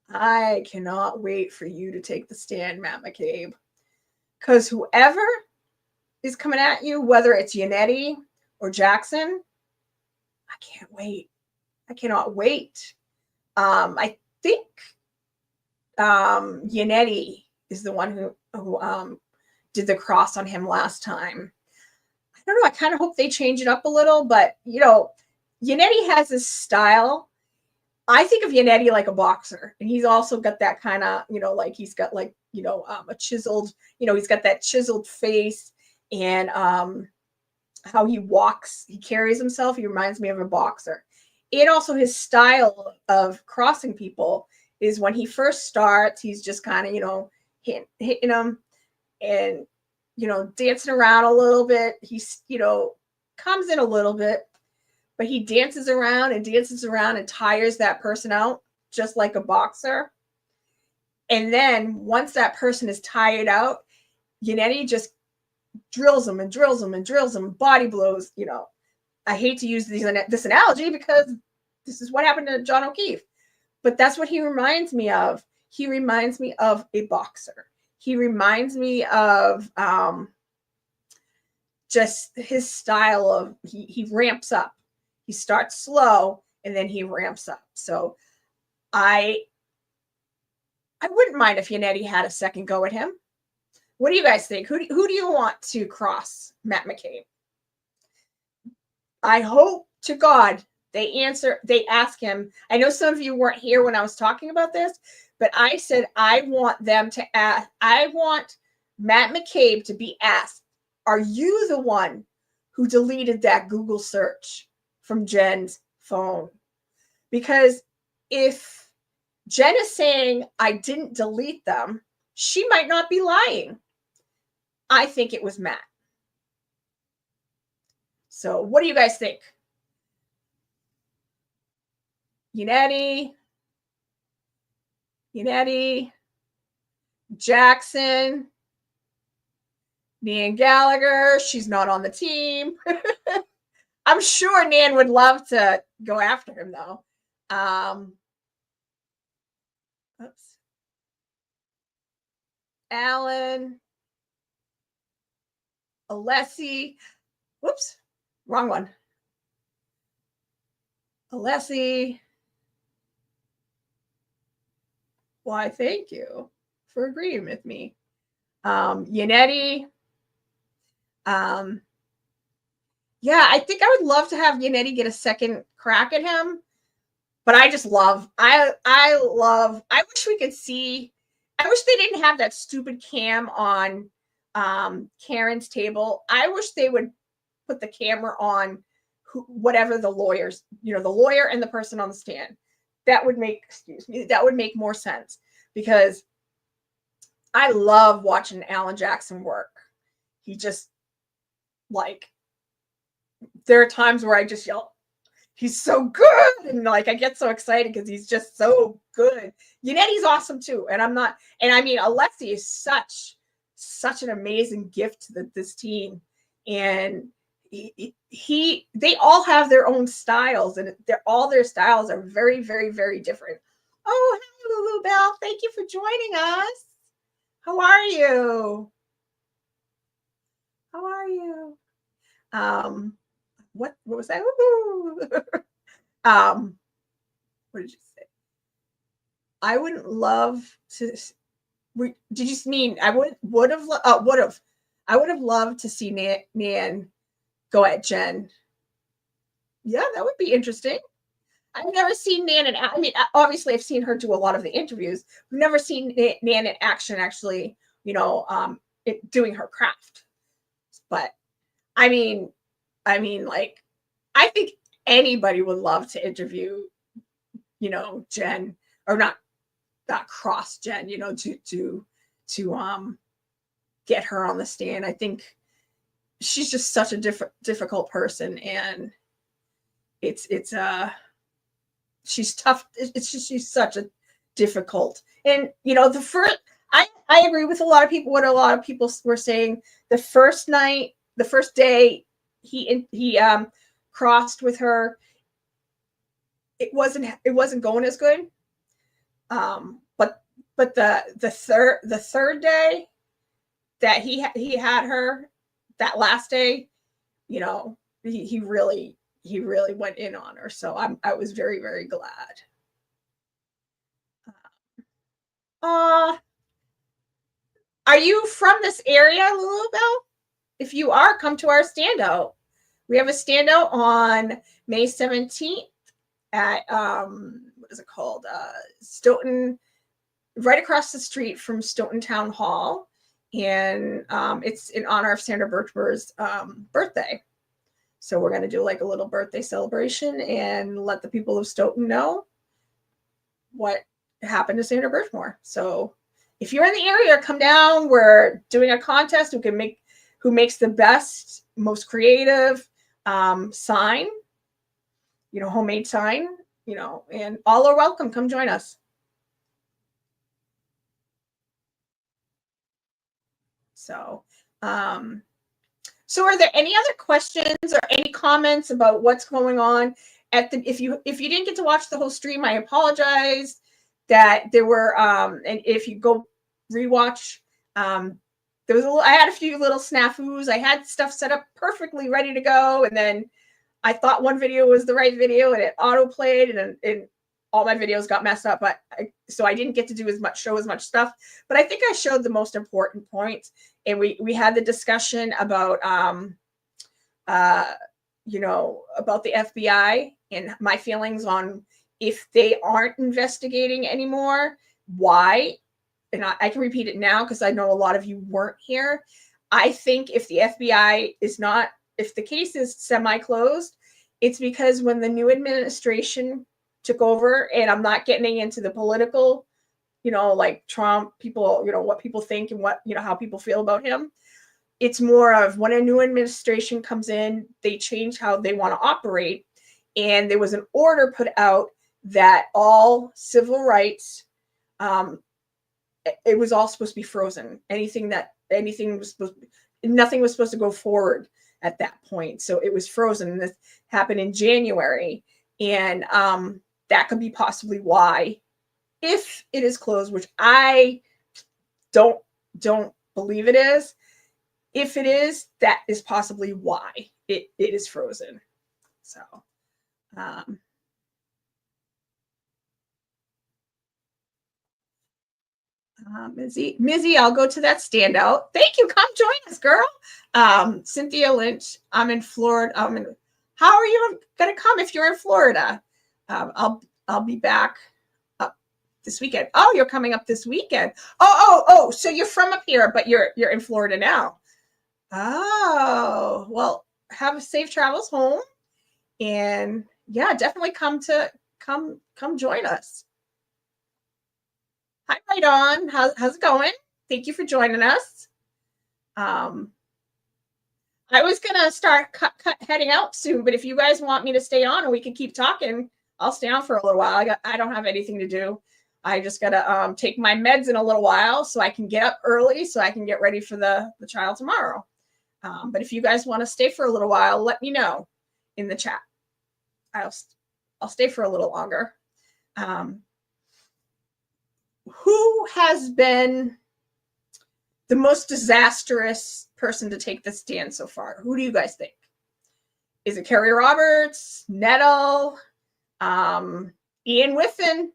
I cannot wait for you to take the stand, Matt McCabe. Because whoever is coming at you, whether it's Yannetti or Jackson, I can't wait. I cannot wait. I think Yannetti is the one who did the cross on him last time. I don't know. I kind of hope they change it up a little, but you know, Yannetti has this style. I think of Yannetti like a boxer, and he's also got that kind of, you know, like he's got like, you know, a chiseled, you know, he's got that chiseled face and how he walks, he carries himself. He reminds me of a boxer. And also his style of crossing people is when he first starts, he's just kind of, you know, hitting them and, you know, dancing around a little bit. He's, you know, comes in a little bit, but he dances around and tires that person out just like a boxer. And then once that person is tired out, Yannetti just drills him and drills him and drills him, body blows. You know, I hate to use this analogy because this is what happened to John O'Keefe, but that's what he reminds me of. He reminds me of a boxer. He reminds me of just his style of, he ramps up. He starts slow and then he ramps up. So I wouldn't mind if Yannetti had a second go at him. What do you guys think? Who do you want to cross Matt McCabe? I hope to God they ask him. I know some of you weren't here when I was talking about this, but I said I want them to ask, I want Matt McCabe to be asked, are you the one who deleted that Google search from Jen's phone? Because if Jen is saying I didn't delete them, she might not be lying. I think it was Matt. So what do you guys think? Yannetti, Jackson, Nan Gallagher, she's not on the team. I'm sure Nan would love to go after him though. Oops. Alan, Alessi, whoops, wrong one. Alessi, why, thank you for agreeing with me. Yannetti, yeah, I think I would love to have Yannetti get a second crack at him. But I just love, I wish we could see, I wish they didn't have that stupid cam on Karen's table. I wish they would put the camera on whatever the lawyers, the lawyer and the person on the stand. That would make, that would make more sense, because I love watching Alan Jackson work. He just, like, there are times where I just yell, he's so good, and like I get so excited because he's just so good. Yannetti's awesome too, and I mean Alexi is such an amazing gift to this team, and they all have their own styles, and all their styles are very, very, very different. Oh, hi Lulu Bell, thank you for joining us. How are you? How are you? What was that? What did you say? I wouldn't love to. Did you mean I would have I would have loved to see Nan go at Jen. Yeah, that would be interesting. I've never seen Nan in. I mean, obviously, I've seen her do a lot of the interviews. I've never seen Nan in action, actually. Doing her craft. But I mean, like, I think anybody would love to interview, Jen, or not cross Jen, to get her on the stand. I think she's just such a difficult person, and she's tough. It's just, she's such a difficult, and the first, I agree with a lot of people. What a lot of people were saying, the first day he crossed with her, it wasn't going as good. But the third day that he had her, that last day, he really went in on her. So I was very, very glad. Are you from this area, Lulubelle? If you are, come to our standout. We have a standout on May 17th at what is it called? Stoughton, right across the street from Stoughton Town Hall, and it's in honor of Sandra Birchmer's birthday. So we're going to do like a little birthday celebration and let the people of Stoughton know what happened to Sandra Birchmore. So if you're in the area, come down. We're doing a contest who makes the best, most creative sign, homemade sign, and all are welcome. Come join us. So, so are there any other questions or any comments about what's going on if you didn't get to watch the whole stream, I apologize. That there were and if you go rewatch, there was I had a few little snafus. I had stuff set up perfectly ready to go, and then I thought one video was the right video, and it auto played, and all my videos got messed up. But so I didn't get to show as much stuff. But I think I showed the most important points, and we had the discussion about about the FBI and my feelings on if they aren't investigating anymore, why. And I can repeat it now because I know a lot of you weren't here. I think if the FBI if the case is semi-closed, it's because when the new administration took over, and I'm not getting into the political, like Trump, people, what people think and what, how people feel about him. It's more of when a new administration comes in, they change how they want to operate. And there was an order put out that all civil rights, it was all supposed to be frozen. Nothing was supposed to go forward at that point. So it was frozen. And this happened in January. And that could be possibly why, if it is closed, which I don't believe it is. If it is, that is possibly why it is frozen. So, Mizzy, I'll go to that standout. Thank you. Come join us, girl. Cynthia Lynch, I'm in Florida. How are you going to come if you're in Florida? I'll be back up this weekend. Oh, you're coming up this weekend. Oh. So you're from up here, but you're in Florida now. Oh, well, have safe travels home. And yeah, definitely come join us. Hi, Right On. How's it going? Thank you for joining us. I was gonna start heading out soon, but if you guys want me to stay on and we can keep talking, I'll stay on for a little while. I don't have anything to do. I just gotta take my meds in a little while so I can get up early so I can get ready for the trial tomorrow. But if you guys want to stay for a little while, let me know in the chat. I'll stay for a little longer. Who has been the most disastrous person to take the stand so far? Who do you guys think? Is it Kerry Roberts, Nettle, Ian Whiffen?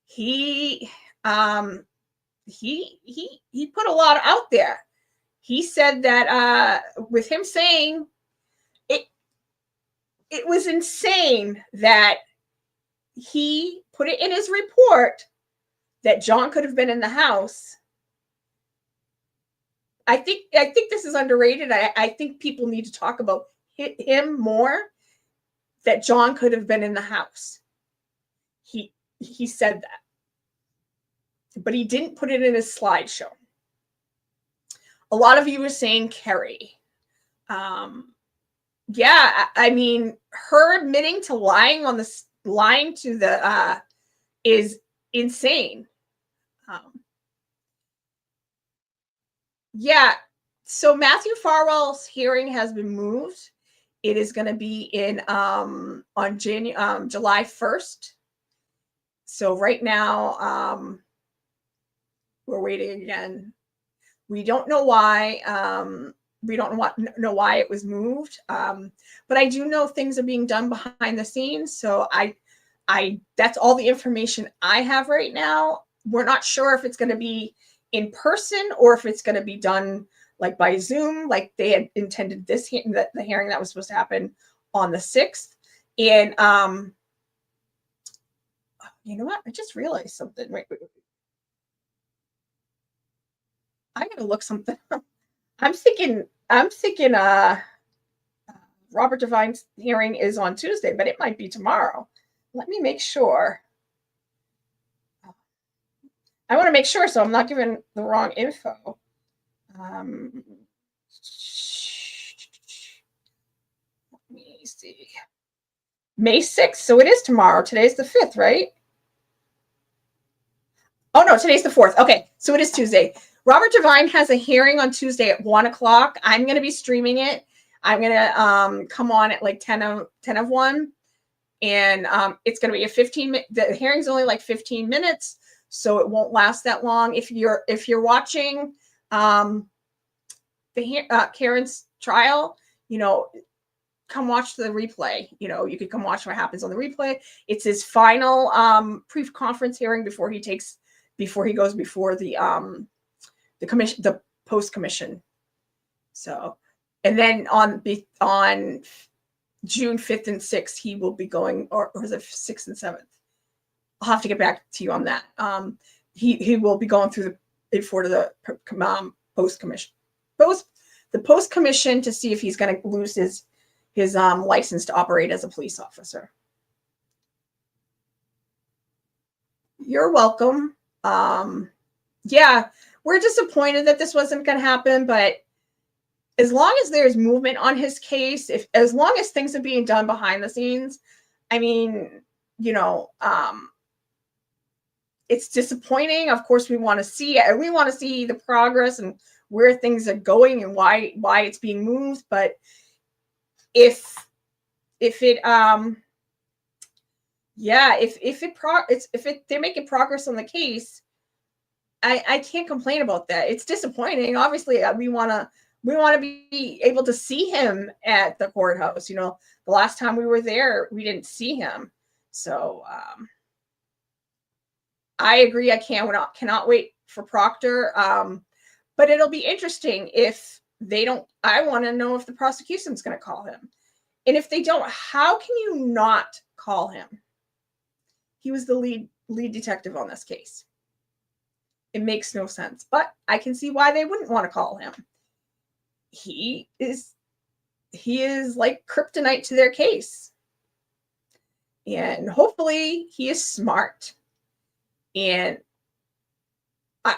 He put a lot out there. He said that with him saying it was insane that he put it in his report that John could have been in the house. I think this is underrated. I think people need to talk about him more, that John could have been in the house. He said that, but he didn't put it in his slideshow. A lot of you were saying Kerry. Yeah, I mean, her admitting to lying to the is insane. Yeah, so Matthew Farwell's hearing has been moved. It is going to be in on July 1st. So right now, we're waiting again. We don't know why. We don't know why it was moved. But I do know things are being done behind the scenes. So that's all the information I have right now. We're not sure if it's going to be in person or if it's going to be done like by Zoom, like they had intended the hearing that was supposed to happen on the 6th. And you know what? I just realized something. Wait. I gotta look something up. I'm thinking Robert Devine's hearing is on Tuesday, but it might be tomorrow. Let me make sure. I want to make sure so I'm not giving the wrong info. Let me see. May 6th. So it is tomorrow. Today's the 5th, right? Oh no, today's the 4th. Okay, so it is Tuesday. Robert Devine has a hearing on Tuesday at 1 o'clock. I'm going to be streaming it. I'm going to come on at like 10 of 1. And it's going to be a 15-minute, the hearing's only like 15 minutes, so it won't last that long. If you're watching Karen's trial, come watch the replay. You could come watch what happens on the replay. It's his final pre-conference hearing before he goes before the commission, the post commission. So, and then on June 5th and 6th, he will be going, or is it 6th and 7th? I'll have to get back to you on that. He will be going through before the post commission, the post commission to see if he's going to lose his license to operate as a police officer. You're welcome. Yeah, we're disappointed that this wasn't going to happen, but as long as there's movement on his case, as long as things are being done behind the scenes, I mean, it's disappointing. Of course, we want to see it. We want to see the progress and where things are going and why it's being moved. But if they're making progress on the case, I can't complain about that. It's disappointing. Obviously, we want to be able to see him at the courthouse. The last time we were there, we didn't see him. So I agree. I cannot wait for Proctor. But it'll be interesting if they don't. I want to know if the prosecution's going to call him. And if they don't, how can you not call him? He was the lead detective on this case. It makes no sense, but I can see why they wouldn't want to call him. He is like kryptonite to their case. And hopefully he is smart. And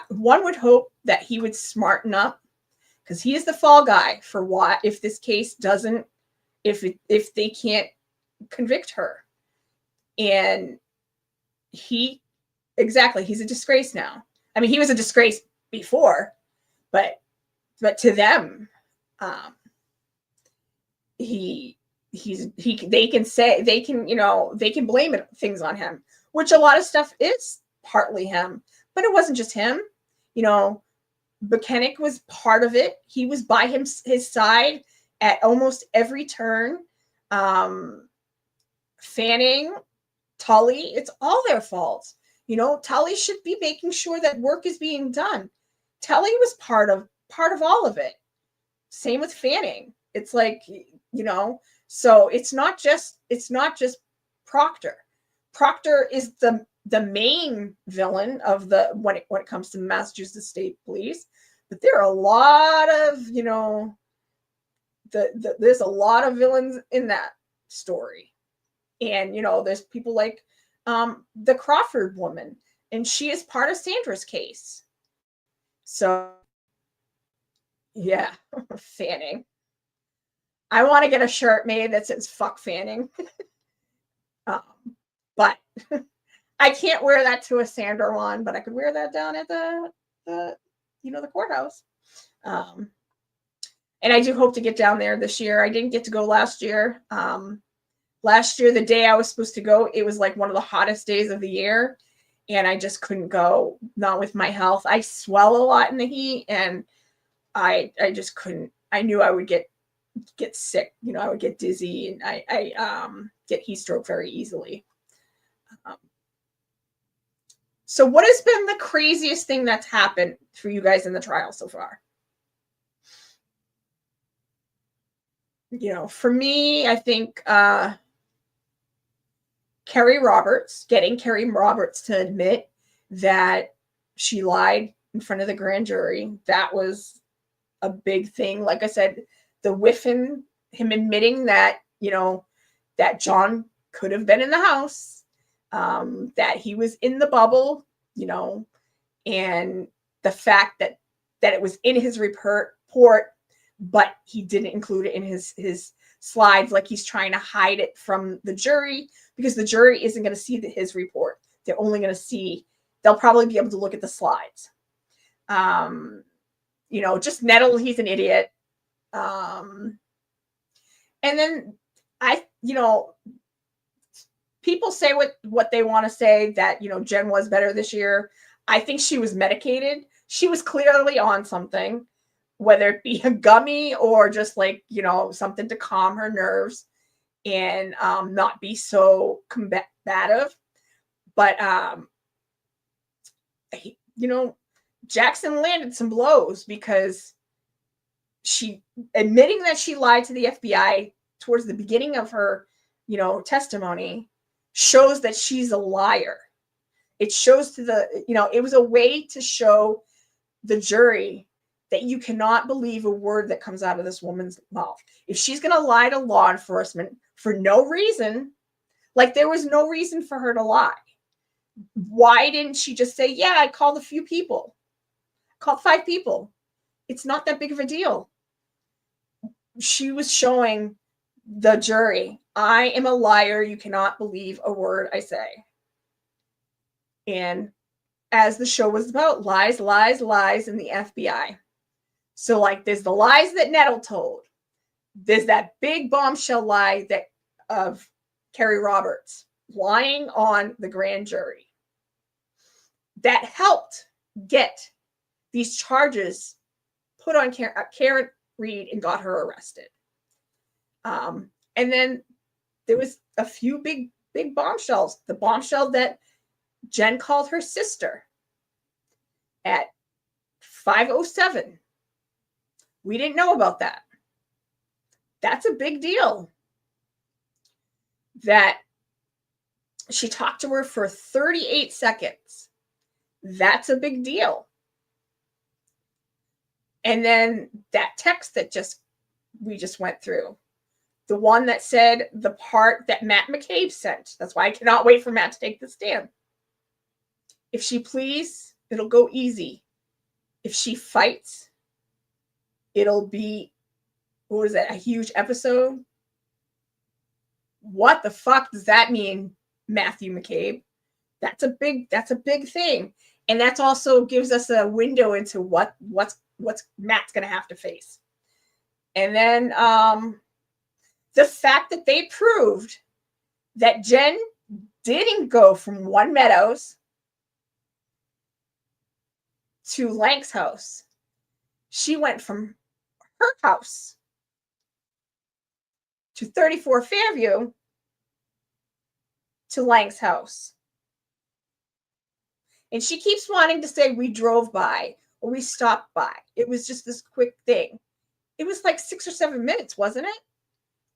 one would hope that he would smarten up, because he is the fall guy for what if this case doesn't, if they can't convict her. And he's a disgrace now. I mean, he was a disgrace before, but to them, they can blame things on him, which a lot of stuff is partly him, but it wasn't just him. Buchanan was part of it. He was by his side at almost every turn. Fanning, Tully, it's all their fault. Tully should be making sure that work is being done. Tully was part of all of it. Same with Fanning. It's like, so it's not just Proctor. Proctor is the main villain of when it comes to Massachusetts State Police, but there are a lot of, there's a lot of villains in that story. And, there's people like the Crawford woman, and she is part of Sandra's case. So, yeah, Fanning. I want to get a shirt made that says "fuck Fanning," but I can't wear that to a Sandra one. But I could wear that down at the courthouse. And I do hope to get down there this year. I didn't get to go last year. Last year, the day I was supposed to go, it was like one of the hottest days of the year, and I just couldn't go. Not with my health. I swell a lot in the heat, and I just couldn't. I knew I would get sick. I would get dizzy, and I get heat stroke very easily. So what has been the craziest thing that's happened for you guys in the trial so far? For me, I think getting Kerry Roberts to admit that she lied in front of the grand jury, that was a big thing. Like I said, the whiffing, him admitting that, that John could have been in the house, that he was in the bubble, and the fact that it was in his report, but he didn't include it in his slides, like he's trying to hide it from the jury, because the jury isn't going to see his report. They're only going to see, they'll probably be able to look at the slides. Just Nettle, he's an idiot. And then people say what they want to say, that, Jen was better this year. I think she was medicated. She was clearly on something, whether it be a gummy or just like, something to calm her nerves and not be so combative. But, Jackson landed some blows, because she admitting that she lied to the FBI towards the beginning of her, testimony shows that she's a liar. It shows to it was a way to show the jury that you cannot believe a word that comes out of this woman's mouth. If she's going to lie to law enforcement for no reason, like there was no reason for her to lie. Why didn't she just say, yeah, I called a few people, called 5 people. It's not that big of a deal. She was showing the jury, I am a liar. You cannot believe a word I say. And as the show was about, lies, lies, lies in the FBI. So like there's the lies that Nettle told. There's that big bombshell lie of Kerry Roberts lying on the grand jury that helped get these charges put on Karen Reed and got her arrested. And then there was a few big bombshells. The bombshell that Jen called her sister. at 5:07. We didn't know about that. That's a big deal. That she talked to her for 38 seconds. That's a big deal. And then that text that we just went through, the one that said the part that Matt McCabe sent. That's why I cannot wait for Matt to take the stand. If she pleads, it'll go easy. If she fights, it'll be, what is that, a huge episode? What the fuck does that mean, Matthew McCabe? That's a big thing. And that's also gives us a window into what's Matt's gonna have to face. And then the fact that they proved that Jen didn't go from One Meadows to Lank's house. She went from her house to 34 Fairview to Lank's house. And she keeps wanting to say we drove by or we stopped by. It was just this quick thing. It was like 6 or 7 minutes, wasn't it?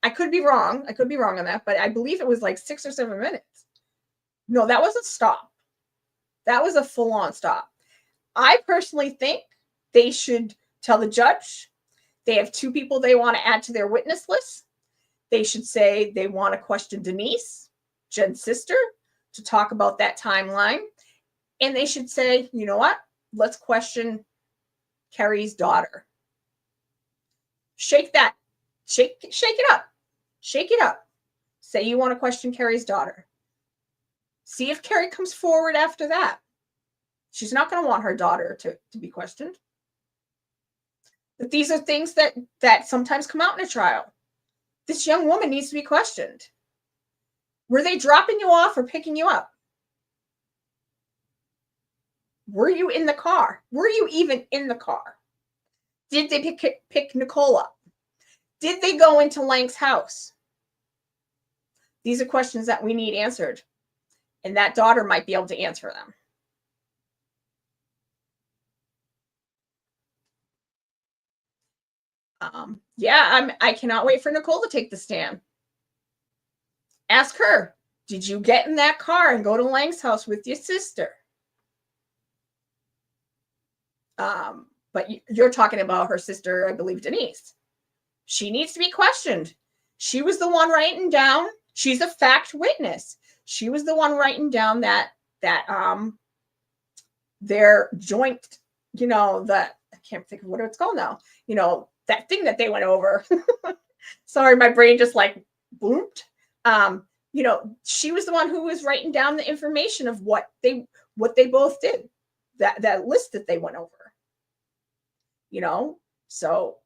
I could be wrong. I could be wrong on that, but I believe it was like 6 or 7 minutes. No, that was a stop. That was a full-on stop. I personally think they should tell the judge they have 2 people they want to add to their witness list. They should say they want to question Denise, Jen's sister, to talk about that timeline. And they should say, you know what? Let's question Kerry's daughter. Shake that. Shake it up. Shake it up. Say you want to question Kerry's daughter. See if Kerry comes forward after that. She's not going to want her daughter to be questioned. But these are things that sometimes come out in a trial. This young woman needs to be questioned. Were they dropping you off or picking you up? Were you in the car? Were you even in the car? Did they pick Nicole up? Did they go into Lank's house? These are questions that we need answered. And that daughter might be able to answer them. I cannot wait for Nicole to take the stand. Ask her, did you get in that car and go to Lank's house with your sister? But you're talking about her sister, I believe, Denise. She needs to be questioned. She was the one writing down. She's a fact witness. She was the one writing down that their joint, I can't think of what it's called now. That thing that they went over. Sorry, my brain just like boomed. She was the one who was writing down the information of what they both did. That list that they went over. So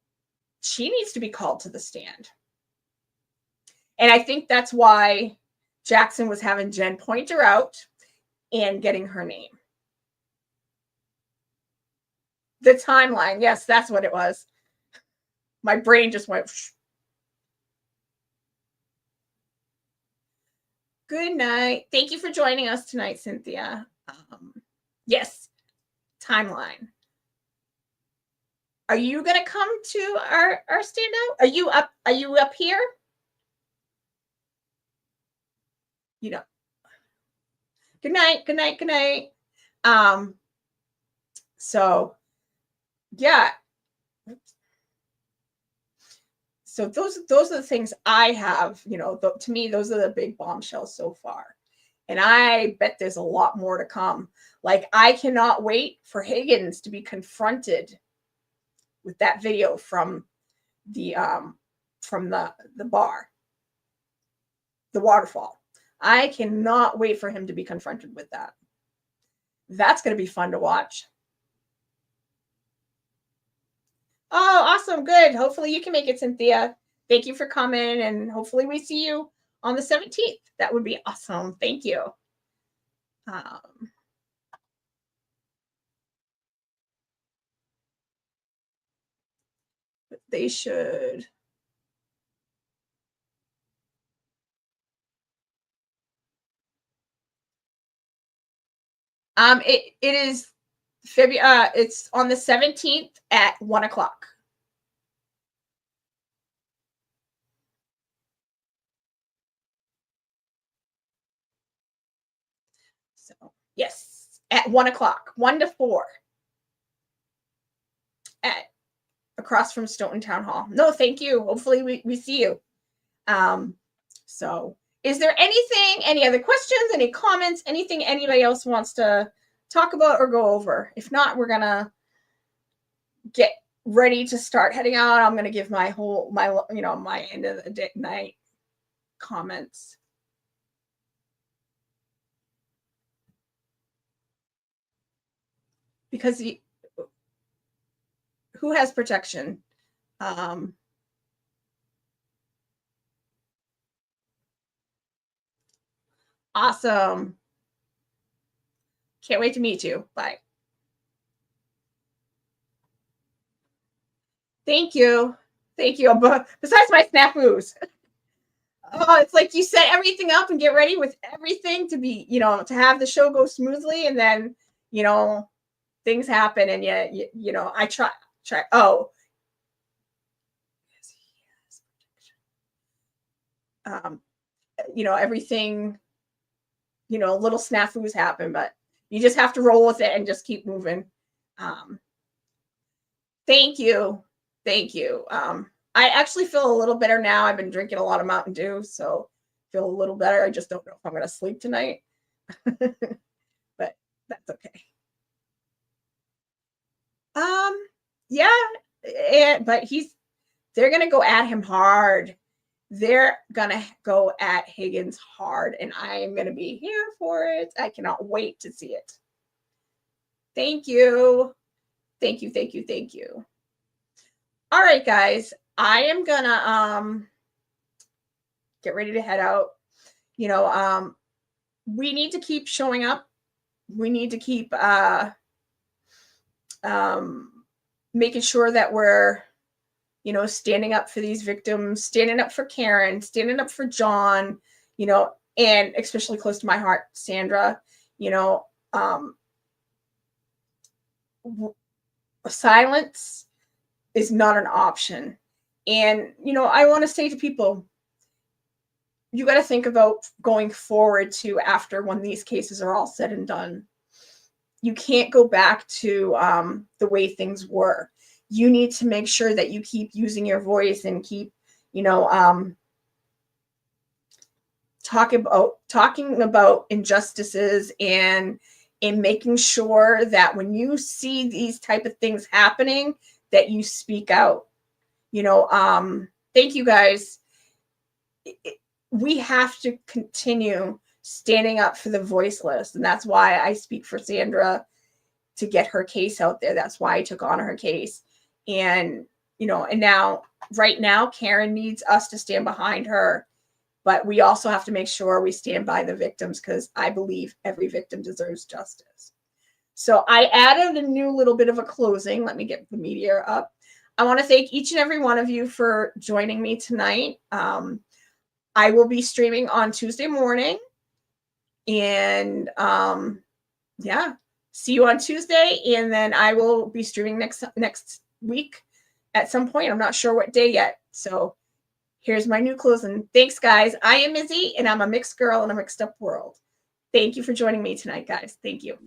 she needs to be called to the stand. And I think that's why Jackson was having Jen point her out and getting her name. The timeline. Yes, that's what it was. My brain just went. Good night. Thank you for joining us tonight, Cynthia. Yes, timeline. Are you going to come to our standout? Are you up here? Good night. Good night. Good night. So yeah. So those are the things I have, to me, those are the big bombshells so far. And I bet there's a lot more to come. Like, I cannot wait for Higgins to be confronted with that video from the bar, the waterfall. I cannot wait for him to be confronted with that. That's going to be fun to watch. Oh, awesome. Good. Hopefully you can make it, Cynthia. Thank you for coming, and hopefully we see you on the 17th. That would be awesome. Thank you. They should. It is It's on the 17th at 1 o'clock. So yes, at 1 o'clock, 1 to 4 at across from Stoughton Town Hall. No, thank you. Hopefully we see you. So is there anything, any other questions, any comments, anything anybody else wants to talk about or go over? If not, we're gonna get ready to start heading out. I'm gonna give my end of the night comments. Because who has protection? Awesome. Can't wait to meet you. Bye. Thank you. Thank you. But besides my snafus. Oh, it's like you set everything up and get ready with everything to be, to have the show go smoothly, and then, things happen, and I try. Oh, everything, little snafus happen, but you just have to roll with it and just keep moving. Thank you. Thank you. I actually feel a little better now. I've been drinking a lot of Mountain Dew, so feel a little better. I just don't know if I'm going to sleep tonight, but that's okay. Yeah, but they're going to go at him hard. They're going to go at Higgins hard, and I am going to be here for it. I cannot wait to see it. Thank you. Thank you, thank you, thank you. All right, guys. I am going to get ready to head out. We need to keep showing up. We need to keep making sure that we're standing up for these victims, standing up for Karen, standing up for John, and especially close to my heart, Sandra, silence is not an option. And, I want to say to people, you got to think about going forward to after when these cases are all said and done. You can't go back to the way things were. You need to make sure that you keep using your voice and keep, talking about injustices and making sure that when you see these type of things happening, that you speak out. Thank you guys. We have to continue standing up for the voiceless, and that's why I speak for Sandra to get her case out there. That's why I took on her case. And, and now, right now, Karen needs us to stand behind her, but we also have to make sure we stand by the victims, because I believe every victim deserves justice. So I added a new little bit of a closing. Let me get the media up. I want to thank each and every one of you for joining me tonight. I will be streaming on Tuesday morning, and see you on Tuesday. And then I will be streaming next week at some point. I'm not sure what day yet. So here's my new closing. Thanks, guys. I am Izzy, and I'm a mixed girl in a mixed up world. Thank you for joining me tonight, guys. Thank you.